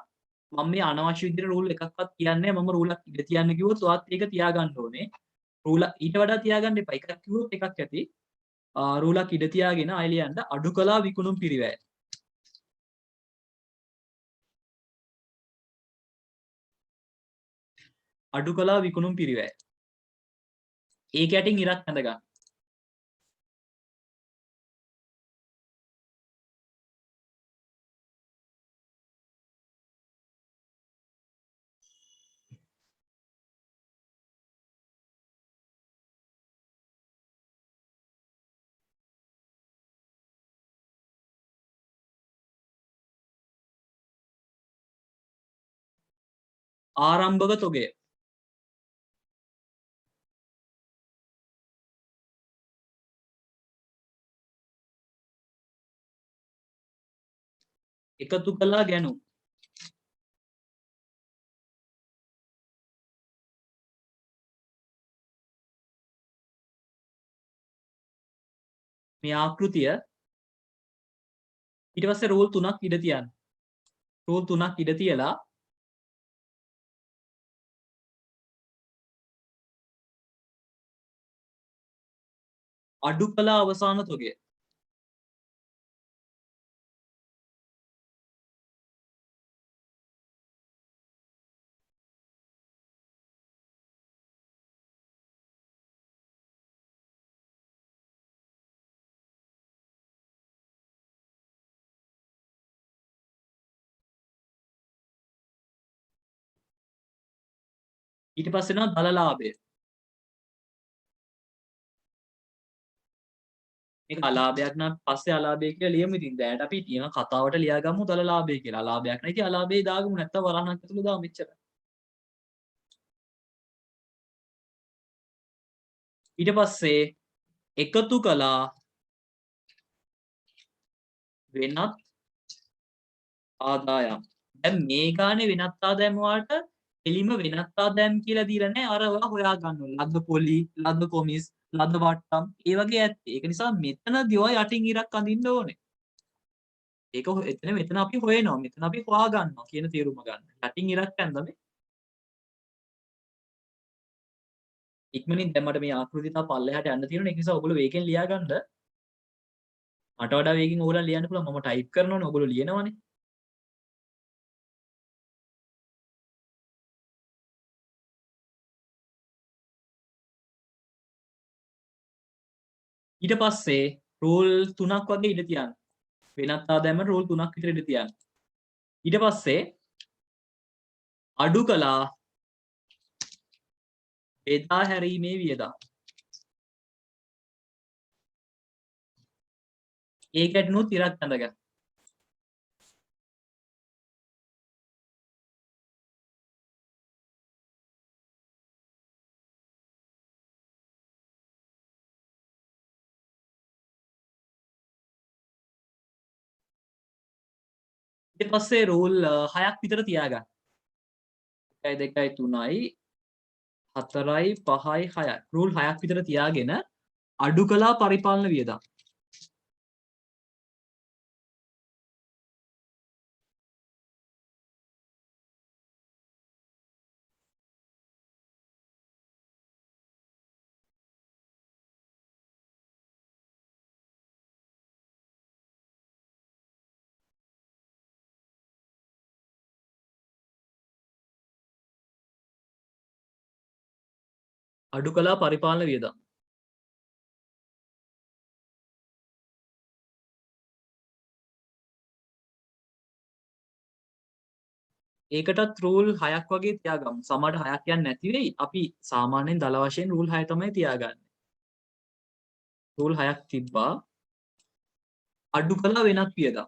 Speaker 1: මම මේ අනවශ්‍ය විදිහට රූල් එකක්වත් කියන්නේ මම රූලක් ඉඩ තියන්න කිව්වොත් ඔයත් ඒක තියාගන්න ඕනේ. රූල ඊට වඩා තියාගන්න එපා. එකක් කිව්වොත් එකක් ඇති. රූලක් ඉඩ තියාගෙන ආයෙ ලියන්න අඩු කළා විකුණුම් පිරිවැය. අඩු කළා විකුණුම් පිරිවැය. ඒක යටින් ඉරක් ඇඳ ගන්න. ආරම්භක තොගය. එකතු කළා ගැනු. මේ ආකෘතිය ඊට පස්සේ රූල් 3ක් ඉඩ තියන්න. රූල් 3ක් ඉඩ තියලා අඩු කළා අවසාන තොගය. ඊට පස්සේ නම් දල ලාභය. මේක අලාභයක් නම් පස්සේ අලාභය කියලා ලියමු. ඉතින් දැනට අපි තියෙන කතාවට ලියාගමු දල ලාභය කියලා. අලාභයක් නැති අලාභය දාගමු. නැත්තම් වරහණක් ඇතුළේ දාමු මෙච්චරයි. ඊට පස්සේ එකතු කළා වෙනත් ආදායම්. දැන් මේ ගානේ වෙනත් ආදායම් වලට එලිම වෙනත් ආදායම් කියලා දීලා නැහැ. අර ඔයා හොයා ගන්න ඕනේ. ලද්ද පොලි, ලද්ද කොමිස්, ලද්ද වට්ටම් ඒ වගේ ඇත්තේ. ඒක නිසා මෙතනදී ඔයා යටින් ඉරක් අඳින්න ඕනේ. ඒක මෙතන අපි හොයනවා. මෙතන අපි හොයා ගන්නවා කියන තේරුම ගන්න. යටින් ඉරක් ඇඳලා ඉක්මනින් දැන් මට මේ ආකෘතිය තව පල්ලෙහාට යන්න තියෙනවා. ඒක නිසා ඔයගොල්ලෝ වේගෙන් ලියා ගන්න. මට වඩා වේගෙන් ඕගොල්ලන් ලියන්න පුළුවන්. මම ටයිප් කරනවනේ ඔයගොල්ලෝ ලියනවනේ. ඊට පස්සේ රූල් 3ක් වගේ ඉඳ තියන්න. වෙනත් ආදායම රූල් 3ක් විතර ඉඳ තියන්න. ඊට පස්සේ අඩු කළා බෙදා හැරීමේ වියදම්. ඒකටනුත් ඉරක් ඇඳගන්න. ඊට පස්සේ රූල් 6ක් විතර තියාගන්න. 1 2 3යි 4යි 5යි 6යි රූල් 6ක් විතර තියාගෙන අඩු කළා පරිපාලන වියදම්. අඩු කළා පරිපාලන වියදම්. ඒකටත් රූල් 6ක් වගේ තියාගමු. සමහරට 6ක් යන්නේ නැති වෙයි. අපි සාමාන්‍යයෙන් දල වශයෙන් රූල් 6 තමයි තියාගන්නේ. රූල් 6ක් තිබ්බා. අඩු කළා වෙනත් වියදම්.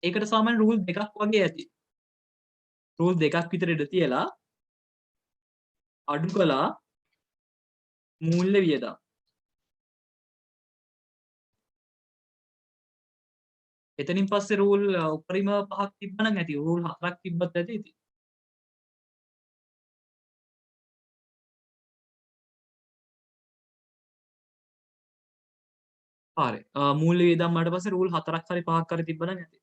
Speaker 1: ඒකට සාමාන්‍ය රූල් දෙකක් වගේ ඇති. රූල් දෙකක් විතර ඉඳ තියලා අඩු කළා මූල්‍ය වියදම්. එතනින් පස්සේ රූල් උපරිම 5ක් තිබ්බනම් ඇති. රූල් 4ක් තිබ්බත් ඇති ඉතින්. හරි. මූල්‍ය වියදම් වලට පස්සේ රූල් 4ක් හරි 5ක් හරි තිබ්බනම් ඇති.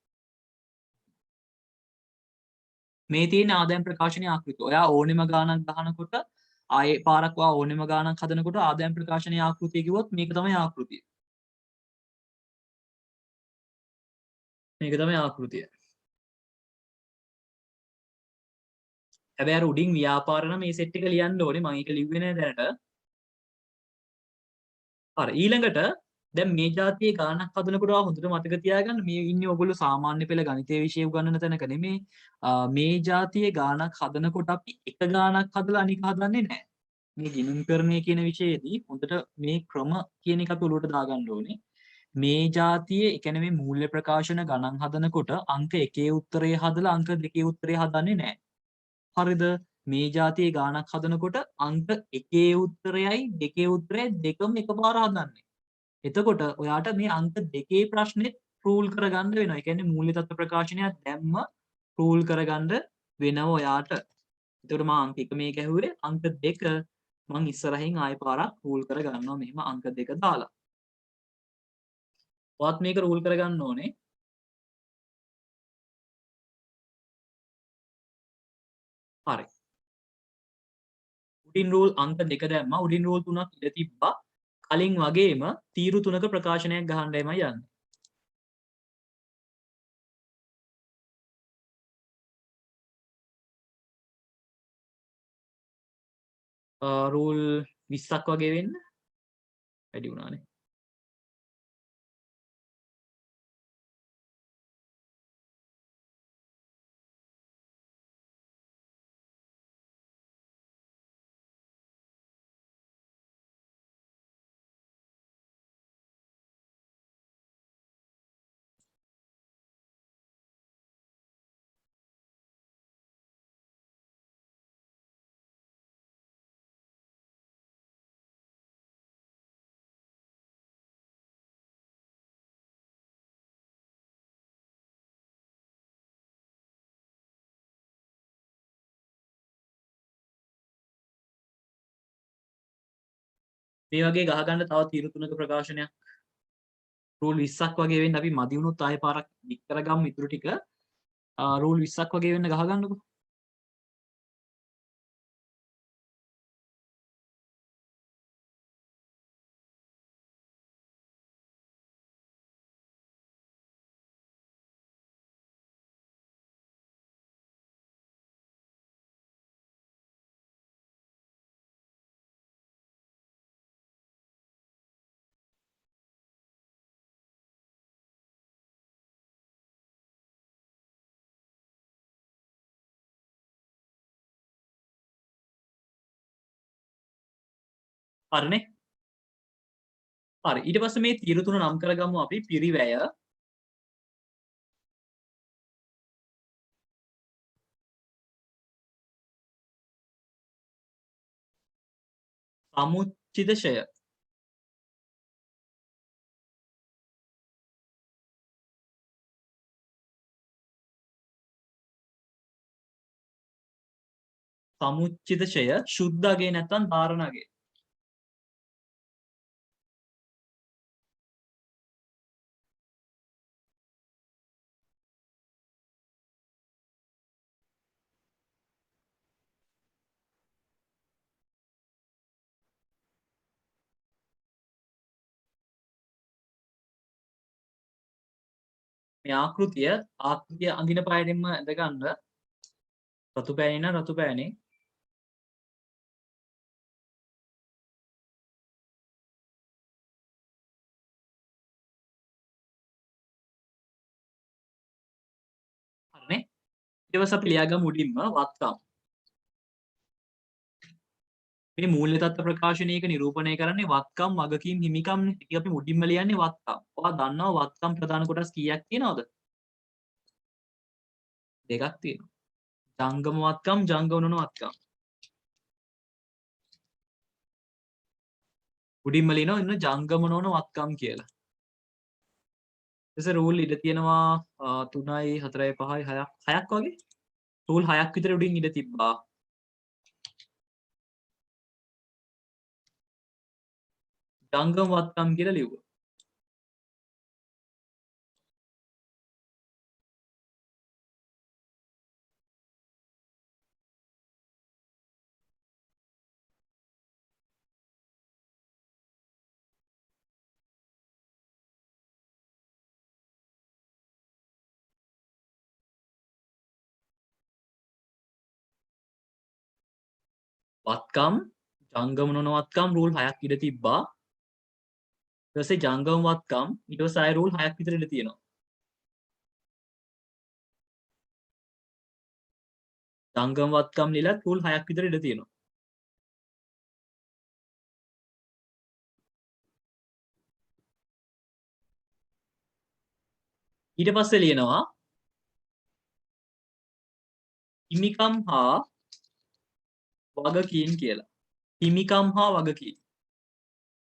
Speaker 1: මේ තියෙන ආදායම් ප්‍රකාශනයේ ආකෘතිය. ඔයා ඕනෙම ගාණක් ගහනකොට ආයේ පාරක් ඔයා ඕනෙම ගාණක් හදනකොට ආදායම් ප්‍රකාශනයේ ආකෘතිය කිව්වොත් මේක තමයි ආකෘතිය. මේක තමයි ආකෘතිය. හැබැයි අර උඩින් ව්‍යාපාර නම් මේ සෙට් එක ලියන්න ඕනේ. මම ඒක ලිව්වේ නෑ දැනට. හරි. ඊළඟට දැන් මේ જાතියේ ගාණක් හදනකොට හොඳට මතක තියාගන්න මේ ඉන්නේ ඔයගොල්ලෝ සාමාන්‍ය පෙළ ගණිතය විෂය උගන්වන තැනක නෙමේ. මේ જાතියේ ගාණක් හදනකොට අපි එක ගාණක් හදලා අනික හදන්නේ නැහැ. මේ ගිණුම්කරණය කියන විෂයේදී හොඳට මේ ක්‍රම කියන එක අපි ඔලුවට දාගන්න ඕනේ. මේ જાතියේ ඒ කියන්නේ මේ මූල්‍ය ප්‍රකාශන ගණන් හදනකොට අංක 1 උත්තරේ හදලා අංක 2 උත්තරේ හදන්නේ නැහැ. හරිද? මේ જાතියේ ගාණක් හදනකොට අංක 1 උත්තරයයි 2 උත්තරයයි දෙකම එකපාර හදන්නේ. එතකොට ඔයාට මේ අංක 2 ප්‍රශ්නෙත් රූල් කරගන්න වෙනවා. ඒ කියන්නේ මූල්‍ය තත්ත්ව ප්‍රකාශනයක් දැම්ම රූල් කරගන්න වෙනවා ඔයාට. එතකොට මම අංක 1 මේක ඇහුවේ අංක 2 මම ඉස්සරහින් ආයෙ පාරක් රූල් කරගන්නවා මෙහෙම අංක 2 දාලා. ඔයත් මේක රූල් කරගන්න ඕනේ. හරි. උඩින් රූල් අංක 2 දැම්මා. උඩින් රූල් 3ක් ඉඳ තිබ්බා. කලින් වගේම තීරු 3ක ප්‍රකාශනයක් ගහන්නයිමයි යන්නේ. රූල් 20ක් වගේ වෙන්න වැඩි වුණානේ. මේ වගේ ගහගන්න තව තීරු 3ක ප්‍රකාශනයක් රූල් 20ක් වගේ වෙන්න අපි මදි වුණොත් ආයෙ පාරක් දික් කරගමු ඉතුරු ටික. රූල් 20ක් වගේ වෙන්න ගහගන්නකො. හරිනේ. හරි. ඊට පස්සේ මේ තීරු තුන නම් කරගමු අපි පිරිවැය, සමුච්චිතශය. සමුච්චිතශය ශුද්ධ අගේ නැත්නම් ධාරණ අගේ. මේ ආකෘතිය අඳින පායටින්ම ඇඳ ගන්න. රතු පෑනේ නම් රතු පෑනේ. හරිනේ. ඊට පස්සේ අපි ලියාගමු උඩින්ම වත්කම්. මේ මූල්‍ය තත්ත්ව ප්‍රකාශනයක නිරූපණය කරන්නේ වත්කම්, වගකීම්, හිමිකම්නේ. ඉතින් අපි මුඩින්ම ලියන්නේ වත්කම්. ඔයා දන්නවා වත්කම් ප්‍රධාන කොටස් කීයක් තියෙනවද? දෙකක් තියෙනවා. ජංගම වත්කම්, ජංගම නොවන වත්කම්. මුඩින්ම ලියනවා ඉන්න ජංගම නොවන වත්කම් කියලා. ඊටසේ රූල් ඉඳ තියෙනවා 3යි 4යි 5යි 6ක් වගේ. රූල් 6ක් විතර උඩින් ඉඳ තිබ්බා. ජංගම වත්කම් කියලා ලිව්වා. වත්කම්, ජංගම නොවන වත්කම් රූල් 6ක් ඉඳ තිබ්බා. ඊට පස්සේ ජංගම වත්කම් ඊට පස්සේ ආය රූල් 6ක් විතර ඉඳ තියෙනවා. ජංගම වත්කම් ලියලත් රූල් 6ක් විතර ඉඳ තියෙනවා. ඊට පස්සේ ලියනවා හිමිකම් හා වගකීම් කියලා. හිමිකම් හා වගකීම්.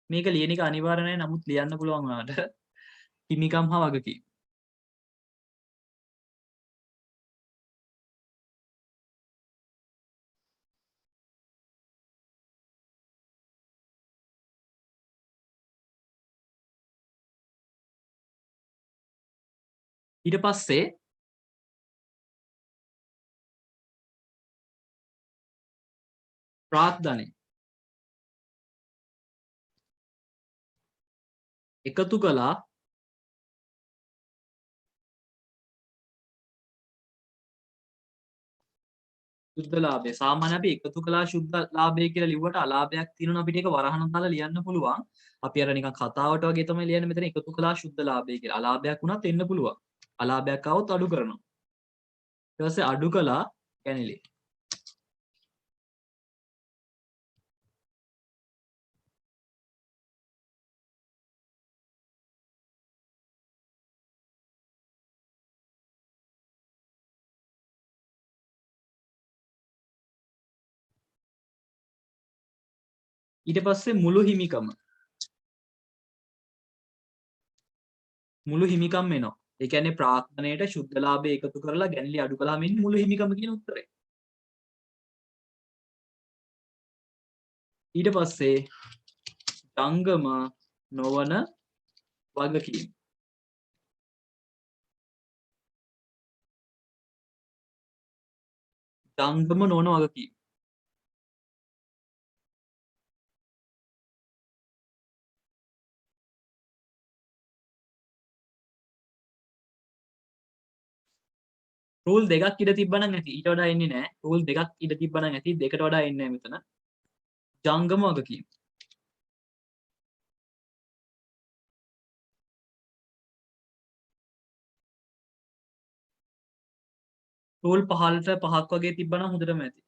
Speaker 1: මේක ලියන එක අනිවාර්ය නැහැ නමුත් ලියන්න පුළුවන් ඔයාලට. හිමිකම් හා වගකීම්. ඊට පස්සේ ප්‍රාග්ධනය එකතු කළා සුද්ධ ලාභය. සාමාන්‍ය අපි එකතු කළා සුද්ධ ලාභය කියලා ලිව්වට අලාභයක් තියෙනවා අපිට ඒක වරහන් දාලා ලියන්න පුළුවන්. අපි අර නිකන් කතාවට වගේ තමයි ලියන්නේ මෙතන එකතු කළා සුද්ධ ලාභය කියලා. අලාභයක් වුණත් එන්න පුළුවන්. අලාභයක් આવොත් අඩු කරනවා. ඊට පස්සේ අඩු කළා කැනෙලි. ඊට පස්සේ මුළු හිමිකම එනවා. ඒ කියන්නේ ප්‍රාර්ථනයට සුද්ධ ලාභය එකතු කරලා ගැනලි අඩු කළාම එන්නේ මුළු හිමිකම කියන උත්තරේ. ඊට පස්සේ ජංගම නොවන වගකීම්. ජංගම නොවන වගකීම්. රූල් දෙකක් ඉඳ තිබ්බනම් ඇති. ඊට වඩා එන්නේ නැහැ. රූල් දෙකක් ඉඳ තිබ්බනම් ඇති. දෙකට වඩා එන්නේ නැහැ මෙතන. ජංගම වගකීම්. රූල් 15ට 5ක් වගේ තිබ්බනම් හොඳටම ඇති.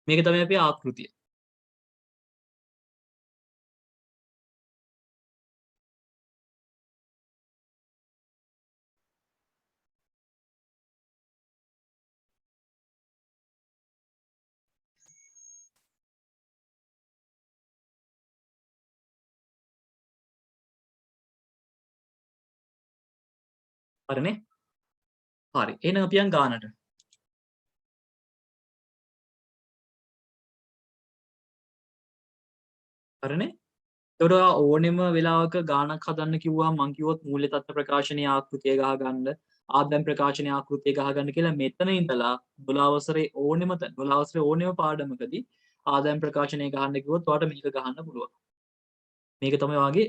Speaker 1: මේක තමයි අපේ ආකෘතිය. හරිනේ? හරි. එහෙනම් අපි යන් ගානට. හරිනේ? එතකොට ඕනෙම වෙලාවක ගානක් හදන්න කිව්වහම මං කිව්වොත් මූල්‍ය තත්ත්ව ප්‍රකාශනයේ ආකෘතිය ගහගන්න, ආදායම් ප්‍රකාශනයේ ආකෘතිය ගහගන්න කියලා මෙතන ඉඳලා 12 වසරේ ඕනෙම 12 වසරේ ඕනෙම පාඩමකදී ආදායම් ප්‍රකාශනය ගහන්න කිව්වොත් ඔයාලට මේක ගහන්න පුළුවන්. මේක තමයි ඔයාගේ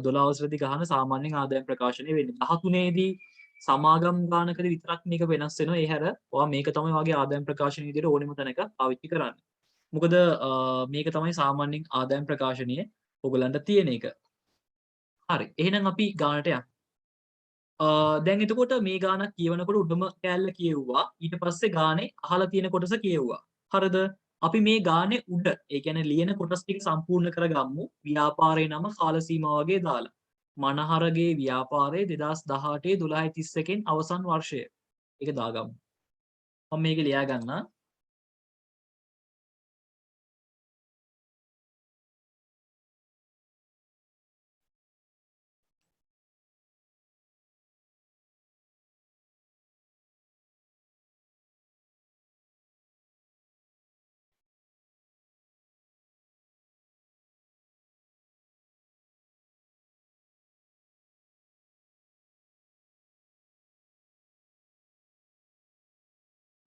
Speaker 1: 12 වසරේදී ගහන සාමාන්‍යයෙන් ආදායම් ප්‍රකාශනය වෙන්නේ. 13 දී සමාගම් ගානකදී විතරක් මේක වෙනස් වෙනවා. ඒ හැර ඔයා මේක තමයි ඔයාගේ ආදායම් ප්‍රකාශන විදිහට ඕනෙම තැනක පාවිච්චි කරන්නේ. මොකද මේක තමයි සාමාන්‍යයෙන් ආදායම් ප්‍රකාශනයේ ඔයගලන්ට තියෙන එක. හරි. එහෙනම් අපි ගානට යමු. දැන් එතකොට මේ ගානක් කියවනකොට උඩම කෑල්ල කියෙව්වා. ඊට පස්සේ ගානේ අහලා තියෙන කොටස කියෙව්වා. හරිද? අපි මේ ගානේ උඩ ඒ කියන්නේ ලියන කොටස් ටික සම්පූර්ණ කරගමු. ව්‍යාපාරේ නම කාල සීමාව වගේ දාලා. මනහරගේ ව්‍යාපාරය 2018 12:31 අවසන් වර්ෂය. ඒක දාගමු. මම මේක ලියා ගන්නම්.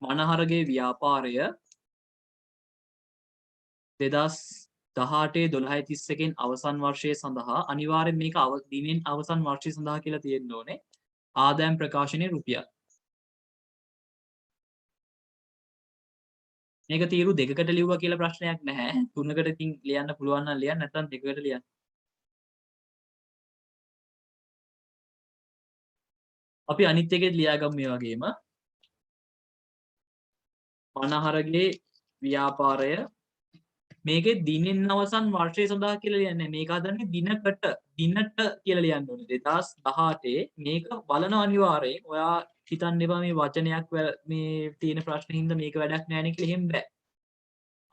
Speaker 1: මනහරගේ ව්‍යාපාරය 2018 12:31 අවසන් වර්ෂය සඳහා අනිවාර්යෙන් මේක දිනෙන් අවසන් වර්ෂය සඳහා කියලා තියෙන්න ඕනේ. ආදායම් ප්‍රකාශනයේ රුපියල්. මේක තීරු දෙකකට ලිව්වා කියලා ප්‍රශ්නයක් නැහැ. තුනකට ඉතින් ලියන්න පුළුවන් නම් ලියන්න නැත්නම් දෙකකට ලියන්න. අපි අනිත් එකෙත් ලියාගමු මේ වගේම. මනහරගේ ව්‍යාපාරය මේකේ දිනෙන් අවසන් වර්ෂය සඳහා කියලා ලියන්නේ. මේක හදන්නේ දිනට කියලා ලියන්න ඕනේ. 2018 මේක බලන අනිවාර්යයෙන්. ඔයා හිතන්න එපා මේ වචනයක් මේ තියෙන ප්‍රශ්න හින්දා මේක වැඩක් නැහැ නේ කියලා. එහෙම බෑ.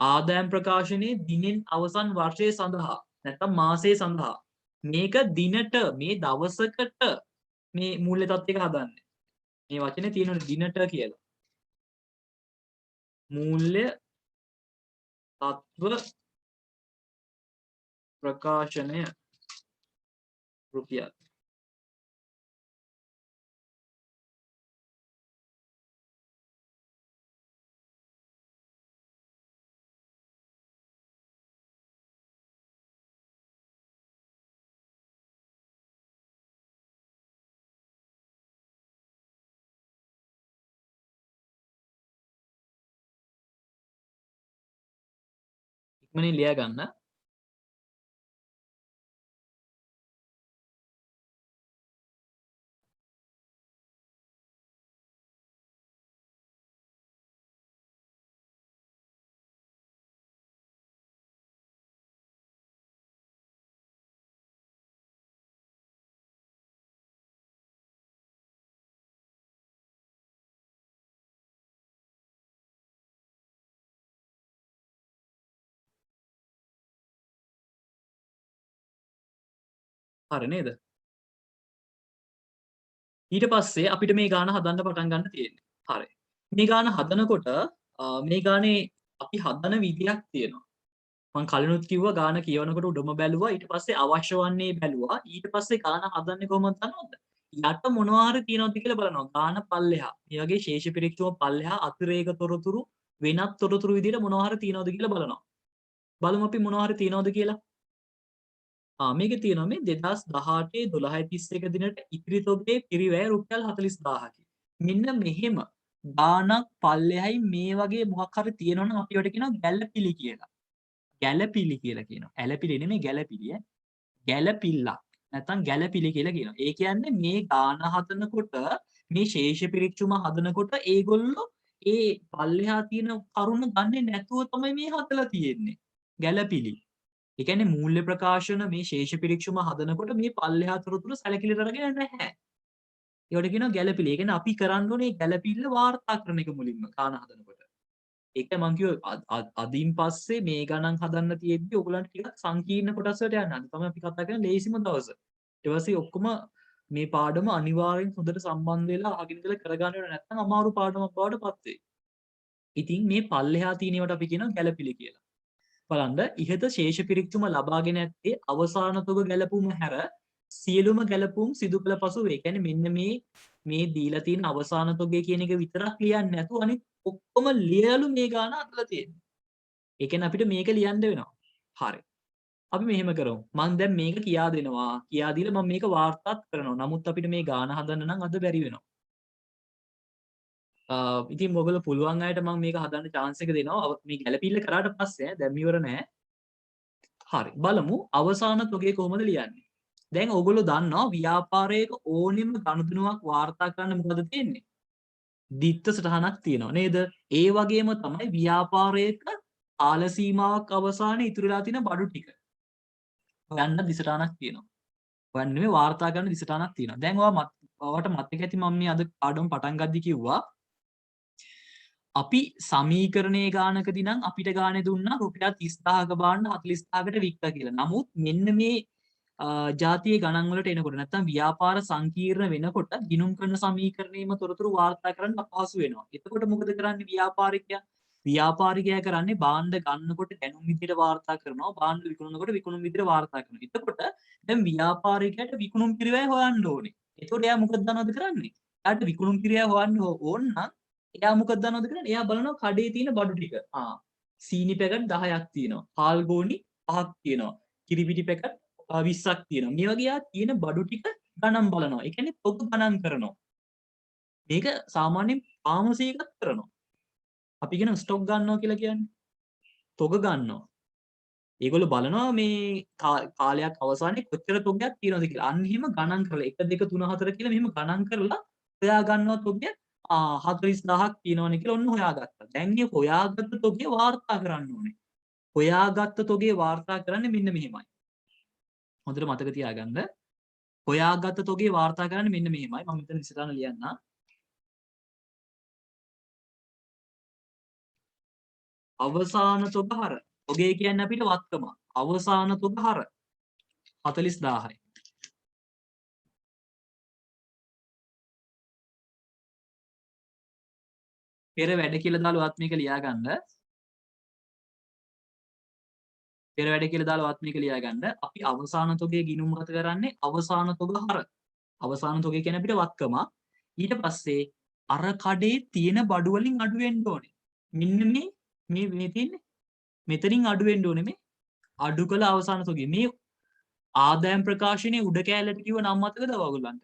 Speaker 1: ආදායම් ප්‍රකාශනයේ දිනෙන් අවසන් වර්ෂය සඳහා නැත්නම් මාසය සඳහා මේක දිනට මේ දවසකට මේ මූල්‍ය තත්ත්වයක හදන්නේ. මේ වචනේ තියෙනවා දිනට කියලා. මූල්‍ය තත්ත්ව ප්‍රකාශනය රුපියල්. ඉක්මනින් ලියා ගන්න. හරි නේද? ඊට පස්සේ අපිට මේ ගාන හදන්න පටන් ගන්න තියෙන්නේ. හරි. මේ ගාන හදනකොට මේ ගානේ අපි හදන විදියක් තියෙනවා. මම කලිනුත් කිව්වා ගාන කියවනකොට උඩම බැලුවා ඊට පස්සේ අවශ්‍ය වන්නේ බැලුවා ඊට පස්සේ ගාන හදන්නේ කොහොමද දන්නවද? යට මොනවා හරි තියෙනවද කියලා බලනවා. ගාන පල්ලෙහා. මේ වගේ ශේෂ පිරික්සුම පල්ලෙහා අතිරේක තොරතුරු වෙනත් තොරතුරු විදිහට මොනවා හරි තියෙනවද කියලා බලනවා. බලමු අපි මොනවා හරි තියෙනවද කියලා. මේකේ තියෙනවා මේ 2018 12:31 දිනට ඉතිරි තොගේ පිරිවැය රුපියල් 40000කි. මෙන්න මෙහෙම ගානක් පල්ලෙහායි මේ වගේ මොකක් හරි තියෙනවනම් අපි ඒකට කියනවා ගැළපිලි කියලා. ගැළපිලි කියලා කියනවා. ඇලපිලි නෙමෙයි ගැළපිලි ඈ. ගැළපිල්ලක් නැත්නම් ගැළපිලි කියලා කියනවා. ඒ කියන්නේ මේ ගාන හදනකොට මේ ශේෂ පිරික්සුම හදනකොට ඒගොල්ලෝ ඒ පල්ලෙහා තියෙන කරුණ ගන්නේ නැතුව තමයි මේ හදලා තියෙන්නේ. ගැළපිලි. ඒ කියන්නේ මූල්‍ය ප්‍රකාශන මේ ශේෂ පිරික්සුම හදනකොට මේ පල්ලෙහා තොරතුරු සැලකිලිට අරගෙන නැහැ. ඒවට කියනවා ගැළපිලි. ඒ කියන්නේ අපි කරන්න ඕනේ ගැළපිල්ල වාර්තා කරන එක මුලින්ම කාණ හදනකොට. ඒක මං කිව්වා අදින් පස්සේ මේ ගණන් හදන්න තියෙද්දි ඔයගලන්ට ටිකක් සංකීර්ණ කොටස් වලට යන්න. අද තමයි අපි කතා කරන්නේ ලේසිම දවස. ඊට පස්සේ ඔක්කොම මේ පාඩම අනිවාර්යෙන් හොඳට සම්බන්ධ වෙලා අහගෙන ඉඳලා කරගන්න ඕනේ නැත්නම් අමාරු පාඩමක් බවට පත් වෙයි. ඉතින් මේ පල්ලෙහා තියෙනවට අපි කියනවා ගැළපිලි කියලා. බලන්න ඉහත ශේෂ පිරික්සුම ලබාගෙන ඇත්තේ අවසාන තොග ගැලපුම හැර සියලුම ගැලපුම් සිදු කළ පසු ඒ කියන්නේ මෙන්න මේ දීලා තියෙන අවසාන තොගේ කියන එක විතරක් ලියන්නේ නැතුව අනිත් ඔක්කොම ලියලු මේ ගාන අදලා තියෙන්නේ. ඒ කියන්නේ අපිට මේක ලියන්න වෙනවා. හරි. අපි මෙහෙම කරමු. මම දැන් මේක කියා දෙනවා. කියා දීලා මම මේක වාර්තාත් කරනවා. නමුත් අපිට මේ ගාන හදන්න නම් අද බැරි වෙනවා. ඉතින් ඔයගොල්ලෝ පුළුවන් අයට මම මේක හදන්න chance එක දෙනවා. මේ ගැළපිල්ල කරාට පස්සේ දැන් ඉවර නෑ. හරි. බලමු අවසාන තොගේ කොහොමද ලියන්නේ. දැන් ඔයගොල්ලෝ දන්නවා ව්‍යාපාරයක ඕනෙම ගනුදෙනුවක් වාර්තා කරන්න මොකද තියෙන්නේ? දිත්ත සටහනක් තියෙනවා නේද? ඒ වගේම තමයි ව්‍යාපාරයක කාල සීමාවක් අවසානයේ ඉතුරුලා තියෙන බඩු ටික. හොයන්න දිසටහනක් තියෙනවා. හොයන්න නෙමෙයි වාර්තා කරන දිසටහනක් තියෙනවා. දැන් ඔයාලට මතක ඇති මම මේ අද පාඩම පටන් ගද්දි කිව්වා අපි සමීකරණයේ ගානකදී නම් අපිට ගානේ දුන්නා රුපියල් 30000ක බාන්න 40000කට වික්කා කියලා. නමුත් මෙන්න මේ ජාතියේ ගණන් වලට එනකොට නැත්නම් ව්‍යාපාර සංකීර්ණ වෙනකොට ගිණුම් කරන සමීකරණයේම තොරතුරු වාර්තා කරන්න අපහසු වෙනවා. එතකොට මොකද කරන්නේ ව්‍යාපාරිකයා? ව්‍යාපාරිකයා කරන්නේ භාණ්ඩ ගන්නකොට දැනුම් විදිහට වාර්තා කරනවා. භාණ්ඩ විකුණනකොට විකුණුම් විදිහට වාර්තා කරනවා. එතකොට දැන් ව්‍යාපාරිකයාට විකුණුම් පිරිවැය හොයන්න ඕනේ. එතකොට එයා මොකද දන්නවද කරන්නේ? එයාට විකුණුම් පිරිවැය හොයන්න ඕන නම් එයා මොකද දන්නවද කරන්නේ? එයා බලනවා කඩේ තියෙන බඩු ටික. සීනි පැකට් 10ක් තියෙනවා. පාල් ගෝනි 5ක් තියෙනවා. කිරිපිටි පැකට් 20ක් තියෙනවා. මේ වගේ යා තියෙන බඩු ටික ගණන් බලනවා. ඒ කියන්නේ තොග ගණන් කරනවා. මේක සාමාන්‍යයෙන් ආමසේකත් කරනවා. අපි කියන ස්ටොක් ගන්නවා කියලා කියන්නේ. තොග ගන්නවා. ඒගොල්ලෝ බලනවා මේ කාලයක් අවසානයේ කොච්චර තොගයක් තියෙනවද කියලා. අන්න එහෙම ගණන් කරලා 1 2 3 4 කියලා මෙහෙම ගණන් කරලා හොයා ගන්නවා තොගය 40000ක් තියෙනවනේ කියලා ඔන්න හොයාගත්තා. දැන් මේ හොයාගත්ත තොගේ වාර්තා කරන්න ඕනේ. හොයාගත්ත තොගේ වාර්තා කරන්නේ මෙන්න මෙහෙමයි. හොඳට මතක තියාගන්න. හොයාගත්ත තොගේ වාර්තා කරන්නේ මෙන්න මෙහෙමයි. මම මෙතන ඉස්සරහට ලියන්නම්. අවසාන තොග හර. තොගේ කියන්නේ අපිට වත්කම. අවසාන තොග හර 40000යි. පෙර වැඩ කියලා දාලා ඔයත් මේක ලියා ගන්න. පෙර වැඩ කියලා දාලා ඔයත් මේක ලියා ගන්න. අපි අවසාන තොගේ ගිණුම් ගත කරන්නේ අවසාන තොග හර. අවසාන තොගේ කියන්නේ අපිට වත්කම. ඊට පස්සේ අර කඩේ තියෙන බඩු වලින් අඩු වෙන්න ඕනේ. මෙන්න මේ තියෙන්නේ. මෙතනින් අඩු වෙන්න ඕනේ මේ අඩු කළ අවසාන තොගේ. මේ ආදායම් ප්‍රකාශනයේ උඩ කෑල්ලට කිව්ව නම මතකද ඔයගොල්ලන්ට?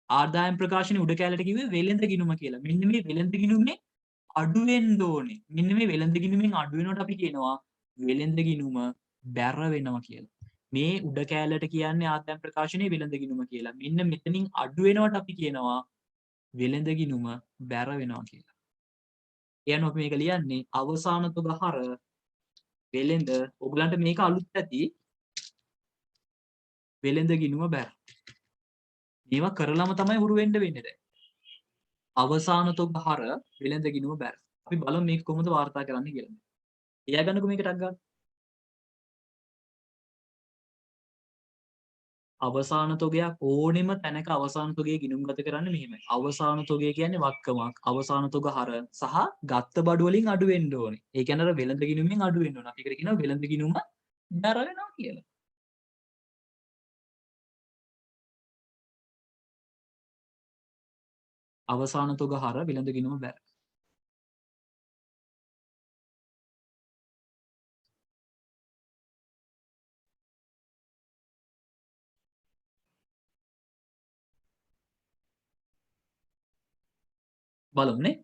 Speaker 1: ආදායම් ප්‍රකාශනයේ උඩ කෑල්ලට කිව්වේ වෙළඳ ගිණුම කියලා. මෙන්න මේ වෙළඳ ගිණුමේ අඩු වෙන්න ඕනේ. මෙන්න මේ වෙළඳ ගිණුමෙන් අඩු වෙනකොට අපි කියනවා වෙළඳ ගිණුම බැර වෙනවා කියලා. මේ උඩ කෑල්ලට කියන්නේ ආදායම් ප්‍රකාශනයේ වෙළඳ ගිණුම කියලා. මෙන්න මෙතනින් අඩු වෙනවට අපි කියනවා වෙළඳ ගිණුම බැර වෙනවා කියලා. එයන් අපි මේක ලියන්නේ අවසාන තොග හර වෙළඳ. ඔයගලන්ට මේක අලුත් ඇති. වෙළඳ ගිණුම බැර. මේවා කරලම තමයි හුරු වෙන්න වෙන්නේ දැන්. අවසාන තොග හර වෙළඳ ගිණුම බැර. අපි බලමු මේක කොහොමද වාර්තා කරන්නේ කියලා. එයා ගන්නකො මේක ටක් ගන්න. අවසාන තොගයක් ඕනෙම තැනක අවසාන තොගේ ගිණුම් ගත කරන්නේ මෙහෙමයි. අවසාන තොගේ කියන්නේ වත්කමක්. අවසාන තොග හර සහ ගත්ත බඩු වලින් අඩු වෙන්න ඕනේ. ඒ කියන්නේ අර වෙළඳ ගිණුමෙන් අඩු වෙන්න ඕනේ. අපි ඒකට කියනවා වෙළඳ ගිණුම බැර වෙනවා කියලා. අවසාන තොග හර වෙළඳ ගිණුම බැර. බලමුනේ.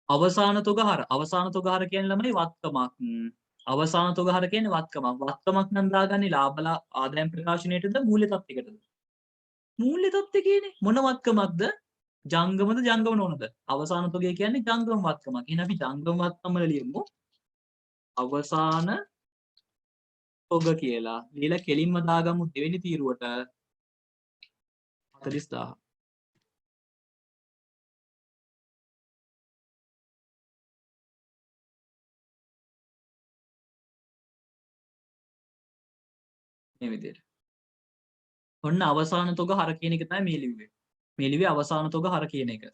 Speaker 1: අවසාන තොග හර. අවසාන තොග හර කියන්නේ ළමයි වත්කමක්. අවසාන තොග හර කියන්නේ වත්කමක්. වත්කමක් නම් දාගන්නේ ලාභලා ආදායම් ප්‍රකාශනයේටද මූල්‍ය තත්ත්වයකටද? මූල්‍ය තත්ත්වය කියන්නේ මොන වත්කමක්ද? ජංගමද ජංගම නොනද? අවසාන තොගය කියන්නේ ජංගම වත්කමක්. එහෙනම් අපි ජංගම වත්කම වල ලියමු අවසාන තොග කියලා. ලියලා කෙලින්ම දාගමු දෙවෙනි තීරුවට 40000. මේ විදිහට. ඔන්න අවසාන තොග හර කියන එක තමයි මේ ලිව්වේ. මේ ලිව්වේ අවසාන තොග හර කියන එක.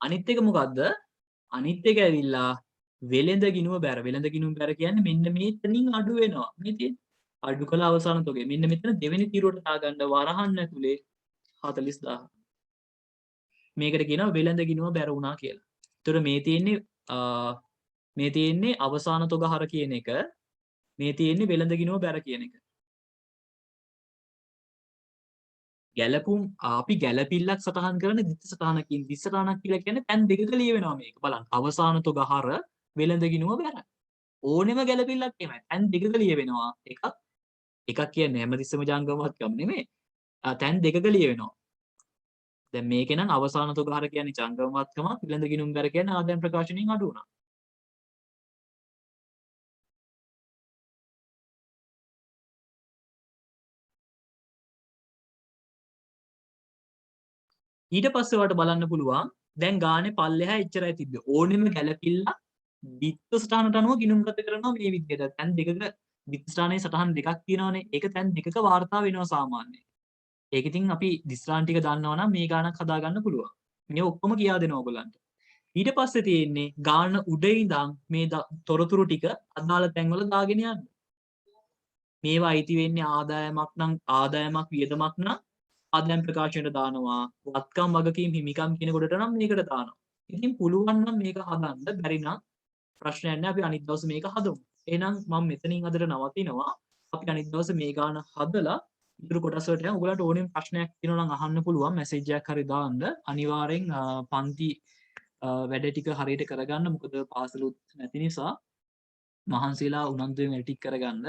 Speaker 1: අනිත් එක මොකද්ද? අනිත් එක ඇවිල්ලා වෙළඳ ගිණුම බැර. වෙළඳ ගිණුම බැර කියන්නේ මෙන්න මේතනින් අඩු වෙනවා. මේ තියෙන්නේ. අඩු කළ අවසාන තොගය. මෙන්න මෙතන දෙවෙනි තීරුවට දාගන්න වරහන් ඇතුලේ 40000. මේකට කියනවා වෙළඳ ගිණුම බැර වුණා කියලා. ඒතර මේ තියෙන්නේ අවසාන තොග හර කියන එක. මේ තියෙන්නේ වෙළඳ ගිණුම බැර කියන එක. ගැලපුම් අපි ගැලපිල්ලක් සටහන් කරන දිත්ත සටහනකින් දිස්ස සටහනක් කියලා කියන්නේ පැන් දෙකක ලියවෙනවා මේක. බලන්න. අවසාන තොග හර වෙළඳ ගිණුම බැර. ඕනෙම ගැලපිල්ලක් එහෙමයි. පැන් දෙකක ලියවෙනවා. එකක් කියන්නේ හැමතිස්සෙම ජංගමවත්කම් නෙමෙයි. තැන් දෙකක ලියවෙනවා. දැන් මේකේ නම් අවසාන තොග හර කියන්නේ ජංගමවත්කමක්, වෙළඳ ගිණුම් බැර කියන්නේ ආදායම් ප්‍රකාශනයෙන් අඩු වුණා. ඊට පස්සේ ඔයාලට බලන්න පුළුවන් දැන් ගානේ පල්ලෙහා එච්චරයි තිබ්බේ. ඕනෙම ගැලපිල්ල බිත්ත සටහනට අනුව ගිණුම් ගත කරනවා මේ විදිහට. තැන් දෙකක බිත්ත ස්ථානයේ සටහන් දෙකක් තියෙනවානේ. ඒක තැන් දෙකක වාර්තා වෙනවා සාමාන්‍යයෙන්. ඒක ඉතින් අපි දිස්ත්‍රාන් ටික දන්නවා නම් මේ ගානක් හදා ගන්න පුළුවන්. මේ ඔක්කොම කියා දෙනවා ඔයගලන්ට. ඊට පස්සේ තියෙන්නේ ගාන උඩ ඉඳන් මේ තොරතුරු ටික අදාළ තැන්වල දාගෙන යන්න. මේවා අයිති වෙන්නේ ආදායමක් නම් ආදායමක් වියදමක් නම් ආදායම් ප්‍රකාශනයට දානවා. වත්කම් වගකීම් හිමිකම් කියන කොටට නම් මේකට දානවා. ඉතින් පුළුවන් නම් මේක හදන්න බැරි නම් ප්‍රශ්නයක් නැහැ අපි අනිත් දවසේ මේක හදමු. එහෙනම් මම මෙතනින් අදට නවතිනවා. අපි අනිත් දවසේ මේ ගාන හදලා ඉතුරු කොටස් වලට යමු. ඔයගලන්ට ඕනෙම ප්‍රශ්නයක් තියෙනවා නම් අහන්න පුළුවන් මැසේජ් එකක් හරි දාන්න. අනිවාර්යෙන් පන්ති වැඩ ටික හරියට කරගන්න. මොකද පාසලුත් නැති නිසා මහන්සිලා උනන්දුවෙන් වැඩ ටික කරගන්න.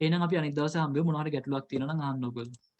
Speaker 1: එහෙනම් අපි අනිත් දවසේ හම්බෙමු. මොනවා හරි ගැටලුවක් තියෙනවා නම් අහන්න ඔයගොල්ලෝ.